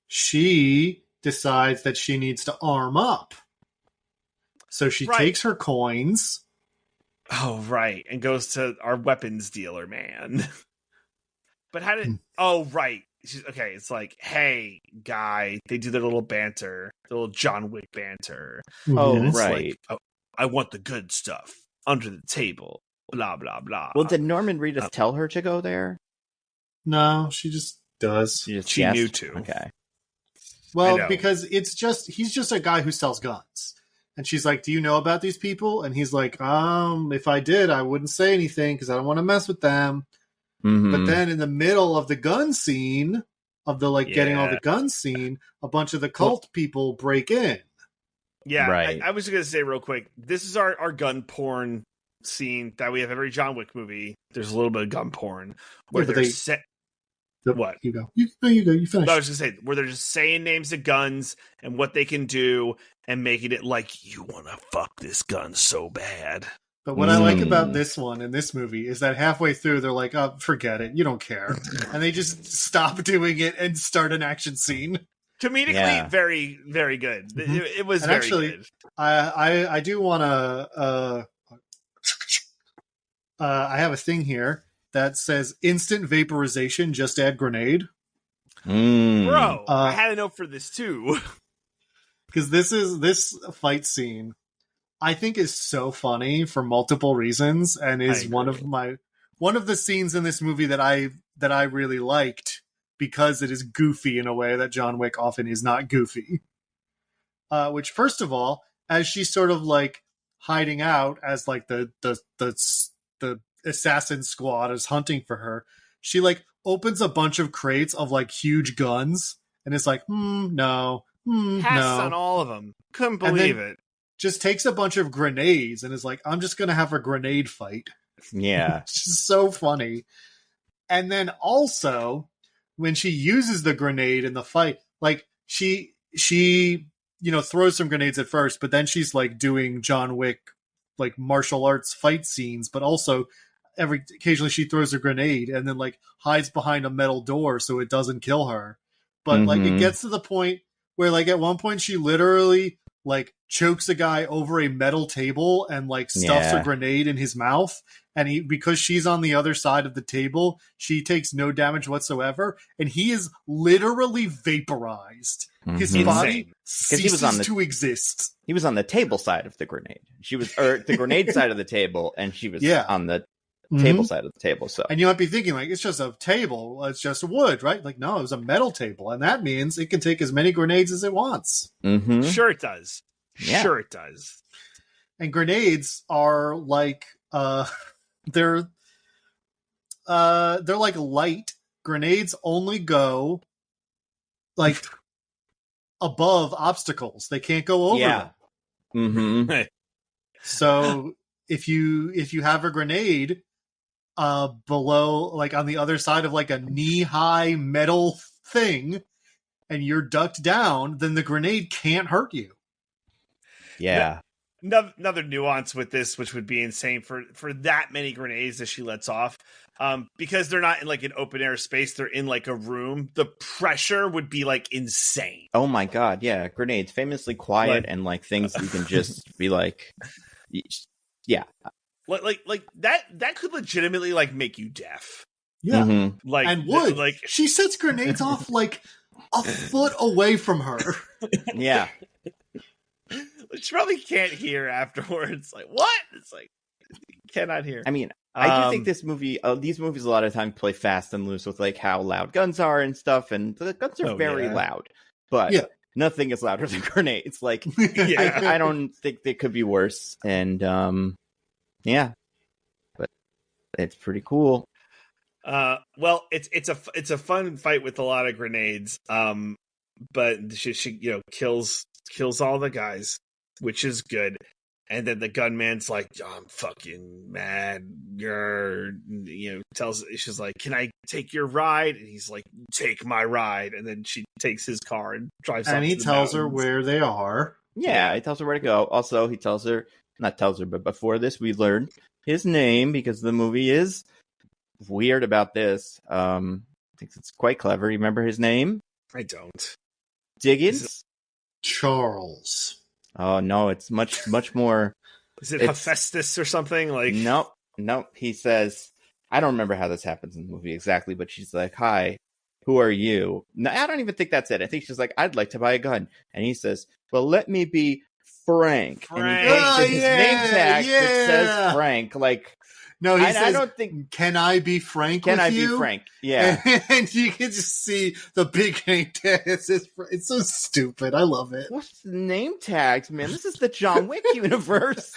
S3: She decides that she needs to arm up. So she takes her coins.
S4: Oh, right. And goes to our weapons dealer, man. But how did... Oh, right. Okay, it's like, hey, guy. They do their little banter. Their little John Wick banter.
S1: Oh, right.
S4: I want the good stuff. Under the table. Blah, blah, blah.
S1: Well, did Norman Reedus tell her to go there?
S3: No, she just does.
S4: She knew to.
S1: Okay.
S3: Well, because he's just a guy who sells guns. And she's like, do you know about these people? And he's like, if I did, I wouldn't say anything because I don't want to mess with them. Mm-hmm. But then in the middle of the gun scene, of the getting all the guns scene, a bunch of the cult people break in.
S4: Yeah,
S1: right.
S4: I was going to say real quick, this is our gun porn scene that we have every John Wick movie. There's a little bit of gun porn where what?
S3: You go. You finish.
S4: No, I was going to say, where they're just saying names of guns and what they can do and making it like, you want to fuck this gun so bad.
S3: But what I like about this one in this movie is that halfway through, they're like, oh, forget it. You don't care. And they just stop doing it and start an action scene.
S4: Comedically, very, very good. Mm-hmm. It was very good.
S3: I do want to... I have a thing here that says instant vaporization, just add grenade.
S4: Bro, I had a note for this too.
S3: Because this fight scene, I think, is so funny for multiple reasons, and is one of the scenes in this movie that I really liked because it is goofy in a way that John Wick often is not goofy. Which, first of all, as she's sort of hiding out as the assassin squad is hunting for her, she opens a bunch of crates of huge guns and is like, no,
S4: Pass on all of them. Couldn't believe it.
S3: Just takes a bunch of grenades and is like, I'm just going to have a grenade fight.
S1: Yeah.
S3: It's just so funny. And then also, when she uses the grenade in the fight, she throws some grenades at first, but then she's doing John Wick, martial arts fight scenes, but also occasionally she throws a grenade and then hides behind a metal door so it doesn't kill her. But it gets to the point where at one point she literally chokes a guy over a metal table and stuffs a grenade in his mouth, and because she's on the other side of the table, she takes no damage whatsoever, and he is literally vaporized. His body ceases to exist.
S1: He was on the table side of the grenade. She was, or the grenade side of the table, and she was on the table side of the table. So,
S3: and you might be thinking like, it's just a table, it's just wood, right? Like, no, it was a metal table, and that means it can take as many grenades as it wants.
S1: mm-hmm.
S4: Sure it does.
S1: Yeah.
S4: Sure it does.
S3: And grenades are like they're like light. Grenades only go like above obstacles. They can't go over them.
S1: Mm-hmm.
S3: So if you have a grenade below, like on the other side of like a knee-high metal thing, and you're ducked down, then the grenade can't hurt you.
S1: Yeah.
S4: Another nuance with this, which would be insane for that many grenades that she lets off, because they're not in like an open air space, they're in like a room. The pressure would be like insane.
S1: Oh my god, yeah, grenades famously quiet and like things you can just be like, yeah,
S4: like that could legitimately like make you deaf.
S3: Yeah,
S4: like
S3: and wood.
S4: Like
S3: she sets grenades off like a foot away from her.
S1: Yeah.
S4: She probably can't hear afterwards. Like, what? It's like, cannot hear.
S1: I mean, I do think this movie, these movies a lot of times play fast and loose with like how loud guns are and stuff, and the guns are very loud, but nothing is louder than grenades. Like, I don't think they could be worse, and yeah, but it's pretty cool.
S4: Well, it's a fun fight with a lot of grenades, but she kills all the guys, which is good. And then the gunman's like, I'm fucking mad. She's like, can I take your ride? And he's like, take my ride. And then she takes his car and drives off.
S3: And he tells her where they are.
S1: Yeah, he tells her where to go. Also, he tells her, not tells her, but before this, we learned his name because the movie is weird about this. I think it's quite clever. You remember his name?
S4: I don't.
S1: Diggins?
S3: Charles.
S1: Oh no, it's much more.
S4: Is it Hephaestus or something? Like
S1: nope. He says, I don't remember how this happens in the movie exactly, but she's like, "Hi, who are you?" No, I don't even think that's it. I think she's like, "I'd like to buy a gun," and he says, "Well, let me be Frank." And he points to his name tag that says Frank. Like,
S3: no,
S1: I don't think.
S3: Can I be Frank?
S1: Can
S3: with
S1: I
S3: you?
S1: be Frank? Yeah,
S3: and you can just see the big name tag. It's so stupid. I love it.
S1: What's the name tags, man? This is the John Wick universe.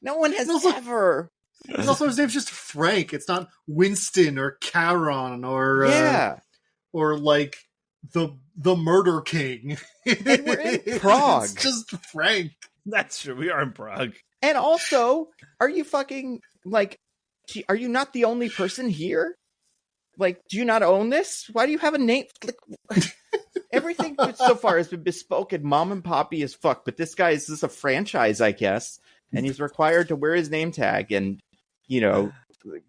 S1: No one has ever.
S3: And also, his name's just Frank. It's not Winston or Charon or like the Murder King.
S1: And we're in Prague.
S3: It's just Frank.
S4: That's true. We are in Prague.
S1: And also, are you fucking like? Are you not the only person here? Like, do you not own this? Why do you have a name? Like, everything so far has been bespoke and mom and poppy as fuck. But this guy is a franchise, I guess, and he's required to wear his name tag and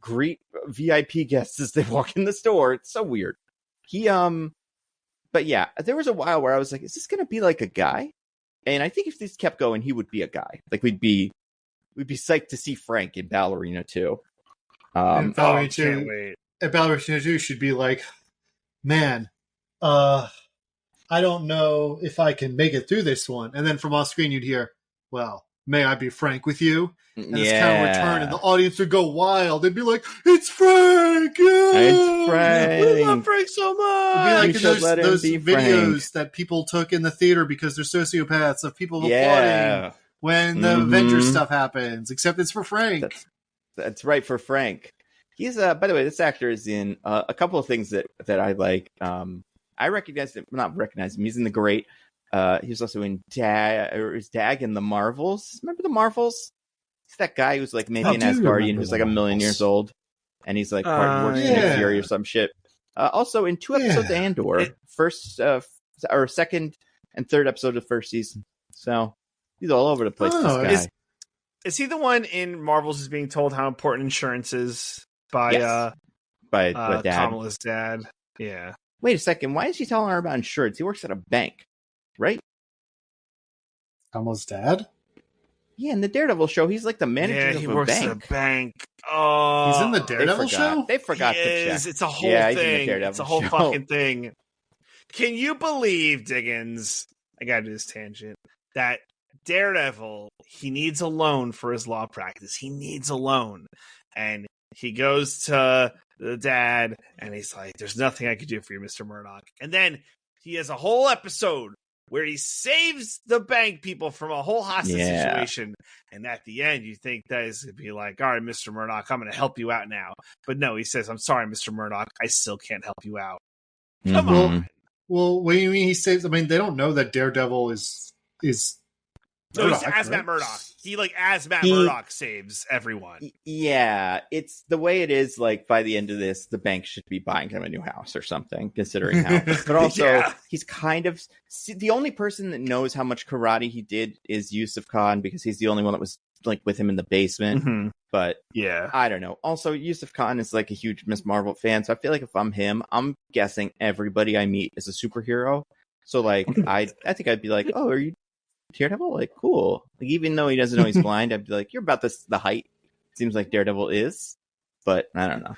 S1: greet VIP guests as they walk in the store. It's so weird. But yeah, there was a while where I was like, is this going to be like a guy? And I think if this kept going, he would be a guy. Like we'd be psyched to see Frank in Ballerina too.
S3: And Ballerina 2 should be like, man, I don't know if I can make it through this one. And then from off screen, you'd hear, well, may I be frank with you? And it's kind of return, and the audience would go wild. They'd be like, it's Frank! Yeah!
S1: It's Frank!
S4: We love Frank so much!
S3: It'd be like in those videos that people took in the theater because they're sociopaths of people applauding when the Avengers stuff happens, except it's for Frank.
S1: That's right, for Frank. He's by the way, this actor is in a couple of things that I like. I recognize him, not recognize him. He's in The Great. He was also in Dag in The Marvels. Remember The Marvels? He's that guy who's like maybe an Asgardian who's like a million years old, and he's like working in a Fury or some shit. Also in 2 episodes of Andor, first or second and third episode of first season. So he's all over the place. This guy.
S4: Is he the one in Marvels is being told how important insurance is by
S1: Dad.
S4: Kamala's dad? Yeah.
S1: Wait a second. Why is he telling her about insurance? He works at a bank, right?
S3: Kamala's dad?
S1: Yeah, in the Daredevil show, he's like the manager of a bank.
S4: Yeah, he works at a bank. Oh,
S3: he's in the Daredevil show?
S1: They forgot to check.
S4: It's a whole thing. It's a whole fucking thing. Can you believe, Diggins? I gotta do this tangent. That Daredevil, he needs a loan for his law practice. He needs a loan. And he goes to the dad, and he's like, "There's nothing I could do for you, Mr. Murdoch." And then he has a whole episode where he saves the bank people from a whole hostage situation. And at the end, you think that is going to be like, all right, Mr. Murdoch, I'm going to help you out now. But no, he says, I'm sorry, Mr. Murdoch, I still can't help you out. Come on.
S3: Well, what do you mean he saves? I mean, they don't know that Daredevil is
S4: No,
S3: Murdoch,
S4: he's as
S3: right?
S4: Matt Murdock. He as Matt Murdock saves everyone.
S1: Yeah, it's the way it is. Like by the end of this, the bank should be buying him a new house or something, considering how. But also, he's kind of the only person that knows how much karate he did is Yusuf Khan, because he's the only one that was like with him in the basement.
S4: Mm-hmm.
S1: But
S4: yeah,
S1: I don't know. Also, Yusuf Khan is like a huge Miss Marvel fan, so I feel like if I'm him, I'm guessing everybody I meet is a superhero. So like, I think I'd be like, oh, are you Daredevil? Like, cool. Like, even though he doesn't know he's blind, I'd be like, you're about the height seems like Daredevil is, but I don't know.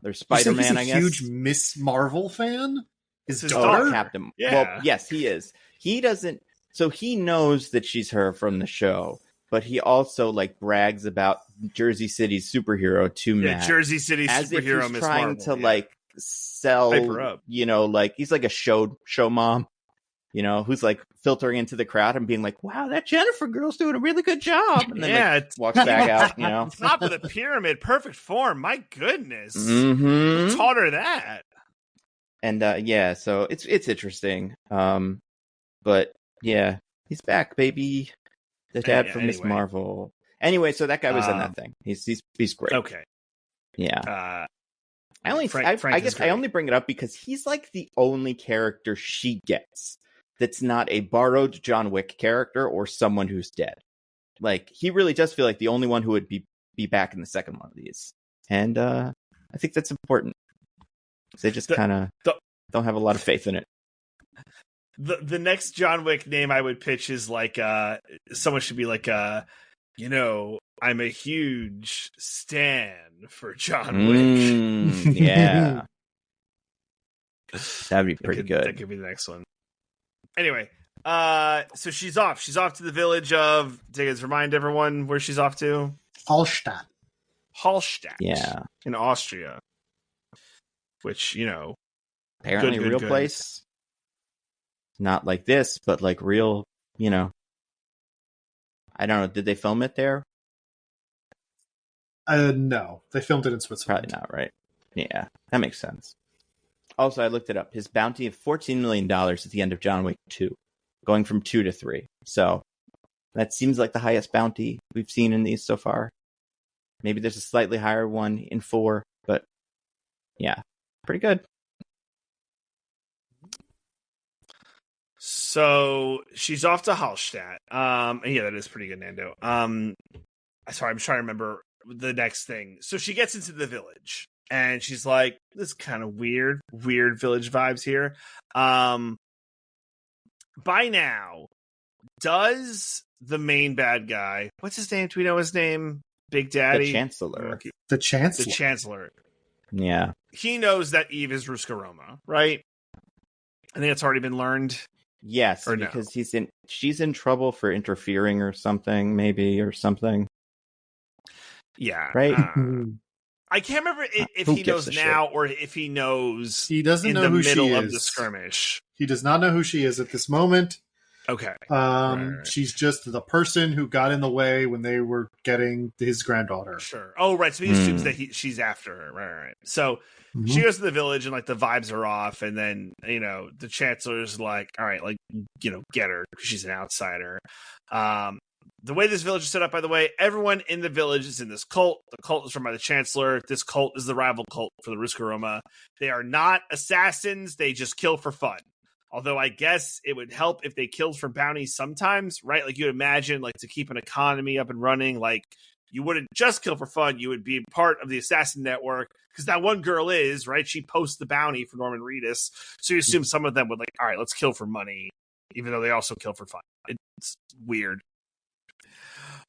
S1: There's Spider-Man, I guess.
S3: Huge Miss Marvel fan?
S4: His
S3: daughter?
S1: Captain.
S4: Yeah.
S1: Well, yes, he is. He doesn't. So he knows that she's her from the show, but he also like brags about Jersey City's superhero to Matt.
S4: Jersey City's
S1: as
S4: superhero,
S1: if he's
S4: Miss
S1: trying
S4: Marvel,
S1: to like sell,
S4: hype her up.
S1: You know, like he's like a show mom. You know, who's like filtering into the crowd and being like, wow, that Jennifer girl's doing a really good job. And then like, walks back out, you know.
S4: Top of the pyramid, perfect form. My goodness.
S1: Mm-hmm.
S4: Who taught her that?
S1: And yeah, so it's interesting. But yeah, he's back, baby. The dad from Miss Marvel. Anyway, so that guy was in that thing. He's great.
S4: Okay.
S1: Yeah.
S4: Frank
S1: I guess I only bring it up because he's like the only character she gets that's not a borrowed John Wick character or someone who's dead. Like, he really does feel like the only one who would be back in the second one of these. And I think that's important. They just kind of don't have a lot of faith in it.
S4: The next John Wick name I would pitch is like someone should be like you know, I'm a huge stan for John Wick.
S1: Yeah. That'd be pretty good.
S4: That could be the next one. Anyway, so she's off. She's off to the village of Diggins. Remind everyone where she's off to.
S3: Hallstatt.
S1: Yeah.
S4: In Austria. Which, you know,
S1: apparently a real place. Not like this, but like real, you know. I don't know. Did they film it there?
S3: No, they filmed it in Switzerland.
S1: Probably not, right? Yeah, that makes sense. Also, I looked it up. His bounty of $14 million at the end of John Wick 2, going from 2 to 3. So that seems like the highest bounty we've seen in these so far. Maybe there's a slightly higher one in 4, but yeah, pretty good.
S4: So she's off to Hallstatt. Yeah, that is pretty good, Nando. Sorry, I'm trying to remember the next thing. So she gets into the village. And she's like, this is kind of weird village vibes here. By now, does the main bad guy, what's his name? Do we know his name? Big Daddy?
S1: The Chancellor.
S3: The Chancellor.
S4: The Chancellor.
S1: Yeah.
S4: He knows that Eve is Ruska Roma, right? I think it's already been learned.
S1: Yes,
S4: or
S1: because
S4: no?
S1: she's in trouble for interfering or something, maybe, or something.
S4: Yeah.
S1: Right?
S4: I can't remember if he knows now or if he knows
S3: he doesn't know
S4: in the
S3: who
S4: middle
S3: she
S4: of
S3: is.
S4: the skirmish.
S3: He does not know who she is at this moment.
S4: Okay.
S3: Right. She's just the person who got in the way when they were getting his granddaughter.
S4: Sure. Oh, right. So he assumes that she's after her. Right. So she goes to the village and like the vibes are off. And then, you know, the Chancellor's like, all right, like, you know, get her because she's an outsider. The way this village is set up, by the way, everyone in the village is in this cult. The cult is run by the Chancellor. This cult is the rival cult for the Ruska Roma. They are not assassins. They just kill for fun. Although I guess it would help if they killed for bounty sometimes, right? Like you would imagine, like to keep an economy up and running, like you wouldn't just kill for fun. You would be part of the assassin network because that one girl is, right? She posts the bounty for Norman Reedus. So you assume some of them would like, all right, let's kill for money, even though they also kill for fun. It's weird.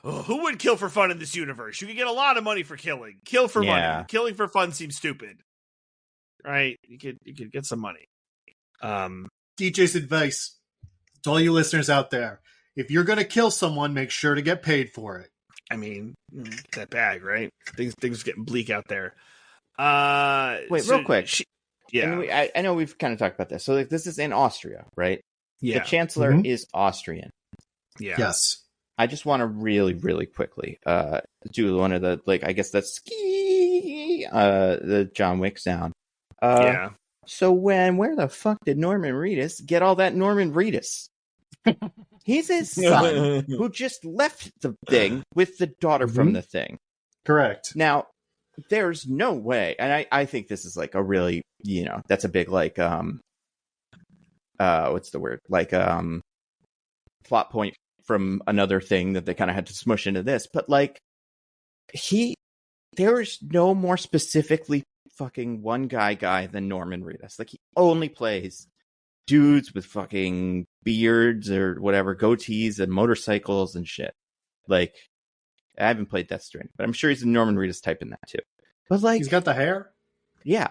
S4: Who would kill for fun in this universe? You could get a lot of money for killing. Kill for money. Killing for fun seems stupid. Right? You could get some money.
S3: DJ's advice to all you listeners out there. If you're going to kill someone, make sure to get paid for it.
S4: I mean, that bag, right? Things getting bleak out there.
S1: Wait,
S4: so
S1: real quick.
S4: Yeah.
S1: And I know we've kind of talked about this. So like, this is in Austria, right?
S4: Yeah.
S1: The Chancellor is Austrian.
S4: Yeah.
S3: Yes.
S1: I just want to really, really quickly do one of the, like, I guess that's ski, the John Wick sound.
S4: Yeah.
S1: So where the fuck did Norman Reedus get all that Norman Reedus? He's his son who just left the thing with the daughter from the thing.
S3: Correct.
S1: Now, there's no way, and I think this is like a really, that's a big like what's the word? Like plot point from another thing that they kind of had to smush into this, but like there's no more specifically fucking one guy than Norman Reedus. Like, he only plays dudes with fucking beards or whatever, goatees and motorcycles and shit. Like, I haven't played Death Stranding, but I'm sure he's a Norman Reedus type in that too. But like,
S3: he's got the hair.
S1: Yeah.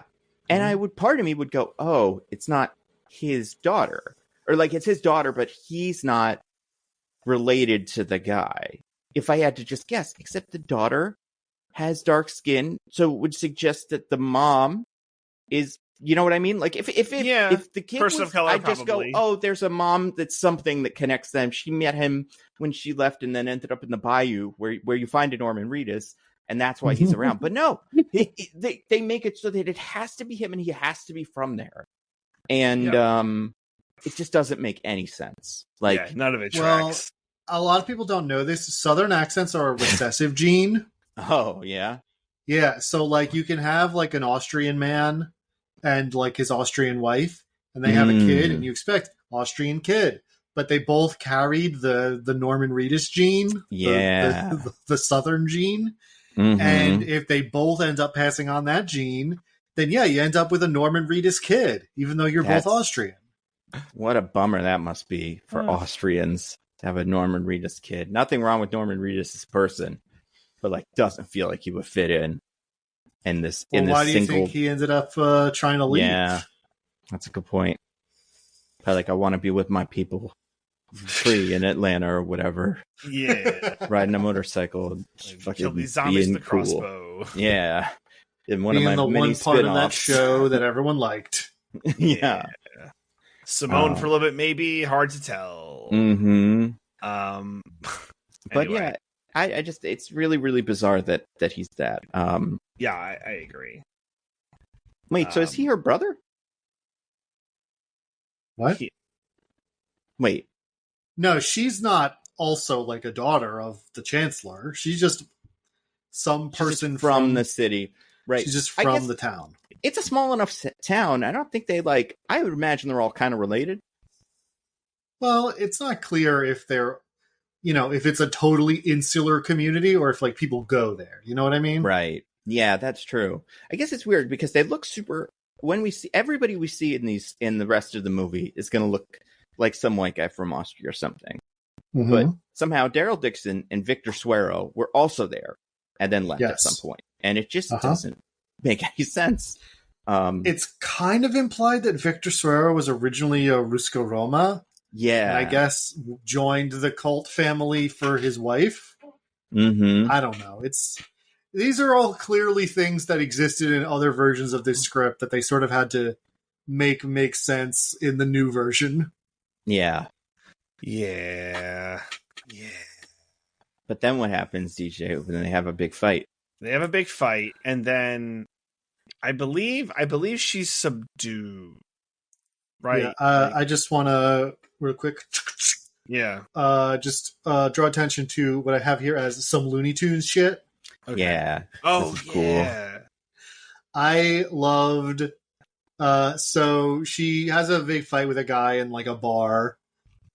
S1: And part of me would go, oh, it's not his daughter. Or like, it's his daughter, but he's not related to the guy. If I had to just guess, except the daughter has dark skin, so it would suggest that the mom is, you know what I mean? Like, if the kid
S4: person
S1: was,
S4: of color,
S1: I'd just go,
S4: probably.
S1: oh, there's a mom that's something that connects them. She met him when she left and then ended up in the bayou where you find a Norman Reedus, and that's why he's around. But no, they make it so that it has to be him and he has to be from there. And it just doesn't make any sense. Like,
S4: none of it tracks.
S3: Well, a lot of people don't know this. Southern accents are a recessive gene.
S1: Oh, yeah?
S3: Yeah, so like you can have like an Austrian man and like his Austrian wife, and they have a kid, and you expect Austrian kid. But they both carried the Norman Reedus gene, the Southern gene. Mm-hmm. And if they both end up passing on that gene, then you end up with a Norman Reedus kid, even though you're both Austrian.
S1: What a bummer that must be for Austrians to have a Norman Reedus kid. Nothing wrong with Norman Reedus as a person, but like doesn't feel like he would fit in this.
S3: Well, why do you think he ended up trying to leave?
S1: Yeah, that's a good point. Probably like, I want to be with my people, free in Atlanta or whatever.
S4: Yeah,
S1: riding a motorcycle,
S4: kill these zombies with a crossbow.
S1: Yeah, in one
S3: being
S1: of my
S3: the
S1: many
S3: one part
S1: spin-offs.
S3: of that show that everyone liked.
S1: Yeah.
S4: Simone for a little bit, maybe, hard to tell.
S1: Mm-hmm. But
S4: anyway.
S1: I just, it's really, really bizarre that he's that.
S4: Yeah, I agree.
S1: Wait, so is he her brother?
S3: What?
S1: Wait.
S3: No, she's not also like a daughter of the Chancellor. She's just some person
S1: from the city. Right.
S3: She's just from the town.
S1: It's a small enough town. I don't think they I would imagine they're all kind of related.
S3: Well, it's not clear if they're, if it's a totally insular community or if like people go there. You know what I mean?
S1: Right. Yeah, that's true. I guess it's weird because they look super, when we see everybody we see in the rest of the movie is going to look like some white guy from Austria or something. Mm-hmm. But somehow Daryl Dixon and Victor Suero were also there and then left at some point. And it just doesn't make any sense.
S3: It's kind of implied that Victor Suero was originally a Rusko Roma.
S1: Yeah.
S3: And I guess joined the cult family for his wife.
S1: Mm-hmm.
S3: I don't know. These are all clearly things that existed in other versions of this script that they sort of had to make sense in the new version.
S1: Yeah.
S4: Yeah.
S1: But then what happens, DJ? When they have a big fight.
S4: They have a big fight, and then I believe she's subdued. Right.
S3: Yeah, I just want to real quick.
S4: Yeah.
S3: Just draw attention to what I have here as some Looney Tunes shit.
S1: Okay. Yeah.
S4: Oh,
S1: cool.
S4: Yeah.
S3: I loved. So she has a big fight with a guy in like a bar,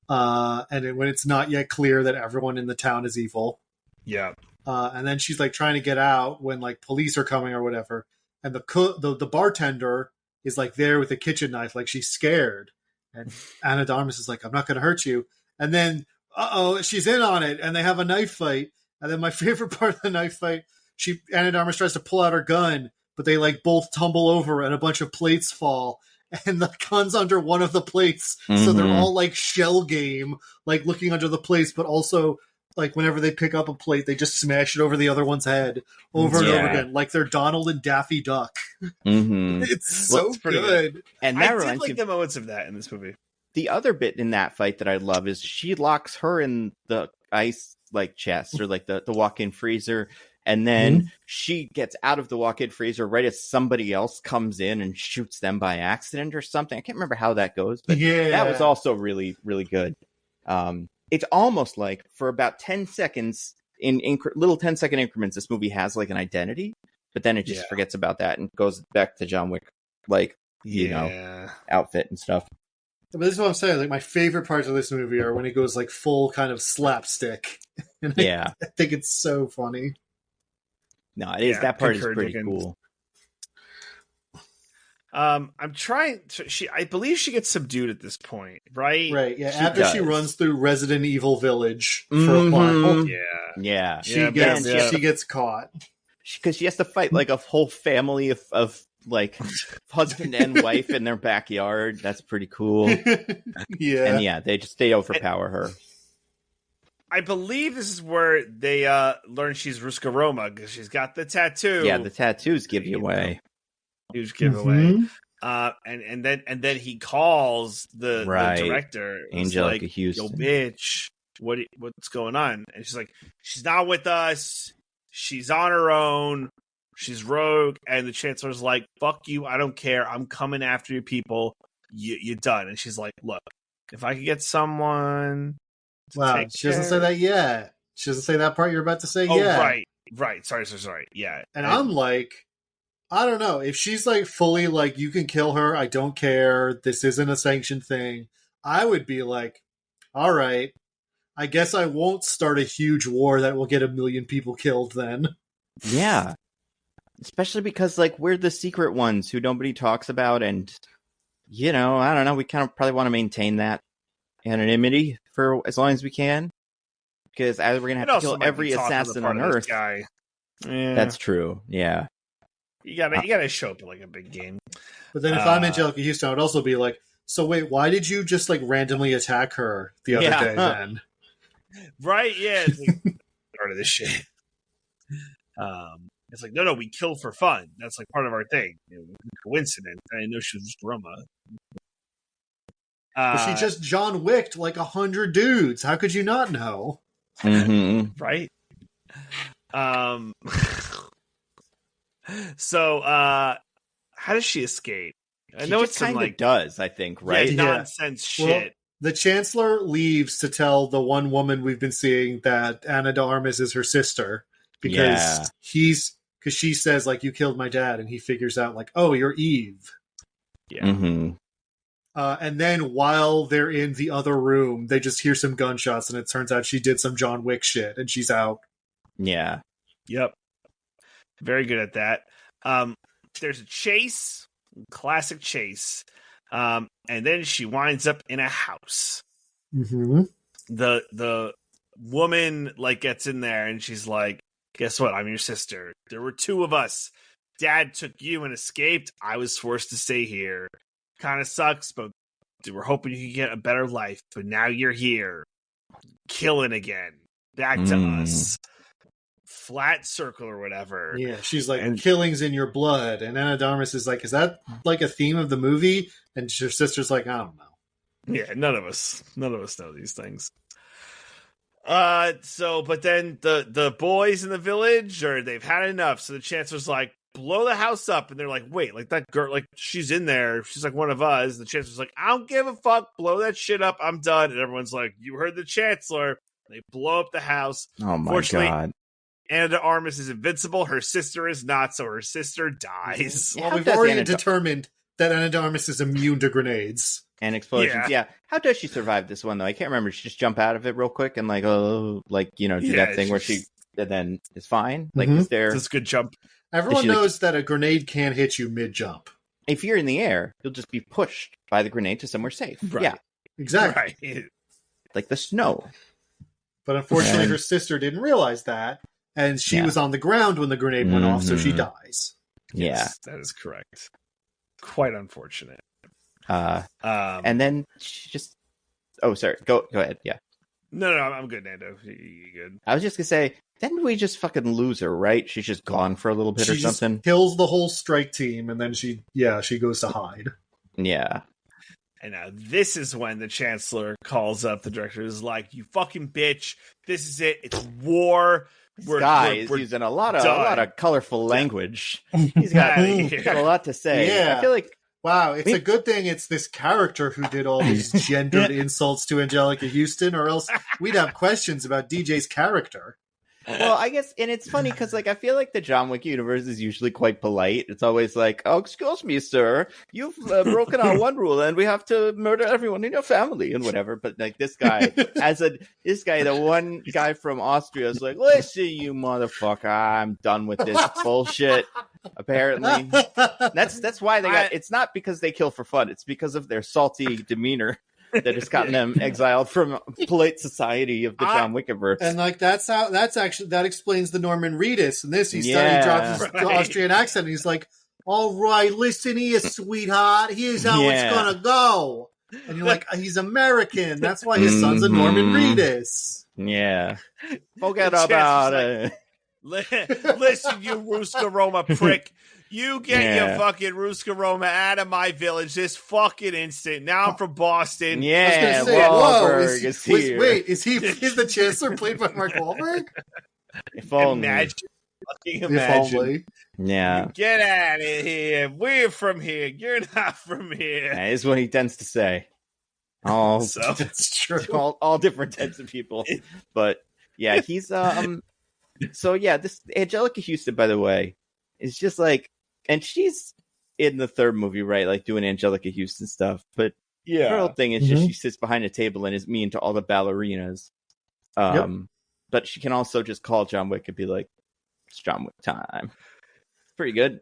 S3: and when it's not yet clear that everyone in the town is evil.
S4: Yeah.
S3: And then she's like trying to get out when like police are coming or whatever, and the bartender is like there with a kitchen knife, like she's scared, and Ana de Armas is like, "I'm not going to hurt you," and then she's in on it, and they have a knife fight, and then my favorite part of the knife fight, Ana de Armas tries to pull out her gun, but they like both tumble over and a bunch of plates fall, and the gun's under one of the plates, so they're all like shell game, like looking under the plates, but also like whenever they pick up a plate, they just smash it over the other one's head over and over again, like they're Donald and Daffy Duck.
S1: Mm-hmm.
S3: It's so
S4: it's pretty
S3: good.
S1: And
S4: I
S1: that
S4: did
S1: reminds
S4: like
S1: me,
S4: the moments of that in this movie.
S1: the other bit in that fight that I love is she locks her in the ice like chest or like the walk-in freezer, and then she gets out of the walk-in freezer right as somebody else comes in and shoots them by accident or something. I can't remember how that goes, but that was also really, really good. It's almost like for about 10 seconds in little 10-second increments, this movie has like an identity, but then it just forgets about that and goes back to John Wick, like, you know, outfit and stuff.
S3: But this is what I'm saying. Like, my favorite parts of this movie are when it goes like full kind of slapstick. And I think it's so funny.
S1: No, it is. That part is pretty cool.
S4: I'm trying to, I believe she gets subdued at this point, right?
S3: Right, yeah. After she runs through Resident Evil Village for a while.
S1: Yeah.
S3: She gets caught.
S1: Because she has to fight like a whole family of like husband and wife in their backyard. That's pretty cool. And they overpower her.
S4: I believe this is where they learn she's Ruska Roma because she's got the tattoo.
S1: Yeah, the tattoos give you away.
S4: Huge giveaway. And then he calls the director,
S1: Angelica
S4: like,
S1: Houston.
S4: Yo, bitch, what's going on? And she's like, she's not with us. She's on her own. She's rogue. And the Chancellor's like, fuck you. I don't care. I'm coming after you people. You're done. And she's like, look, if I could get someone.
S3: Wow, she doesn't say that yet. She doesn't say that part you're about to say
S4: yet.
S3: Yeah.
S4: Right. Sorry. Yeah.
S3: And I'm like, I don't know. If she's like fully like, you can kill her, I don't care, this isn't a sanctioned thing, I would be like, all right, I guess I won't start a huge war that will get 1 million people killed then.
S1: Yeah. Especially because like we're the secret ones who nobody talks about, and you know, I don't know, we kind of probably want to maintain that anonymity for as long as we can. Because we're going to have to kill every assassin on Earth.
S4: Guy. Yeah.
S1: That's true. Yeah.
S4: You gotta show up in like a big game.
S3: But then if I'm Angelica Houston, I would also be like, so wait, why did you just like randomly attack her the other day then?
S4: Right? Yeah. It's like part of this shit. It's like, no, we kill for fun. That's like part of our thing. Coincidence. I didn't know she was just Roma.
S3: But she just John Wicked like 100 dudes. How could you not know?
S4: Right? So, how does she escape? I know it's
S1: kind of
S4: like
S1: does. I think right.
S4: Nonsense shit.
S3: Well, the Chancellor leaves to tell the one woman we've been seeing that Ana de Armas is her sister because she says like, you killed my dad, and he figures out like, oh, you're Eve.
S1: Yeah.
S3: And then while they're in the other room, they just hear some gunshots, and it turns out she did some John Wick shit, and she's out.
S1: Yeah.
S4: Yep. Very good at that. There's a chase, classic chase, and then she winds up in a house. The woman like gets in there, and she's like, "Guess what? I'm your sister. There were 2 of us. Dad took you and escaped. I was forced to stay here. Kind of sucks, but we're hoping you can get a better life. But now you're here, killing again. Back to us." Flat circle or whatever.
S3: Yeah, she's like, killing's in your blood. And Ana de Armas is like, is that like a theme of the movie? And her sister's like, I don't know.
S4: Yeah, none of us know these things. But then the boys in the village, they've had enough. So the Chancellor's like, blow the house up. And they're like, wait, like that girl, like she's in there. She's like one of us. The Chancellor's like, I don't give a fuck. Blow that shit up. I'm done. And everyone's like, you heard the Chancellor. They blow up the house.
S1: Oh my God.
S4: Ana de Armas is invincible. Her sister is not, so her sister dies.
S3: Well, we've already determined that Ana de Armas is immune to grenades.
S1: And explosions. Yeah. How does she survive this one, though? I can't remember. She just jump out of it real quick and like, do that thing where she and then is fine? Like, is there...
S4: It's a good jump.
S3: Everyone knows that a grenade can't hit you mid-jump.
S1: If you're in the air, you'll just be pushed by the grenade to somewhere safe.
S4: Right.
S1: Yeah.
S3: Exactly.
S4: Right.
S1: Like the snow.
S3: But unfortunately, her sister didn't realize that. And she was on the ground when the grenade went off, so she dies.
S4: Yes, that is correct. Quite unfortunate.
S1: And then she just... Oh, sorry. Go ahead. Yeah.
S4: No, I'm good, Nando. You're good.
S1: I was just gonna say, didn't we just fucking lose her, right? She's just gone for a little bit
S3: She
S1: or something.
S3: just kills the whole strike team, and then she goes to hide.
S1: Yeah.
S4: And now this is when the Chancellor calls up the director. Is like, "You fucking bitch! This is it. It's war.
S1: We're using a lot of colorful language. He's got a lot to say.
S3: Yeah.
S1: I feel like
S3: wow, it's a good thing it's this character who did all these gendered insults to Angelica Houston, or else we'd have questions about DJ's character.
S1: Well, I guess, and it's funny because, like, I feel like the John Wick universe is usually quite polite. It's always like, "Oh, excuse me, sir, you've broken our one rule, and we have to murder everyone in your family and whatever." But like this guy, the one guy from Austria is like, "Listen, you motherfucker, I'm done with this bullshit." Apparently, that's why they got. It's not because they kill for fun; it's because of their salty demeanor that has gotten them exiled from polite society of the John Wickiverse.
S3: And like that explains the Norman Reedus. And this he drops his Austrian accent and he's like, "All right, listen here, sweetheart. Here's how it's gonna go." And you're like, he's American. That's why his son's a Norman Reedus.
S1: Yeah. Forget about it.
S4: Listen, you Ruska Roma prick. You get your fucking Ruska Roma out of my village this fucking instant. Now I'm from Boston.
S1: Yeah,
S3: Wahlberg is here. Wait, is the Chancellor played by Mark Wahlberg?
S1: If only.
S4: Imagine.
S1: Yeah.
S4: Get out of here. We're from here. You're not from here.
S1: That is what he tends to say. Oh,
S4: so
S3: that's true.
S1: All different types of people. But yeah, he's so yeah, this Angelica Houston, by the way, is just like, and she's in the third movie, right? Like doing Angelica Houston stuff. But her whole thing is just she sits behind a table and is mean to all the ballerinas. But she can also just call John Wick and be like, "It's John Wick time." It's pretty good.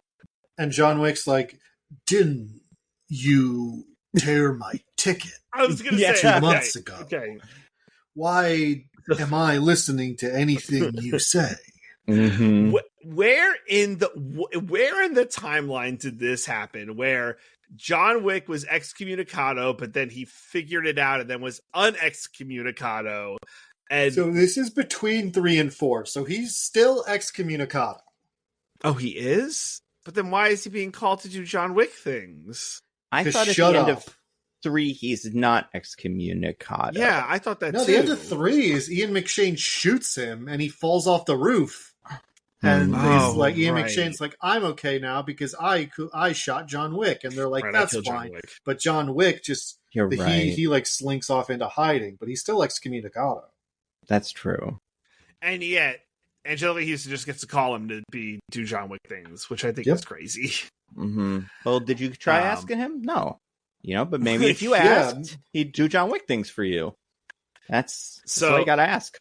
S3: And John Wick's like, "Didn't you tear my ticket?"
S4: I was going to say
S3: 2 months ago.
S4: Okay.
S3: Why am I listening to anything you say?
S1: Mm-hmm.
S4: Where in the timeline did this happen? Where John Wick was excommunicado, but then he figured it out and then was unexcommunicado. And
S3: so this is between 3 and 4. So he's still excommunicado.
S4: Oh, he is? But then why is he being called to do John Wick things?
S1: I thought at the end of 3, he's not excommunicado.
S4: Yeah, I thought that too.
S3: No, the end of 3 is Ian McShane shoots him and he falls off the roof. And he's like, Ian McShane's like, "I'm okay now because I shot John Wick," and they're like, "That's fine." But John Wick he like slinks off into hiding, but he's still excommunicado.
S1: That's true.
S4: And yet, Angelica Houston just gets to call him to do John Wick things, which I think is crazy.
S1: Mm-hmm. Well, did you try asking him? No. But maybe if you asked, he'd do John Wick things for you. That's what you gotta ask.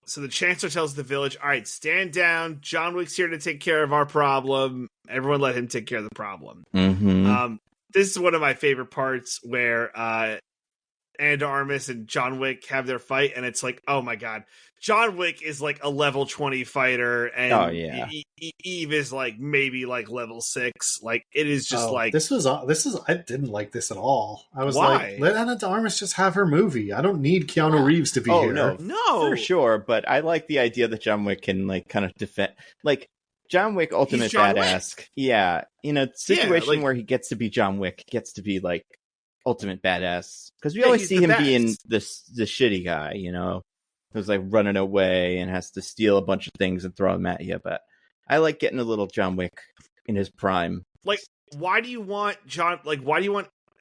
S4: So the Chancellor tells the village, "All right, stand down. John Wick's here to take care of our problem. Everyone let him take care of the problem."
S1: Mm-hmm.
S4: This is one of my favorite parts where Anna de Armas and John Wick have their fight, and it's like, oh my god, John Wick is like a level 20 fighter, and Eve is like maybe like level 6. Like it is just
S3: this is I didn't like this at all. I was like, let Anna de Armas just have her movie. I don't need Keanu Reeves to be here.
S1: No, for sure. But I like the idea that John Wick can like kind of defend, like John Wick, ultimate badass. Wick. Yeah, in a situation where he gets to be John Wick, gets to be like ultimate badass, because we always see him being the shitty guy, who's like running away and has to steal a bunch of things and throw them at you. But I like getting a little John Wick in his prime.
S4: Like, why do you want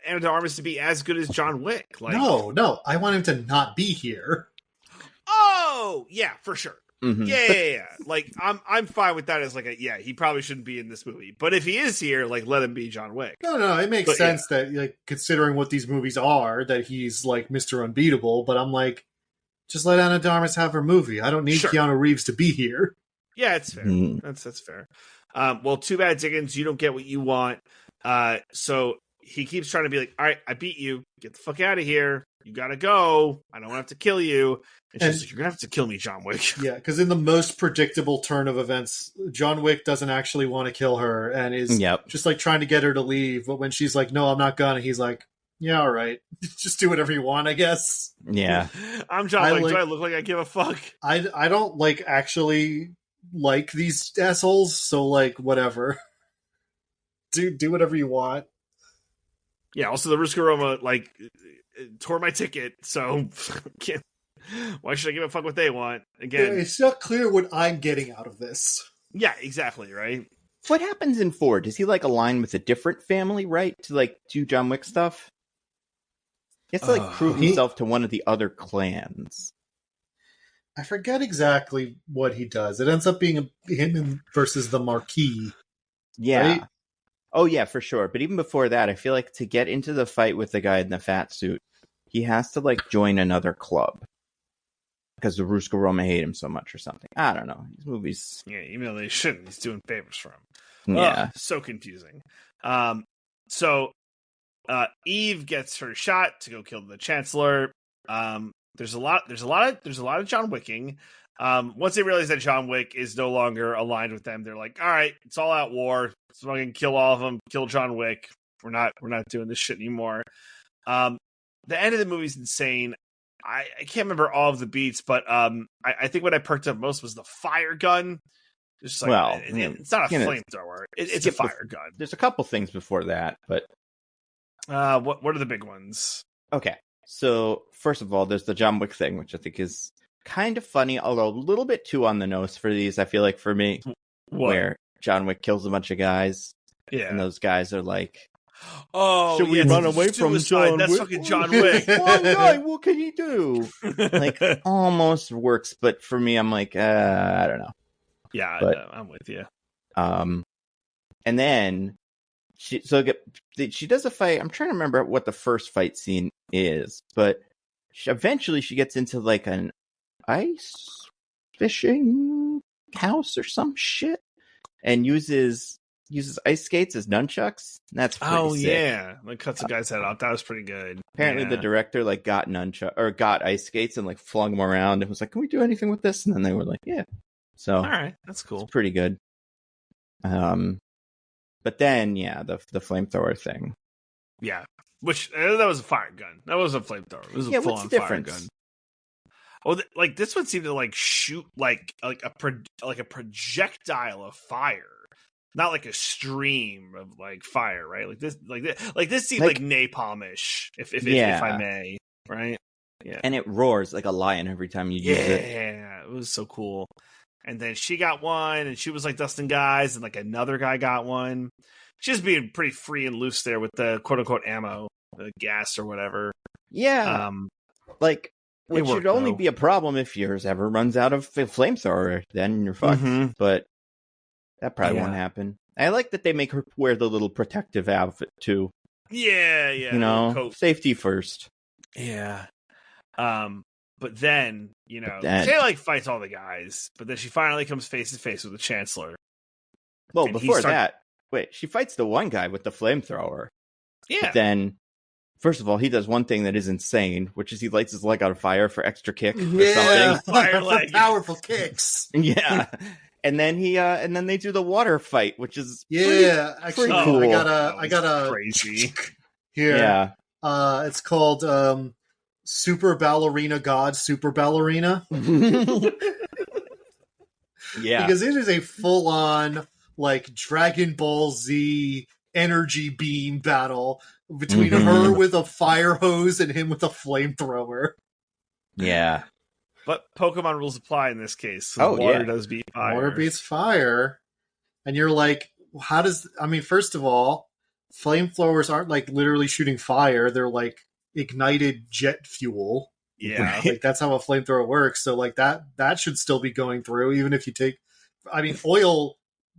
S4: Anna de Armas to be as good as John Wick? Like,
S3: no, I want him to not be here.
S4: Oh, yeah, for sure.
S1: Mm-hmm.
S4: Yeah. Like, I'm fine with that as like he probably shouldn't be in this movie. But if he is here, like, let him be John Wick.
S3: No, it makes sense that, like, considering what these movies are, that he's like Mr. Unbeatable. But I'm like, just let Anna de Armas have her movie. I don't need Keanu Reeves to be here.
S4: Yeah, it's fair. That's fair. Well, too bad, Diggins. You don't get what you want. So he keeps trying to be like, "All right, I beat you. Get the fuck out of here. You gotta go. I don't have to kill you." And she's like, "You're gonna have to kill me, John Wick."
S3: Yeah, because in the most predictable turn of events, John Wick doesn't actually want to kill her and is just like trying to get her to leave. But when she's like, "No, I'm not gonna," he's like, Yeah, all right. Just do whatever you want, I guess.
S1: Yeah.
S4: I'm John Wick. Do I look like I give a fuck?
S3: I don't like actually like these assholes, so like whatever. Do whatever you want.
S4: Yeah. Also, the Ruska Roma like tore my ticket, so why should I give a fuck what they want? Again,
S3: It's not clear what I'm getting out of this.
S4: yeah, exactly, right.
S1: What happens in 4? Does he like align with a different family, right? To like do John Wick stuff? He has to like prove himself to one of the other clans.
S3: I forget exactly what he does. It ends up being him versus the Marquis.
S1: Yeah.
S3: Right?
S1: Oh yeah, for sure. But even before that, I feel like to get into the fight with the guy in the fat suit, he has to like join another club. Because the Ruska Roma hate him so much or something. I don't know. These movies...
S4: Yeah, even though they shouldn't. He's doing favors for him.
S1: Yeah.
S4: So confusing. So Eve gets her shot to go kill the Chancellor. There's a lot of John Wicking. Once they realize that John Wick is no longer aligned with them, they're like, all right, it's all out war. So fucking kill all of them, kill John Wick. We're not doing this shit anymore. The end of the movie's insane. I can't remember all of the beats, but I think what I perked up most was the fire gun. Just like, it's not a flamethrower. It's a fire gun.
S1: There's a couple things before that, but
S4: what are the big ones?
S1: Okay, so first of all, there's the John Wick thing, which I think is kind of funny, although a little bit too on the nose for these. I feel like for me, where John Wick kills a bunch of guys, and those guys are like,
S4: "Oh,
S1: should we run away from John Wick?
S4: That's fucking John Wick."
S1: One guy, what can he do? Like, almost works, but for me, I'm like, I don't know.
S4: Yeah,
S1: but,
S4: I'm with you.
S1: And then she does a fight. I'm trying to remember what the first fight scene is, but eventually she gets into like an ice fishing house or some shit, and uses ice skates as nunchucks. That's pretty sick.
S4: Yeah, like cuts a guy's head off. That was pretty good.
S1: Apparently, the director like got ice skates and like flung them around and was like, "Can we do anything with this?" And then they were like, "Yeah." So
S4: all right, that's cool.
S1: It's pretty good. But then the flamethrower thing.
S4: Yeah, which that was a fire gun. That was a flamethrower. It was a full-on fire gun. Oh, like this one seemed to like shoot like a projectile of fire, not like a stream of like fire, right? Like this seemed like napalmish, if I may, right? Yeah,
S1: and it roars like a lion every time you use it.
S4: Yeah, it was so cool. And then she got one, and she was like dusting guys, and like another guy got one. She's being pretty free and loose there with the quote unquote ammo, the gas or whatever.
S1: Yeah, which should only be a problem if yours ever runs out of flamethrower. Then you're fucked. Mm-hmm. But that probably won't happen. I like that they make her wear the little protective outfit too.
S4: Yeah.
S1: You know, safety first.
S4: Yeah. But then, she like fights all the guys, but then she finally comes face to face with the Chancellor.
S1: Well, before that, she fights the one guy with the flamethrower.
S4: Yeah.
S1: But then, first of all, he does one thing that is insane, which is he lights his leg on fire for extra kick or something.
S3: Fire leg. Powerful kicks.
S1: Yeah. And then and then they do the water fight, which is
S3: pretty cool. I got a
S4: crazy
S3: here. Yeah. It's called Super Ballerina God Super Ballerina.
S1: Yeah.
S3: Because it is a full-on like Dragon Ball Z energy beam battle between her with a fire hose and him with a flamethrower.
S1: Yeah.
S4: But Pokemon rules apply in this case. So water does beat fire.
S3: Water beats fire. And you're like, first of all, flamethrowers aren't like literally shooting fire. They're like ignited jet fuel.
S4: Yeah.
S3: Like that's how a flamethrower works. So like that should still be going through, even if you take oil,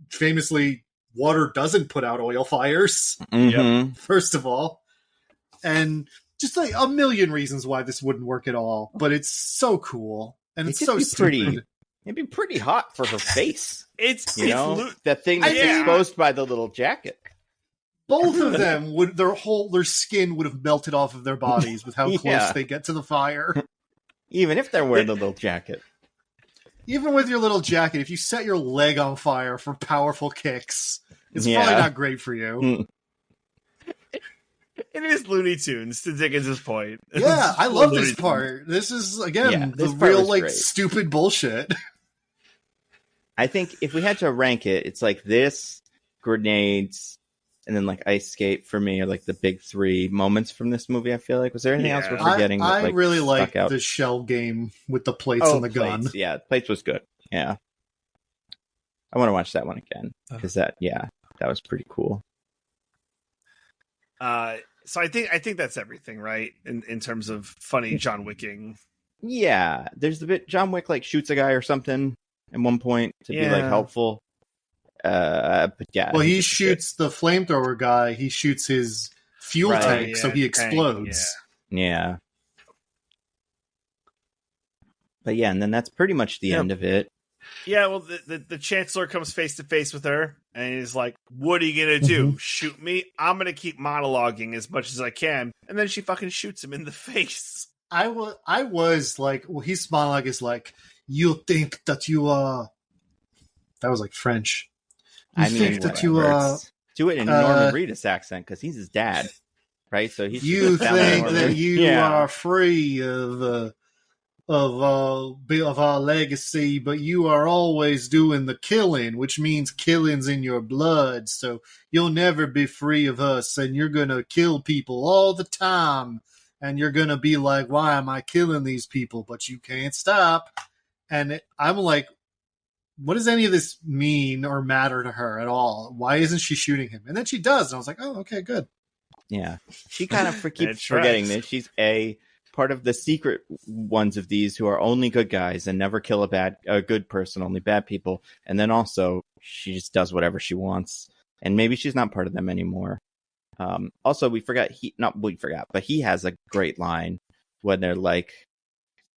S3: famously, water doesn't put out oil fires.
S1: Mm-hmm.
S3: First of all. And just like a million reasons why this wouldn't work at all. But it's so cool. And it's so stupid.
S1: It'd be pretty hot for her face.
S4: That
S1: thing that's exposed by the little jacket.
S3: Both of them their skin would have melted off of their bodies with how close they get to the fire.
S1: Even if they're wearing the little jacket.
S3: Even with your little jacket, if you set your leg on fire for powerful kicks, it's probably not great for you.
S4: It is Looney Tunes, to Dickens' point.
S3: Yeah, I love this
S4: Looney
S3: part. This is, again,
S1: Yeah,
S3: the
S1: this part
S3: real,
S1: was
S3: like,
S1: great.
S3: stupid bullshit.
S1: I think if we had to rank it, it's like this, grenades, and then like Ice Skate for me are like the big three moments from this movie. I feel like was there anything else we're forgetting?
S3: I
S1: that,
S3: really like
S1: out?
S3: the shell game with the plates and the gun.
S1: Yeah, plates was good. Yeah, I want to watch that one again because that was pretty cool.
S4: So I think that's everything, right? In terms of funny John Wicking.
S1: Yeah, there's the bit John Wick like shoots a guy or something at one point to be like helpful. But yeah.
S3: Well, he shoots the flamethrower guy. He shoots his fuel tank, so he explodes.
S1: Yeah. But yeah, and then that's pretty much the end of it.
S4: Yeah, well, the Chancellor comes face to face with her, and he's like, "What are you gonna do? Shoot me? I'm gonna keep monologuing as much as I can." And then she fucking shoots him in the face.
S3: I was like, well, his monologue is like, "You think that you are." That was like French.
S1: I mean, that you are. Do it in Norman Reedus accent because he's his dad, right? So
S3: you think that you are free of our legacy, but you are always doing the killing, which means killing's in your blood. So you'll never be free of us, and you're gonna kill people all the time, and you're gonna be like, "Why am I killing these people?" But you can't stop. And I'm like, what does any of this mean or matter to her at all? Why isn't she shooting him? And then she does, and I was like, oh, okay, good.
S1: Yeah, she kind of keeps forgetting this. She's part of the secret ones of these who are only good guys and never kill a good person, only bad people. And then also she just does whatever she wants. And maybe she's not part of them anymore. Also, but he has a great line when they're like,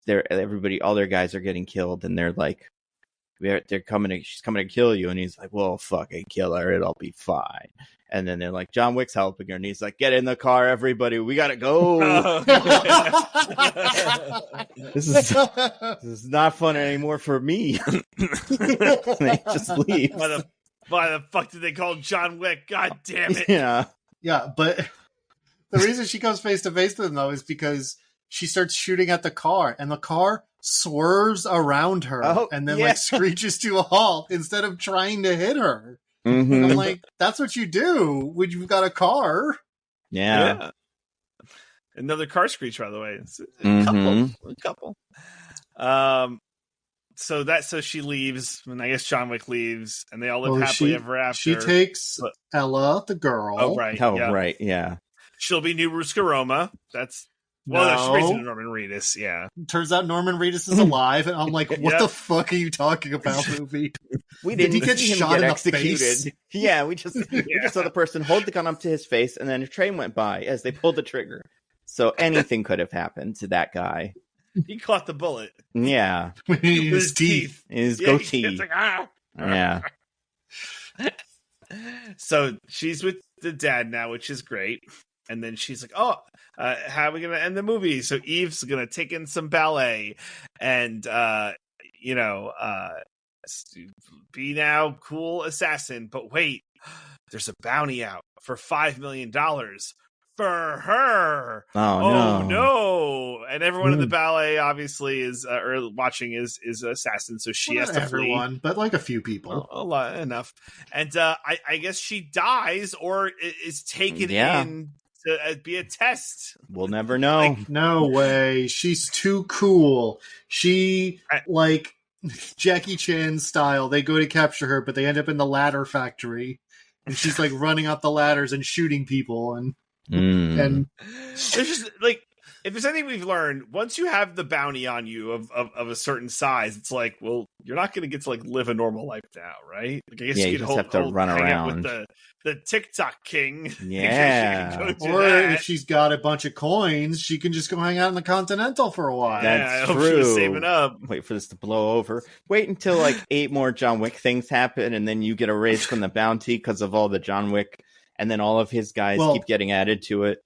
S1: all their guys are getting killed and they're like, she's coming to kill you. And he's like, well, fucking kill her. It'll be fine. And then they're like, John Wick's helping her. And he's like, get in the car, everybody. We got to go. This is not fun anymore for me. They just leave.
S4: Why the fuck did they call John Wick? God damn it.
S3: Yeah. Yeah, but the reason she comes face to face with him, though, is because she starts shooting at the car. And the car swerves around her and then like screeches to a halt instead of trying to hit her. Mm-hmm. I'm like, that's what you do when you've got a car.
S1: Yeah.
S4: Another car screech, by the way. It's a couple. So she leaves, and I guess John Wick leaves, and they all live happily ever after.
S3: She takes Ella, the girl.
S4: Oh, right.
S1: Right, yeah.
S4: She'll be new Ruska Roma. That's... Well, she's based on Norman Reedus, yeah.
S3: Turns out Norman Reedus is alive, and I'm like, what the fuck are you talking about, movie?
S1: Did he get shot in executed? The face? Yeah, we just saw the person hold the gun up to his face, and then a train went by as they pulled the trigger. So anything could have happened to that guy.
S4: He caught the bullet.
S1: Yeah.
S3: His teeth.
S1: His goatee.
S4: It's like, ah!
S1: Yeah.
S4: So she's with the dad now, which is great. And then she's like, how are we going to end the movie? So Eve's going to take in some ballet and, be now cool assassin. But wait, there's a bounty out for $5 million for her.
S1: Oh
S4: no. And everyone in the ballet obviously is, or watching is assassin. So she has to
S3: everyone, but like a few people.
S4: A lot, enough. And I guess she dies or is taken in to be a test.
S1: We'll never know.
S3: No way. She's too cool. She, like Jackie Chan style, they go to capture her, but they end up in the ladder factory. And she's like running up the ladders and shooting people. And
S4: there's just like, if there's anything we've learned, once you have the bounty on you of a certain size, it's like, well, you're not going to get to like live a normal life now, right? Like, I guess
S1: you just have to run around
S4: with the TikTok king.
S1: Yeah.
S3: Or if she's got a bunch of coins, she can just go hang out in the Continental for a while.
S1: That's
S4: true.
S1: She was
S4: saving up.
S1: Wait for this to blow over. Wait until like 8 more John Wick things happen, and then you get a raise from the bounty because of all the John Wick, and then all of his guys keep getting added to it.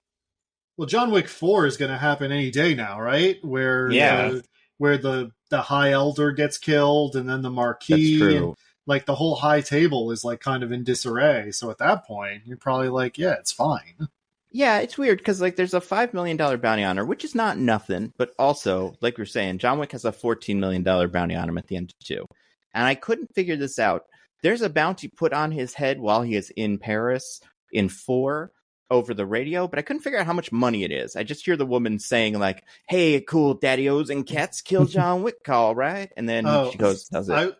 S3: Well, John Wick 4 is going to happen any day now, right? Where the High Elder gets killed, and then the Marquis.
S1: That's true.
S3: And, like, the whole high table is like kind of in disarray. So at that point, you're probably like, yeah, it's fine.
S1: Yeah, it's weird because like there's a $5 million bounty on her, which is not nothing, but also like we are saying, John Wick has a $14 million bounty on him at the end of 2, and I couldn't figure this out. There's a bounty put on his head while he is in Paris in 4 over the radio, but I couldn't figure out how much money it is. I just hear the woman saying like, "Hey, cool, daddy-os and cats kill John Wick, all right?" And then she goes, "Does it?"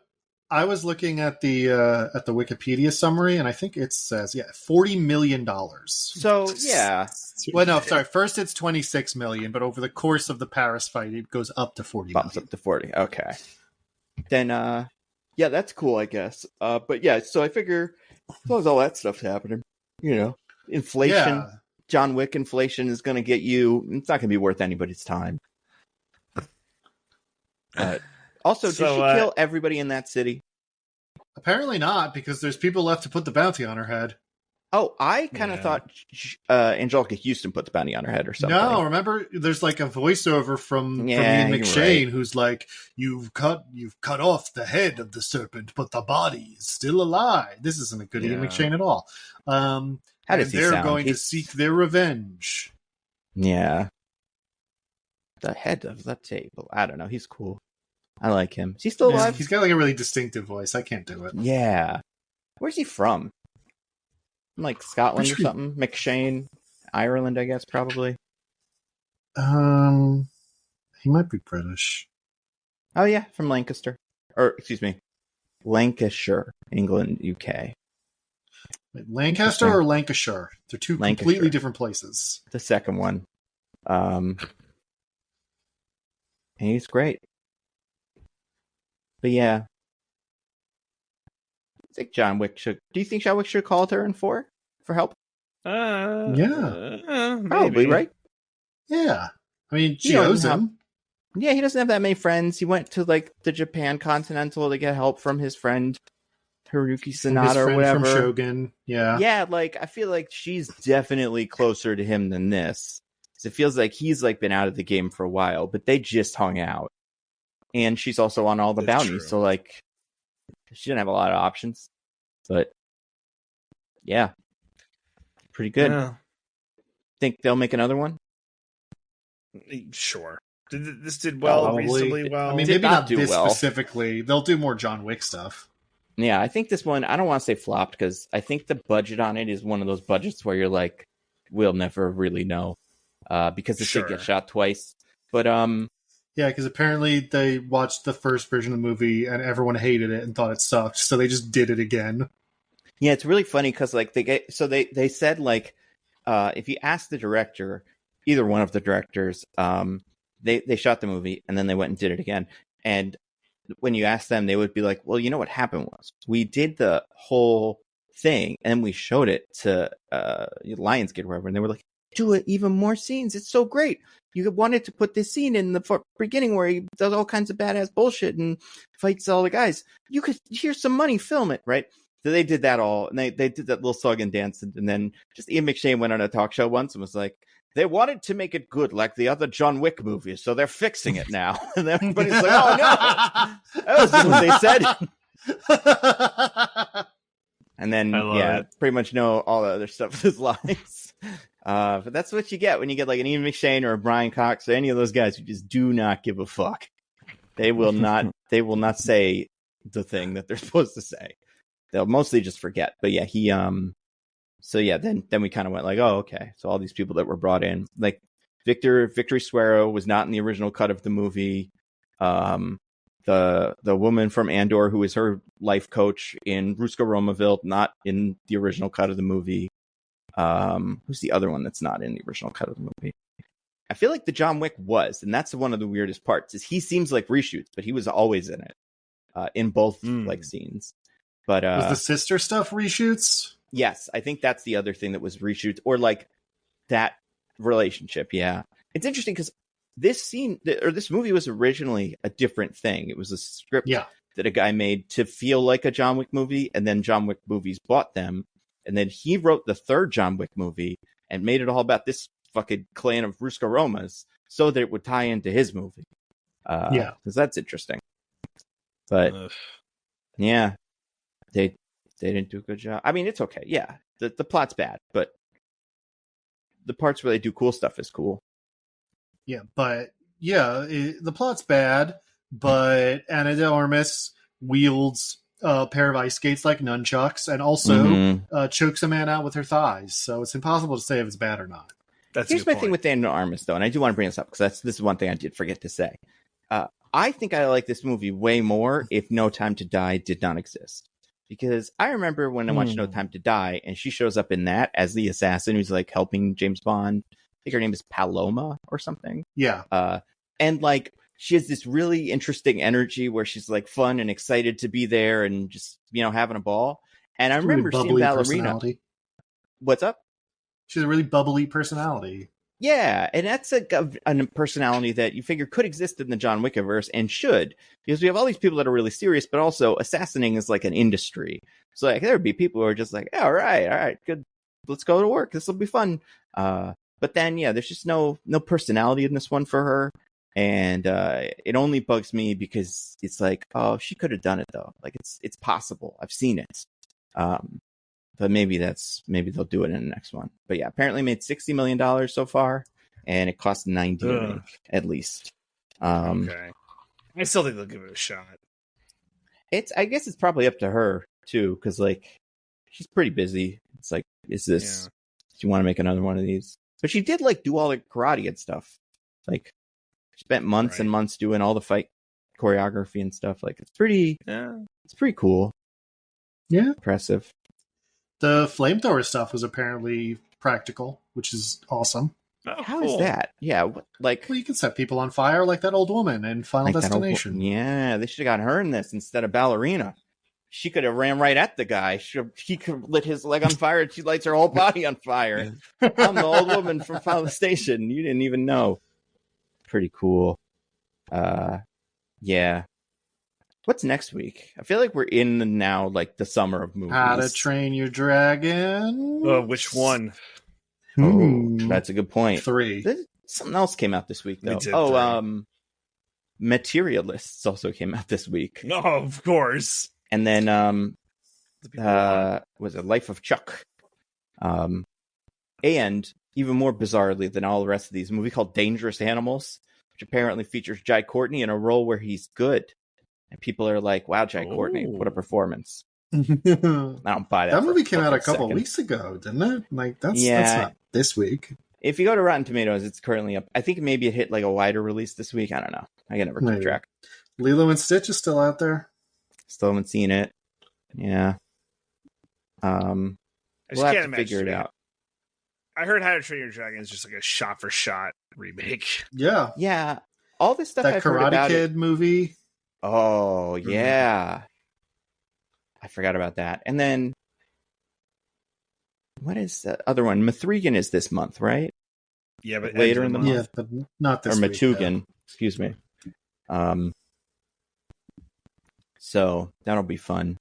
S3: I was looking at the Wikipedia summary, and I think it says $40 million.
S1: So yeah.
S3: Well, no, sorry. First, it's 26 million, but over the course of the Paris fight, it goes up to 40
S1: Bumps
S3: million.
S1: up to 40. Okay. Then, yeah, that's cool, I guess. But yeah, so I figure as long as all that stuff's happening, you know, inflation, John Wick inflation is going to get you. It's not going to be worth anybody's time. Also, did she kill everybody in that city?
S3: Apparently not, because there's people left to put the bounty on her head.
S1: Oh, I kind of thought Angelica Houston put the bounty on her head or something.
S3: No, remember, there's like a voiceover from Ian McShane, right, who's like, "You've cut off the head of the serpent, but the body is still alive." This isn't a good Ian McShane at all.
S1: How does he sound?
S3: They're going to seek their revenge.
S1: Yeah. The head of the table. I don't know. He's cool. I like him. Is he still alive?
S3: He's got like a really distinctive voice. I can't do it.
S1: Yeah. Where's he from? Like Scotland or something? McShane, Ireland, I guess, probably.
S3: He might be British.
S1: Oh yeah, from Lancaster. Or excuse me, Lancashire, England, UK.
S3: Wait, Lancaster or Lancashire? They're two completely different places.
S1: The second one. And he's great. But yeah. I think John Wick should. Do you think John Wick should have called her in for help?
S3: Yeah.
S1: Probably, right?
S3: Yeah. I mean, she owes him.
S1: Yeah, he doesn't have that many friends. He went to like the Japan Continental to get help from his friend Haruki Sanada or whatever.
S3: From Shogun. Yeah.
S1: Yeah, like I feel like she's definitely closer to him than this. It feels like he's like been out of the game for a while, but they just hung out. And she's also on all the bounties, true. So like she didn't have a lot of options. But yeah. Pretty good. Yeah. Think they'll make another one?
S4: Sure. This did well, reasonably well.
S3: I mean, maybe not this specifically. They'll do more John Wick stuff.
S1: Yeah, I think this one, I don't want to say flopped, because I think the budget on it is one of those budgets where you're like, we'll never really know. Because it did get shot twice. But
S3: yeah, because apparently they watched the first version of the movie and everyone hated it and thought it sucked, so they just did it again.
S1: Yeah, it's really funny because like they said like if you ask the director, either one of the directors, they shot the movie and then they went and did it again. And when you ask them, they would be like, "Well, you know what happened was we did the whole thing and we showed it to Lionsgate or wherever, and they were like, do it even more scenes. It's so great. You wanted to put this scene in the beginning where he does all kinds of badass bullshit and fights all the guys. You could, here's some money, film it, right?" So they did that all, and they did that little song and dance, and then just Ian McShane went on a talk show once and was like, they wanted to make it good like the other John Wick movies, so they're fixing it now. And everybody's like, oh no, that was what they said. And then, pretty much know all the other stuff with his lines. But that's what you get when you get like an Ian McShane or a Brian Cox or any of those guys who just do not give a fuck. They will not say the thing that they're supposed to say. They'll mostly just forget. But yeah, so yeah, then we kind of went like, oh, okay. So all these people that were brought in, like Victory Suero was not in the original cut of the movie. The woman from Andor, who is her life coach in Ruska Romaville, not in the original cut of the movie. Who's the other one that's not in the original cut of the movie? I feel like the John Wick was, and that's one of the weirdest parts, is he seems like reshoots, but he was always in it, in both like scenes. But
S3: was the sister stuff reshoots?
S1: Yes, I think that's the other thing that was reshoots, or like that relationship. Yeah, it's interesting because this scene or this movie was originally a different thing. It was a script that a guy made to feel like a John Wick movie, and then John Wick movies bought them, and then he wrote the third John Wick movie and made it all about this fucking clan of Ruska Romas so that it would tie into his movie. Because that's interesting. But yeah. They didn't do a good job. I mean, it's okay. Yeah, the plot's bad, but the parts where they do cool stuff is cool.
S3: Yeah, but the plot's bad, but Ana de Armas wields a pair of ice skates like nunchucks and also chokes a man out with her thighs. So it's impossible to say if it's bad or not.
S1: Here's my thing with Ana de Armas, though, and I do want to bring this up because this is one thing I did forget to say. I think I like this movie way more if No Time to Die did not exist. Because I remember when I watched No Time to Die, and she shows up in that as the assassin who's like helping James Bond. I think her name is Paloma or something.
S3: Yeah.
S1: And like she has this really interesting energy where she's like fun and excited to be there and just, having a ball. And I remember seeing Ballerina. What's up?
S3: She's a really bubbly personality.
S1: Yeah, and that's a personality that you figure could exist in the John Wickiverse and should, because we have all these people that are really serious, but also assassinating is like an industry. So like there would be people who are just like, all right, good, let's go to work. This will be fun. But then there's just no personality in this one for her, and it only bugs me because it's like, oh, she could have done it though. Like it's possible. I've seen it. But maybe they'll do it in the next one. But yeah, apparently made $60 million so far, and it cost $90 to make, at least.
S4: Okay. I still think they'll give it a shot.
S1: I guess it's probably up to her too, because like she's pretty busy. It's like, is this? Do you want to make another one of these? But she did like do all the karate and stuff. Like, spent months and months doing all the fight choreography and stuff. Like, it's pretty cool.
S3: Yeah,
S1: impressive.
S3: The flamethrower stuff was apparently practical, which is awesome.
S1: Oh, how is that? Yeah,
S3: well, you can set people on fire like that old woman in Final Destination.
S1: They should have gotten her in this instead of Ballerina. She could have ran right at the guy. He could have lit his leg on fire, and she lights her whole body on fire. I'm the old woman from Final Station. You didn't even know. Pretty cool. Yeah. What's next week? I feel like we're in now, like the summer of movies.
S3: How to Train Your Dragon.
S4: Which one?
S1: That's a good point.
S3: 3.
S1: Something else came out this week, though. Materialists also came out this week.
S4: No, of course.
S1: And then, was it Life of Chuck? And even more bizarrely than all the rest of these, a movie called Dangerous Animals, which apparently features Jai Courtney in a role where he's good. And people are like, wow, Jai Courtney, what a performance. I don't buy that.
S3: That movie came out a couple weeks ago, didn't it? Like, that's not this week.
S1: If you go to Rotten Tomatoes, it's currently up. I think maybe it hit like a wider release this week. I don't know. I can never keep track.
S3: Lilo and Stitch is still out there.
S1: Still haven't seen it. Yeah.
S4: We'll
S1: have to figure it out.
S4: I heard How to Train Your Dragon is just like a shot-for-shot remake.
S3: Yeah.
S1: Yeah. All this stuff
S3: that
S1: I've heard
S3: Karate
S1: about
S3: Kid movie.
S1: Oh, yeah. I forgot about that. And then, what is the other one? Mithrigan is this month, right?
S4: Yeah, but
S1: later in the month.
S3: Yeah, but not this week.
S1: Or Matugan, excuse me. So that'll be fun.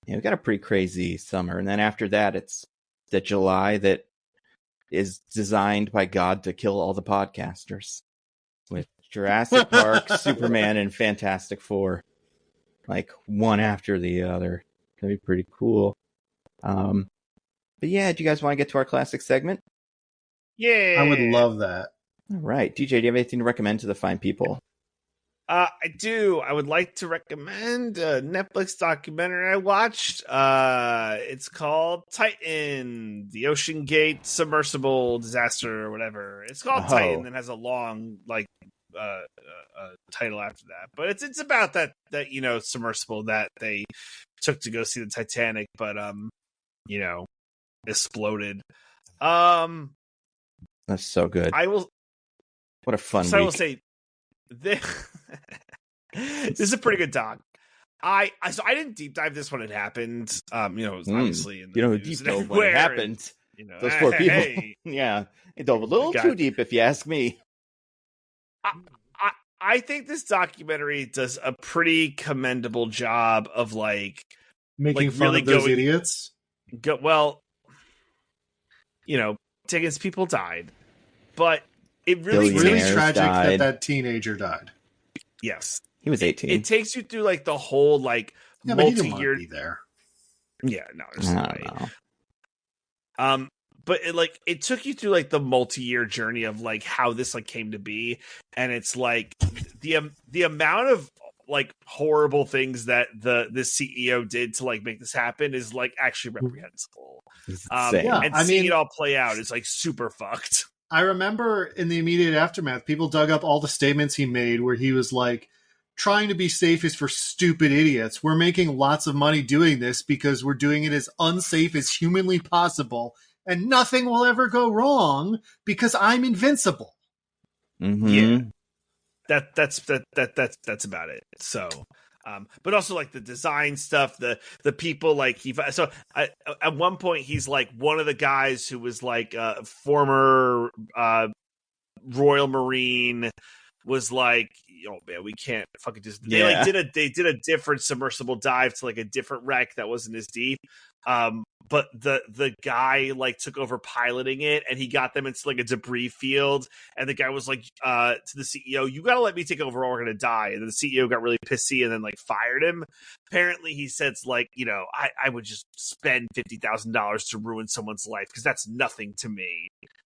S1: Yeah, we got a pretty crazy summer. And then after that, it's the July that is designed by God to kill all the podcasters. With Jurassic Park, Superman, and Fantastic Four. Like, one after the other. That'd be pretty cool. But yeah, do you guys want to get to our classic segment?
S4: Yeah.
S3: I would love that.
S1: All right. DJ, do you have anything to recommend to the fine people?
S4: I do. I would like to recommend a Netflix documentary I watched. It's called Titan, the OceanGate Submersible disaster or whatever. It's called Titan and has a long title after that. But it's about that submersible that they took to go see the Titanic, but exploded.
S1: That's so good. What a fun week.
S4: I will say this is a pretty good doc. I didn't deep dive this when it happened. It was obviously in the
S1: deep dive when it happened. Those poor people. Yeah, it dove a little too deep, if you ask me.
S4: I think this documentary does a pretty commendable job of
S3: making fun really of those idiots.
S4: Diggins people died, but it really
S3: tragic that teenager died.
S4: Yes,
S1: he was 18.
S4: It takes you through the whole multi-year.
S3: But he didn't want to be there.
S4: Yeah, no, there's no way. but it took you through like the multi-year journey of like how this like came to be, and it's like the amount of like horrible things that the CEO did to like make this happen is like actually reprehensible.
S1: Yeah,
S4: and seeing it all play out is like super fucked.
S3: I remember in the immediate aftermath, people dug up all the statements he made where he was like, trying to be safe is for stupid idiots. We're making lots of money doing this because we're doing it as unsafe as humanly possible, and nothing will ever go wrong because I'm invincible.
S1: Mm-hmm.
S4: Yeah. That's about it. So, but also like the design stuff, the people like at one point he's like one of the guys who was like a former Royal Marine was like, oh man, we can't fucking just. They did a different submersible dive to like a different wreck that wasn't as deep. But the guy like took over piloting it, and he got them into like a debris field, and the guy was like to the CEO, "You got to let me take over, or we're gonna die." And then the CEO got really pissy and then like fired him. Apparently, he said like, I would just spend $50,000 to ruin someone's life because that's nothing to me,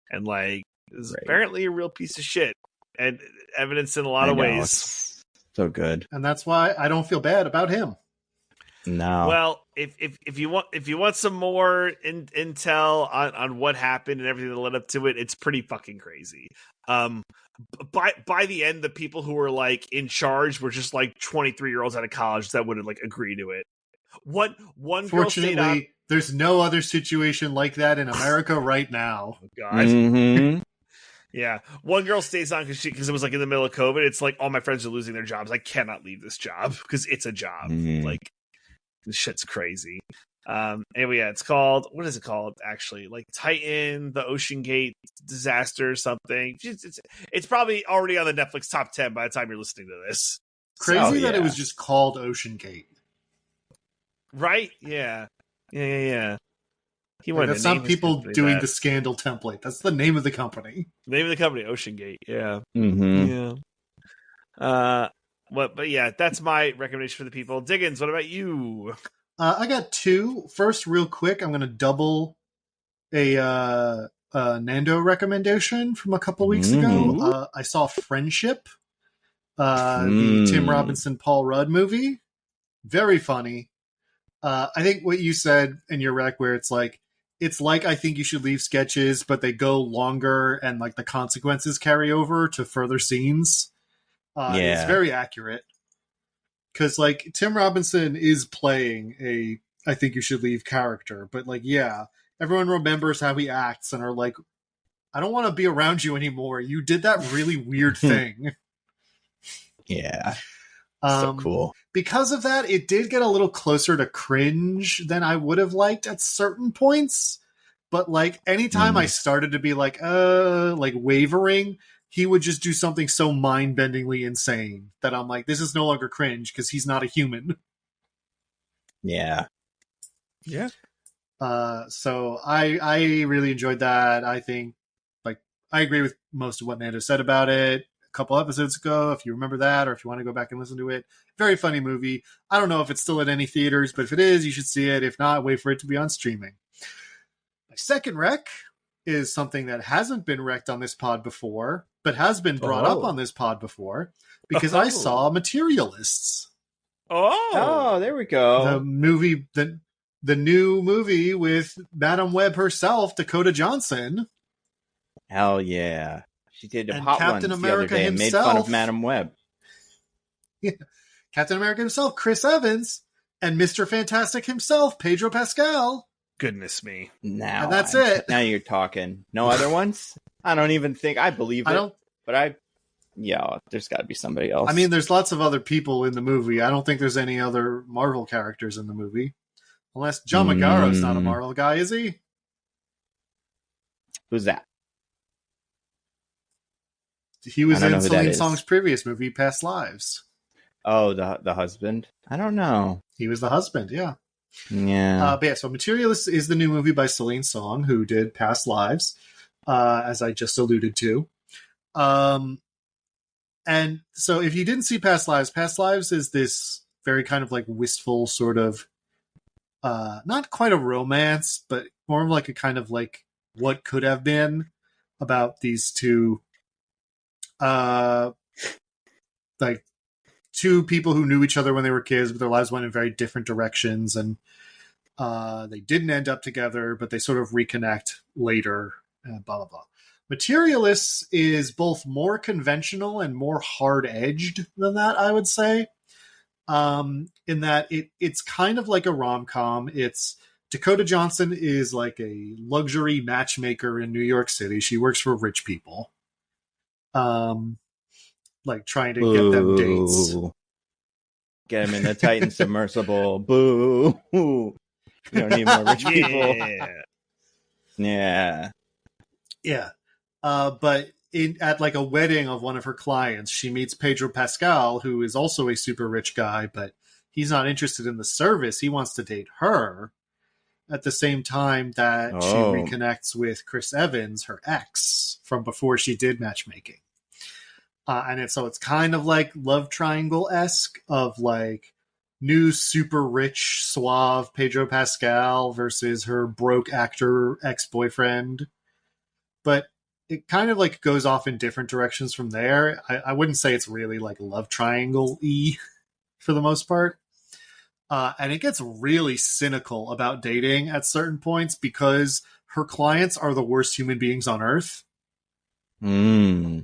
S4: and like is apparently a real piece of shit. And evidence in a lot of ways.
S1: So good.
S3: And that's why I don't feel bad about him.
S1: No.
S4: Well, if you want some more intel on what happened and everything that led up to it, it's pretty fucking crazy. By the end, the people who were like in charge were just like 23-year-olds out of college that wouldn't like agree to it. One girl stayed on.
S3: There's no other situation like that in America right now.
S4: Oh, God.
S1: Mm-hmm.
S4: Yeah, one girl stays on because it was like in the middle of COVID. It's like all my friends are losing their jobs. I cannot leave this job because it's a job. Like this shit's crazy. Anyway, yeah, it's called, what is it called actually? Like Titan, the OceanGate disaster or something. It's probably already on the Netflix top 10 by the time you're listening to this.
S3: Crazy that it was just called OceanGate.
S4: Right? Yeah. He
S3: that's not people doing the Scandal template. That's the name of the company.
S4: The name of the company, OceanGate. Yeah.
S1: Mm-hmm.
S4: Yeah. But yeah, that's my recommendation for the people. Diggins, what about you?
S3: I got two. First, real quick, I'm going to double a Nando recommendation from a couple weeks ago. I saw Friendship, the Tim Robinson, Paul Rudd movie. Very funny. I think what you said in your rec, where it's like I think you should leave sketches, but they go longer and like the consequences carry over to further scenes. It's very accurate. Because like Tim Robinson is playing a I think you should leave character, but like, yeah, everyone remembers how he acts and are like, I don't want to be around you anymore. You did that really weird thing.
S1: Yeah. So cool.
S3: Because of that, it did get a little closer to cringe than I would have liked at certain points. But like anytime I started to be like wavering, he would just do something so mind-bendingly insane that I'm like, this is no longer cringe because he's not a human.
S1: Yeah.
S4: Yeah.
S3: So I really enjoyed that. I think I agree with most of what Nando said about it a couple episodes ago, if you remember that, or if you want to go back and listen to it. Very funny movie. I don't know if it's still at any theaters, but if it is, you should see it. If not, wait for it to be on streaming. My second rec is something that hasn't been wrecked on this pod before, but has been brought up on this pod before, because I saw Materialists.
S1: Oh, there we go.
S3: The movie, the new movie with Madam Web herself, Dakota Johnson.
S1: Hell yeah. She did a hot
S3: Captain
S1: ones
S3: America
S1: the other day
S3: himself,
S1: and made fun of Madam Web.
S3: Yeah. Captain America himself, Chris Evans, and Mr. Fantastic himself, Pedro Pascal.
S4: Goodness me.
S1: Now
S3: and that's it.
S1: Now you're talking. No other ones? I don't even think I believe it. There's got to be somebody else.
S3: I mean, there's lots of other people in the movie. I don't think there's any other Marvel characters in the movie. Unless John Magaro's not a Marvel guy, is he?
S1: Who's that?
S3: He was in Celine Song's previous movie, Past Lives.
S1: Oh, the husband? I don't know.
S3: He was the husband, yeah.
S1: Yeah.
S3: But yeah, so Materialists is the new movie by Celine Song, who did Past Lives, as I just alluded to. And so if you didn't see Past Lives is this very kind of like wistful sort of, not quite a romance, but more of like a kind of like what could have been about these two, like two people who knew each other when they were kids, but their lives went in very different directions, and they didn't end up together, but they sort of reconnect later, and blah, blah, blah. Materialists is both more conventional and more hard-edged than that, I would say, in that it's kind of like a rom-com. It's Dakota Johnson is like a luxury matchmaker in New York City. She works for rich people, like trying to get them dates.
S1: Get them in the Titan Submersible. Boo! You don't need more rich people. Yeah.
S3: But at like a wedding of one of her clients, she meets Pedro Pascal, who is also a super rich guy, but he's not interested in the service. He wants to date her. At the same time that she reconnects with Chris Evans, her ex, from before she did matchmaking. So it's kind of like love triangle-esque of like new super rich suave Pedro Pascal versus her broke actor ex-boyfriend. But it kind of like goes off in different directions from there. I wouldn't say it's really like love triangle-y for the most part. And it gets really cynical about dating at certain points because her clients are the worst human beings on earth. Like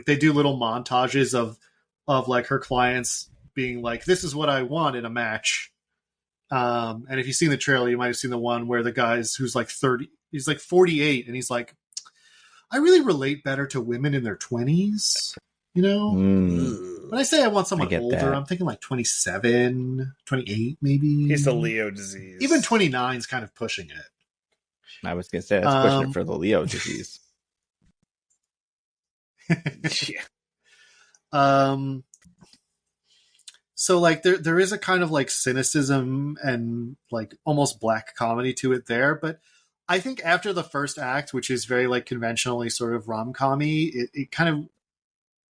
S3: they do little montages of like her clients being like, this is what I want in a match. And if you've seen the trailer, you might have seen the one where the guy's who's like 30, he's like 48, and he's like, I really relate better to women in their 20s, you know? When I say I want someone older, I'm thinking like 27, 28 maybe.
S4: He's the Leo disease.
S3: Even 29 is kind of pushing it.
S1: I was going to say, that's pushing it for the Leo disease.
S4: Yeah.
S3: So like there is a kind of like cynicism and like almost black comedy to it there, but I think after the first act, which is very like conventionally sort of rom-com-y, it kind of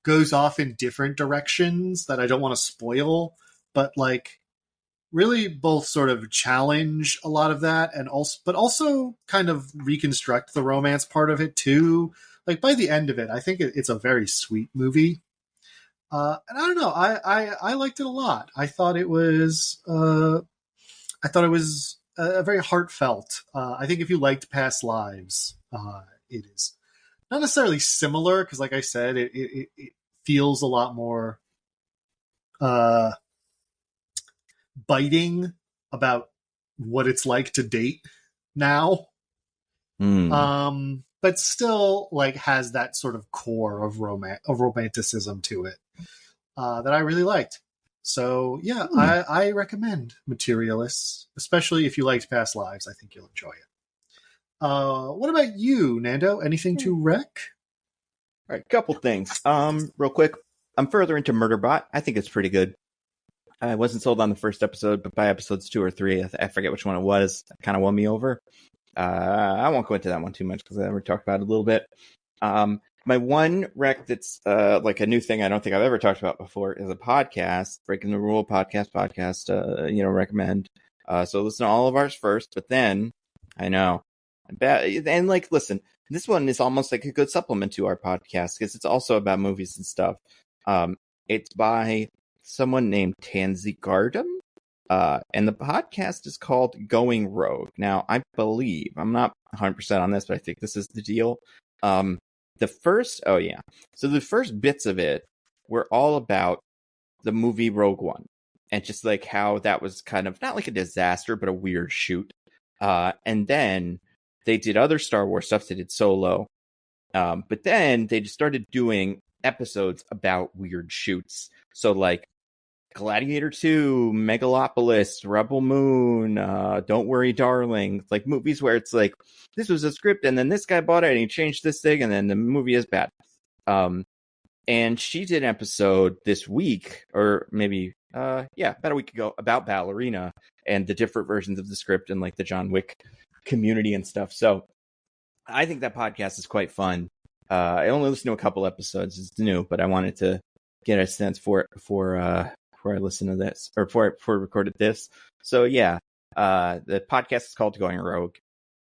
S3: goes off in different directions that I don't want to spoil, but like really both sort of challenge a lot of that and also kind of reconstruct the romance part of it too. Like by the end of it, I think it's a very sweet movie. And I don't know, I liked it a lot. I thought it was very heartfelt. I think if you liked Past Lives, it is not necessarily similar because, like I said, it feels a lot more biting about what it's like to date now. But still like has that sort of core of romanticism to it that I really liked. So yeah, I recommend Materialists, especially if you liked Past Lives. I think you'll enjoy it. What about you, Nando? Anything to rec?
S1: All right, couple things. Real quick, I'm further into Murderbot. I think it's pretty good. I wasn't sold on the first episode, but by episodes 2 or 3, I forget which one it was, it kind of won me over. I won't go into that one too much because I already talked about it a little bit. My one rec that's like a new thing I don't think I've ever talked about before is a podcast, Breaking the Rule podcast, recommend. So listen to all of ours first, but then I know. And like, listen, this one is almost like a good supplement to our podcast because it's also about movies and stuff. It's by someone named Tansy Gardam. And the podcast is called Going Rogue. Now, I believe, I'm not 100% on this, but I think this is the deal. The first bits of it were all about the movie Rogue One. And just like how that was kind of not like a disaster, but a weird shoot. And then they did other Star Wars stuff. They did Solo. But then they just started doing episodes about weird shoots. So like Gladiator 2, Megalopolis, Rebel Moon, Don't Worry Darling, like movies where it's like, this was a script and then this guy bought it and he changed this thing and then the movie is bad. And she did an episode this week, or maybe, about a week ago, about Ballerina and the different versions of the script and like the John Wick community and stuff. So I think that podcast is quite fun. I only listened to a couple episodes. It's new, but I wanted to get a sense for it before I listened to this, or before I recorded this. So yeah, the podcast is called Going Rogue.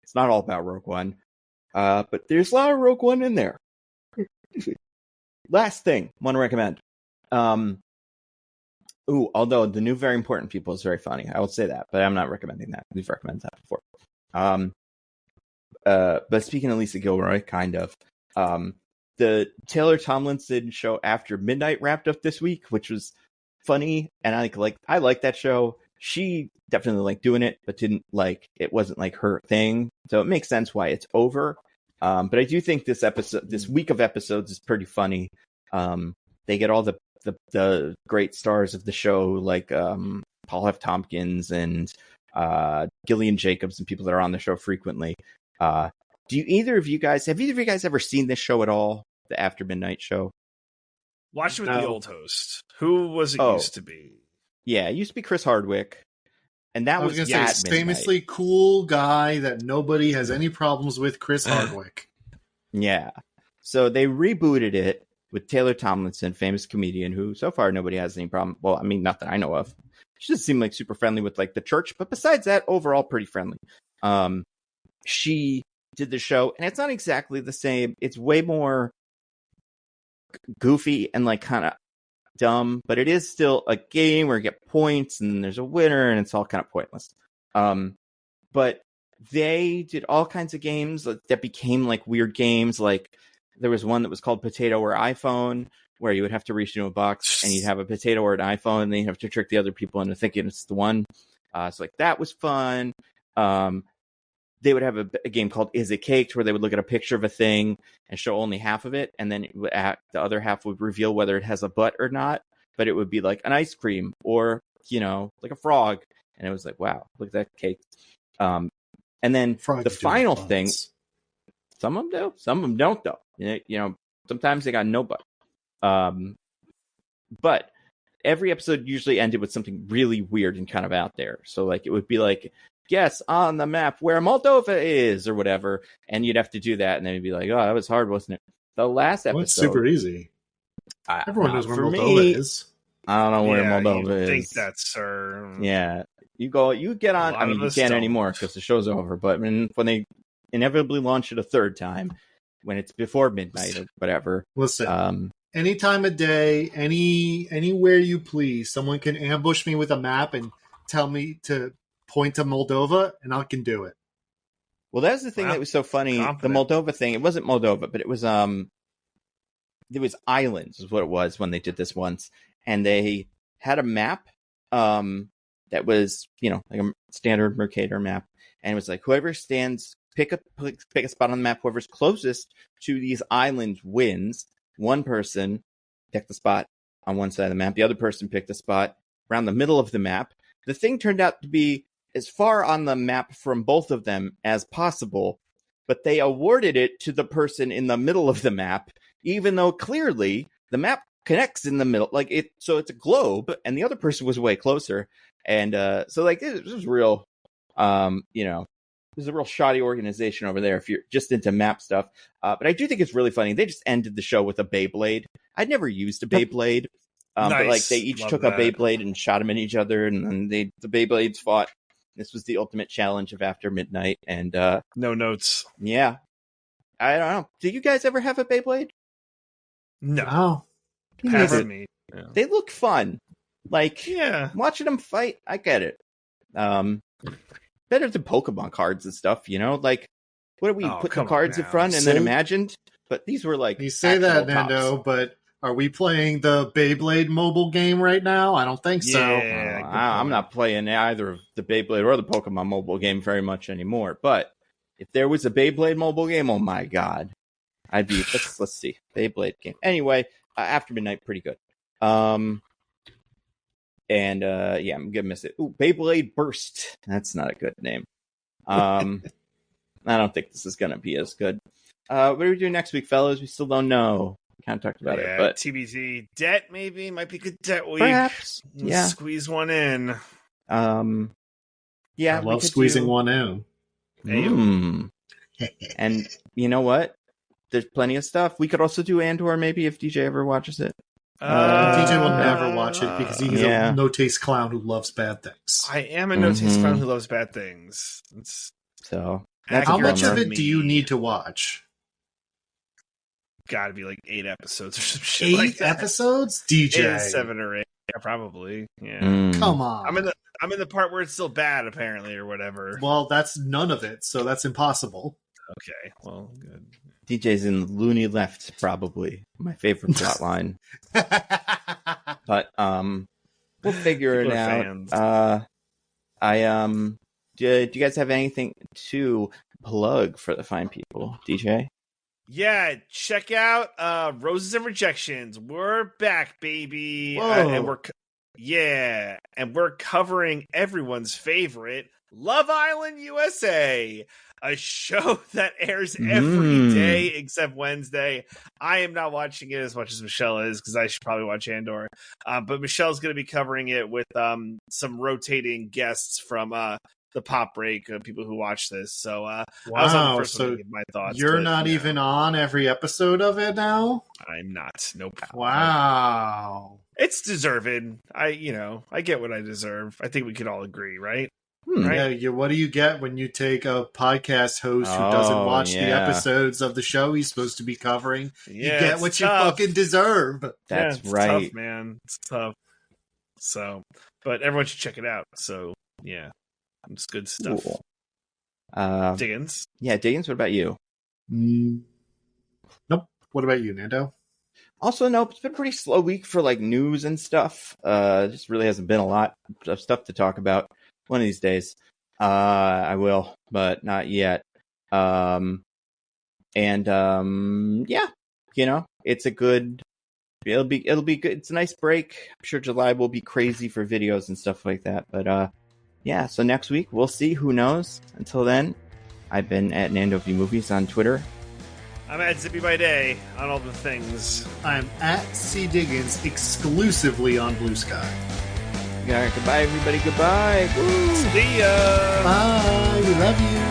S1: It's not all about Rogue One. But there's a lot of Rogue One in there. Last thing, want to recommend. Although the new Very Important People is very funny. I will say that, but I'm not recommending that. We've recommended that before. But speaking of Lisa Gilroy, kind of. The Taylor Tomlinson show After Midnight wrapped up this week, which was funny, and I like that show. She definitely liked doing it, but it wasn't like her thing. So it makes sense why it's over. But I do think this week of episodes is pretty funny. They get all the great stars of the show, like Paul F. Tompkins and Gillian Jacobs and people that are on the show frequently. Have either of you guys ever seen this show at all? The After Midnight show?
S4: Watched it with the old host. Who was it used to be?
S1: Yeah, it used to be Chris Hardwick. And that
S3: I was going to say, famously cool guy that nobody has any problems with, Chris Hardwick.
S1: Yeah. So they rebooted it with Taylor Tomlinson, famous comedian, who so far nobody has any problem. Well, I mean, not that I know of. She doesn't seem like super friendly with like the church, but besides that, overall pretty friendly. She did the show, and it's not exactly the same. It's way more goofy and like kind of dumb, but it is still a game where you get points and there's a winner, and it's all kind of pointless. But they did all kinds of games that became like weird games. Like there was one that was called Potato or iPhone, where you would have to reach into a box and you'd have a potato or an iPhone, and then you have to trick the other people into thinking it's the one. So like that was fun. They would have a game called Is It Caked, where they would look at a picture of a thing and show only half of it, and then the other half would reveal whether it has a butt or not. But it would be like an ice cream or, like a frog. And it was like, wow, look at that cake. And then the final thing, some of them do, some of them don't, though. Sometimes they got no butt. But every episode usually ended with something really weird and kind of out there. So like it would be like, guess on the map where Moldova is or whatever, and you'd have to do that, and then you'd be like, oh, that was hard, wasn't it? The last episode,
S3: it's super easy. Everyone knows where Moldova is.
S1: I don't know where Moldova is.
S4: I think that's
S1: yeah. You get on. I mean, you can't anymore because the show's over. But when they inevitably launch it a third time, when it's before midnight or whatever,
S3: listen. Any time of day, anywhere you please, someone can ambush me with a map and tell me to point to Moldova, and I can do it.
S1: Well, that's the thing that was so funny. Confident. The Moldova thing, it wasn't Moldova, but it was islands is what it was when they did this once. And they had a map that was, like a standard Mercator map. And it was like, whoever pick a spot on the map, whoever's closest to these islands wins. One person picked the spot on one side of the map. The other person picked a spot around the middle of the map. The thing turned out to be as far on the map from both of them as possible, but they awarded it to the person in the middle of the map, even though clearly the map connects in the middle. So it's a globe, and the other person was way closer. And so like it was real, there's a real shoddy organization over there if you're just into map stuff. But I do think it's really funny. They just ended the show with a Beyblade. I'd never used a Beyblade. Nice. But like they each took a Beyblade and shot them at each other, and then the Beyblades fought. This was the ultimate challenge of After Midnight, and
S4: no notes.
S1: Yeah, I don't know. Did you guys ever have a Beyblade?
S4: No.
S1: Never. Yeah. They look fun. Watching them fight, I get it. Better than Pokemon cards and stuff, Like, what do we put the cards in front and then imagined? But these were like
S3: you say that, Nando, but. Are we playing the Beyblade mobile game right now? I don't think so.
S1: I'm not playing either of the Beyblade or the Pokemon mobile game very much anymore. But if there was a Beyblade mobile game, oh my god, I'd be. Let's see, Beyblade game. Anyway, After Midnight, pretty good. I'm gonna miss it. Ooh, Beyblade Burst. That's not a good name. I don't think this is gonna be as good. What do we do next week, fellas? We still don't know. Kind of talked about it, but
S4: TBZ debt maybe might be a good debt week.
S1: Perhaps,
S4: squeeze one in.
S3: I love squeezing one in.
S1: And you know what? There's plenty of stuff. We could also do Andor maybe if DJ ever watches it.
S3: DJ will never watch it because he's a no-taste clown who loves bad things.
S4: I am a no-taste clown who loves bad things.
S1: So That's
S3: How
S1: a
S3: much of
S1: bummer.
S3: it do you need to watch?
S4: Got to be like 8 episodes or some shit like
S3: 8
S4: that.
S3: episodes?
S4: 8
S3: DJ.
S4: or 7 or 8, yeah, probably. Yeah.
S3: Come on.
S4: I'm in the part where it's still bad, apparently, or whatever.
S3: Well, that's none of it, so that's impossible.
S4: Okay, well, good.
S1: DJ's in Looney Left, probably my favorite plot line. But we'll figure
S4: People
S1: it
S4: are
S1: out.
S4: fans.
S1: Do you guys have anything to plug for the fine people, DJ?
S4: Yeah, check out Roses and Rejections. We're back, baby.
S3: Whoa.
S4: And we're covering everyone's favorite Love Island USA, a show that airs every day except Wednesday. I am not watching it as much as Michelle is because I should probably watch Andor. But Michelle's going to be covering it with some rotating guests from the pop break, people who watch this. So I was on the first one to give my thoughts.
S3: You're not even on every episode of it now?
S4: I'm not. Nope.
S3: Wow.
S4: It's deserved. I get what I deserve. I think we could all agree, right? Right?
S3: Yeah, what do you get when you take a podcast host who doesn't watch the episodes of the show he's supposed to be covering?
S4: Yeah,
S3: you get what you fucking deserve.
S1: That's
S4: it's
S1: right.
S4: tough, man. It's tough. So, but everyone should check it out. So, yeah. It's good stuff.
S1: Cool.
S4: Diggins?
S1: Yeah, Diggins, what about you?
S3: Nope. What about you, Nando?
S1: Also, nope. It's been a pretty slow week for like news and stuff. Just really hasn't been a lot of stuff to talk about. One of these days, I will, but not yet. Yeah, it's a good. It'll be good. It's a nice break. I'm sure July will be crazy for videos and stuff like that. But yeah. So next week we'll see. Who knows? Until then, I've been at Nando V Movies on Twitter.
S4: I'm at Zippy by Day on all the things.
S3: I'm at C Diggins exclusively on Bluesky.
S1: All right, goodbye, everybody. Goodbye. Woo.
S4: See ya.
S3: Bye. We love you.